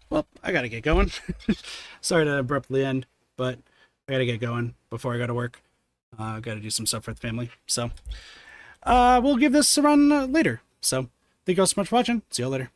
Well, I gotta get going. Sorry to abruptly end, but I gotta get going before I go to work. Gotta do some stuff for the family. So, we'll give this a run later. So, thank you all so much for watching. See you all later.